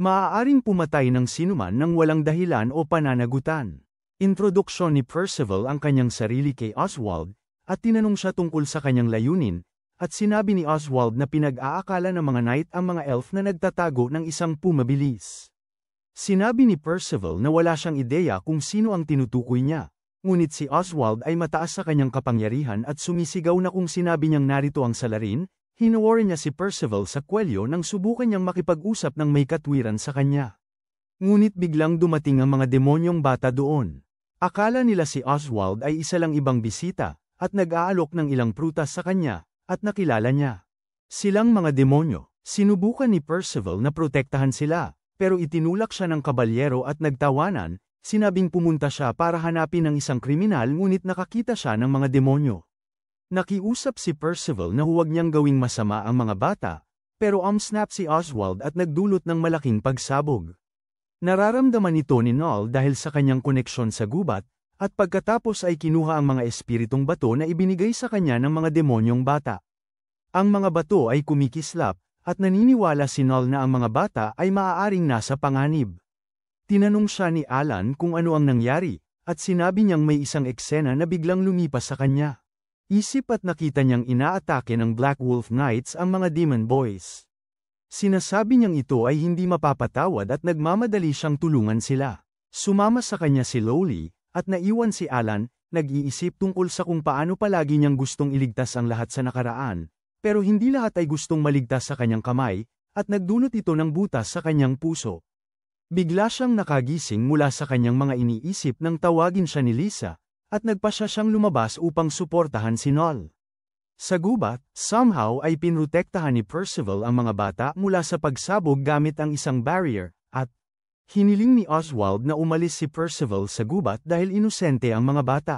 maaaring pumatay ng sinuman ng walang dahilan o pananagutan. Introduksyon ni Percival ang kanyang sarili kay Oswald, at tinanong siya tungkol sa kanyang layunin, at sinabi ni Oswald na pinag-aakala ng mga knight ang mga elf na nagtatago ng isang pumabilis. Sinabi ni Percival na wala siyang ideya kung sino ang tinutukoy niya, ngunit si Oswald ay mataas sa kanyang kapangyarihan at sumisigaw na kung sinabi niyang narito ang salarin, hinuwarin niya si Percival sa kwelyo nang subukan niyang makipag-usap ng may katwiran sa kanya. Ngunit biglang dumating ang mga demonyong bata doon. Akala nila si Oswald ay isa lang ibang bisita, at nag-aalok ng ilang prutas sa kanya, at nakilala niya. Silang mga demonyo, sinubukan ni Percival na protektahan sila, pero itinulak siya ng kabalyero at nagtawanan, sinabing pumunta siya para hanapin ng isang kriminal ngunit nakakita siya ng mga demonyo. Nakiusap si Percival na huwag niyang gawing masama ang mga bata, pero snap si Oswald at nagdulot ng malaking pagsabog. Nararamdaman ito ni Noel dahil sa kanyang koneksyon sa gubat, at pagkatapos ay kinuha ang mga espiritong bato na ibinigay sa kanya ng mga demonyong bata. Ang mga bato ay kumikislap, at naniniwala si Noel na ang mga bata ay maaaring nasa panganib. Tinanong siya ni Alan kung ano ang nangyari, at sinabi niyang may isang eksena na biglang lumipas sa kanya. Isip at nakita niyang inaatake ng Black Wolf Knights ang mga Demon Boys. Sinasabi niyang ito ay hindi mapapatawad at nagmamadali siyang tulungan sila. Sumama sa kanya si Lowly, at naiwan si Alan, nag-iisip tungkol sa kung paano palagi niyang gustong iligtas ang lahat sa nakaraan, pero hindi lahat ay gustong maligtas sa kanyang kamay, at nagdulot ito ng butas sa kanyang puso. Bigla siyang nakagising mula sa kanyang mga iniisip nang tawagin siya ni Lisa, at nagpasya siyang lumabas upang suportahan si Noel. Sa gubat, somehow ay pinrotektahan ni Percival ang mga bata mula sa pagsabog gamit ang isang barrier, at hiniling ni Oswald na umalis si Percival sa gubat dahil inosente ang mga bata.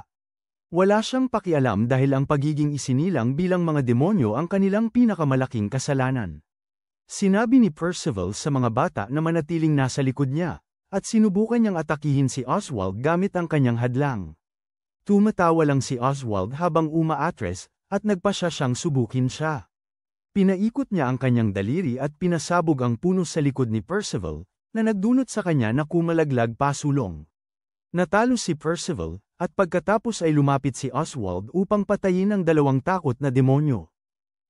Wala siyang pakialam dahil ang pagiging isinilang bilang mga demonyo ang kanilang pinakamalaking kasalanan. Sinabi ni Percival sa mga bata na manatiling nasa likod niya, at sinubukan niyang atakihin si Oswald gamit ang kanyang hadlang. Tumatawa lang si Oswald habang umaatres, at nagpasya siyang subukin siya. Pinaikot niya ang kanyang daliri at pinasabog ang puno sa likod ni Percival, na nagdulot sa kanya na kumalaglag pasulong. Natalo si Percival, at pagkatapos ay lumapit si Oswald upang patayin ang dalawang takot na demonyo.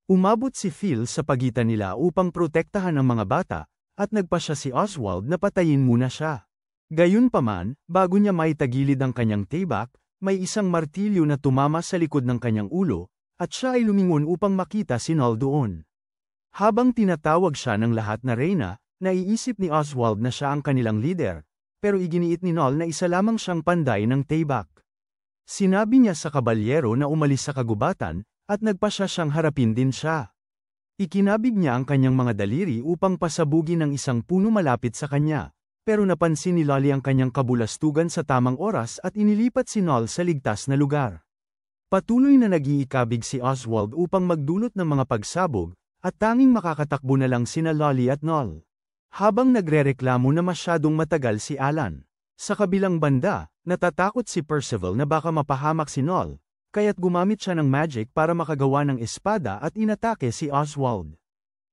Umabot si Phil sa pagitan nila upang protektahan ang mga bata, at nagpasya si Oswald na patayin muna siya. Gayunpaman, bago niya maitagilid ang kanyang tibak, may isang martilyo na tumama sa likod ng kanyang ulo, at siya ay lumingon upang makita si Noel doon. Habang tinatawag siya ng lahat na reyna, naiisip ni Oswald na siya ang kanilang leader, pero iginiit ni Noel na isa lamang siyang panday ng tibak. Sinabi niya sa kabalyero na umalis sa kagubatan, at nagpasya siyang harapin din siya. Ikinabig niya ang kanyang mga daliri upang pasabugin ang isang puno malapit sa kanya, pero napansin ni Lolly ang kanyang kabulastugan sa tamang oras at inilipat si Noel sa ligtas na lugar. Patuloy na nag-iikabig si Oswald upang magdulot ng mga pagsabog, at tanging makakatakbo na lang sina Lolly at Noel. Habang nagrereklamo na masyadong matagal si Alan. Sa kabilang banda, natatakot si Percival na baka mapahamak si Noel, kaya't gumamit siya ng magic para makagawa ng espada at inatake si Oswald.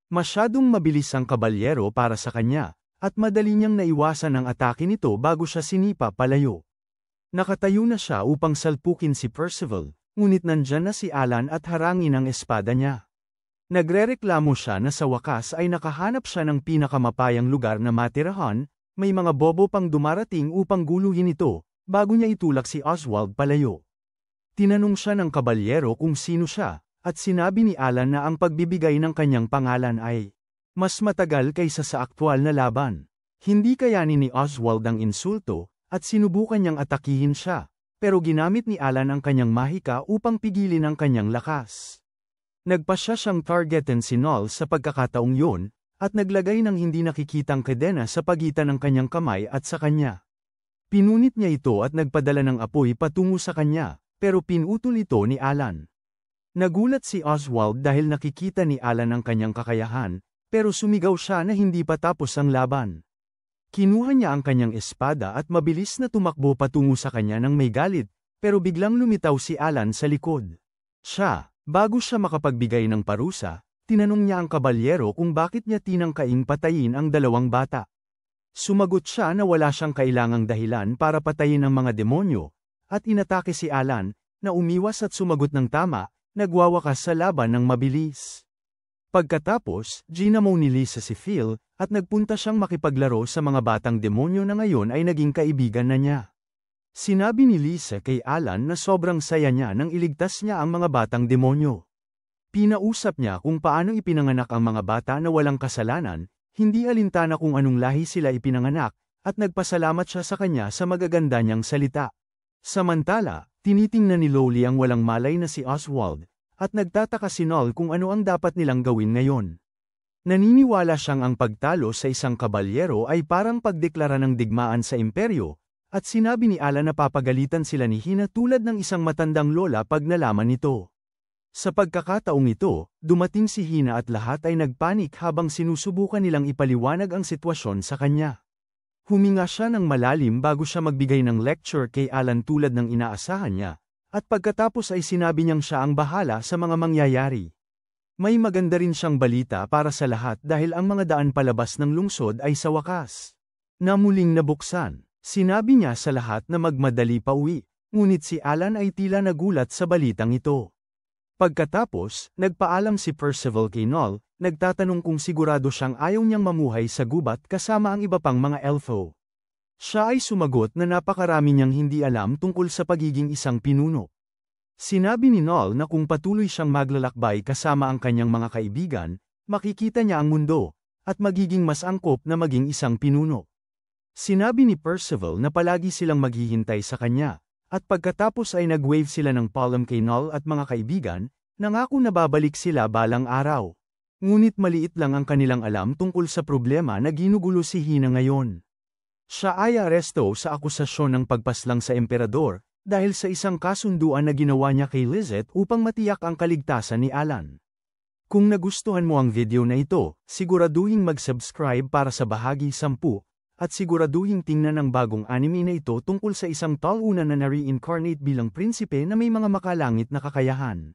Masyadong mabilis ang kabalyero para sa kanya, at madali niyang naiwasan ang atake nito bago siya sinipa palayo. Nakatayo na siya upang salpukin si Percival, ngunit nandyan na si Alan at harangin ang espada niya. Nagrereklamo siya na sa wakas ay nakahanap siya ng pinakamapayang lugar na matirahan, may mga bobo pang dumarating upang guluhin ito, bago niya itulak si Oswald palayo. Tinanong siya ng kabalyero kung sino siya, at sinabi ni Alan na ang pagbibigay ng kanyang pangalan ay mas matagal kaysa sa aktwal na laban. Hindi kayanin ni Oswald ang insulto, at sinubukan niyang atakihin siya, pero ginamit ni Alan ang kanyang mahika upang pigilin ang kanyang lakas. Nagpasya siyang targetin si Noel sa pagkakataong yun, at naglagay ng hindi nakikitang kadena sa pagitan ng kanyang kamay at sa kanya. Pinunit niya ito at nagpadala ng apoy patungo sa kanya, pero pinutol ito ni Alan. Nagulat si Oswald dahil nakikita ni Alan ang kanyang kakayahan, pero sumigaw siya na hindi pa tapos ang laban. Kinuha niya ang kanyang espada at mabilis na tumakbo patungo sa kanya ng may galit, pero biglang lumitaw si Alan sa likod. Bago siya makapagbigay ng parusa, tinanong niya ang kabalyero kung bakit niya tinangkaing patayin ang dalawang bata. Sumagot siya na wala siyang kailangang dahilan para patayin ang mga demonyo, at inatake si Alan, na umiwas at sumagot ng tama, nagwawakas sa laban ng mabilis. Pagkatapos, ginamo ni Lisa si Phil, at nagpunta siyang makipaglaro sa mga batang demonyo na ngayon ay naging kaibigan na niya. Sinabi ni Lisa kay Alan na sobrang saya niya nang iligtas niya ang mga batang demonyo. Pinausap niya kung paano ipinanganak ang mga bata na walang kasalanan, hindi alintana kung anong lahi sila ipinanganak, at nagpasalamat siya sa kanya sa magaganda niyang salita. Samantala, tinitingnan ni Lowly ang walang malay na si Oswald, at nagtataka si Noel kung ano ang dapat nilang gawin ngayon. Naniniwala siyang ang pagtalo sa isang kabalyero ay parang pagdeklara ng digmaan sa imperyo, at sinabi ni Alan na papagalitan sila ni Hina tulad ng isang matandang lola pag nalaman nito. Sa pagkakataong ito, dumating si Hina at lahat ay nagpanik habang sinusubukan nilang ipaliwanag ang sitwasyon sa kanya. Huminga siya ng malalim bago siya magbigay ng lecture kay Alan tulad ng inaasahan niya, at pagkatapos ay sinabi niyang siya ang bahala sa mga mangyayari. May maganda rin siyang balita para sa lahat dahil ang mga daan palabas ng lungsod ay sa wakas na muling nabuksan. Sinabi niya sa lahat na magmadali pa uwi, ngunit si Alan ay tila nagulat sa balitang ito. Pagkatapos, nagpaalam si Percival kay Noel, nagtatanong kung sigurado siyang ayaw niyang mamuhay sa gubat kasama ang iba pang mga elfo. Siya ay sumagot na napakarami niyang hindi alam tungkol sa pagiging isang pinuno. Sinabi ni Noel na kung patuloy siyang maglalakbay kasama ang kanyang mga kaibigan, makikita niya ang mundo, at magiging mas angkop na maging isang pinuno. Sinabi ni Percival na palagi silang maghihintay sa kanya, at pagkatapos ay nag-wave sila ng palm kay Noel at mga kaibigan, nangako na babalik sila balang araw. Ngunit maliit lang ang kanilang alam tungkol sa problema na ginugulo si Hina ngayon. Siya ay aresto sa akusasyon ng pagpaslang sa emperador, dahil sa isang kasunduan na ginawa niya kay Lizette upang matiyak ang kaligtasan ni Alan. Kung nagustuhan mo ang video na ito, siguraduhing mag-subscribe para sa bahagi 10, at siguraduhing tingnan ang bagong anime na ito tungkol sa isang talunan na na-reincarnate bilang prinsipe na may mga makalangit na kakayahan.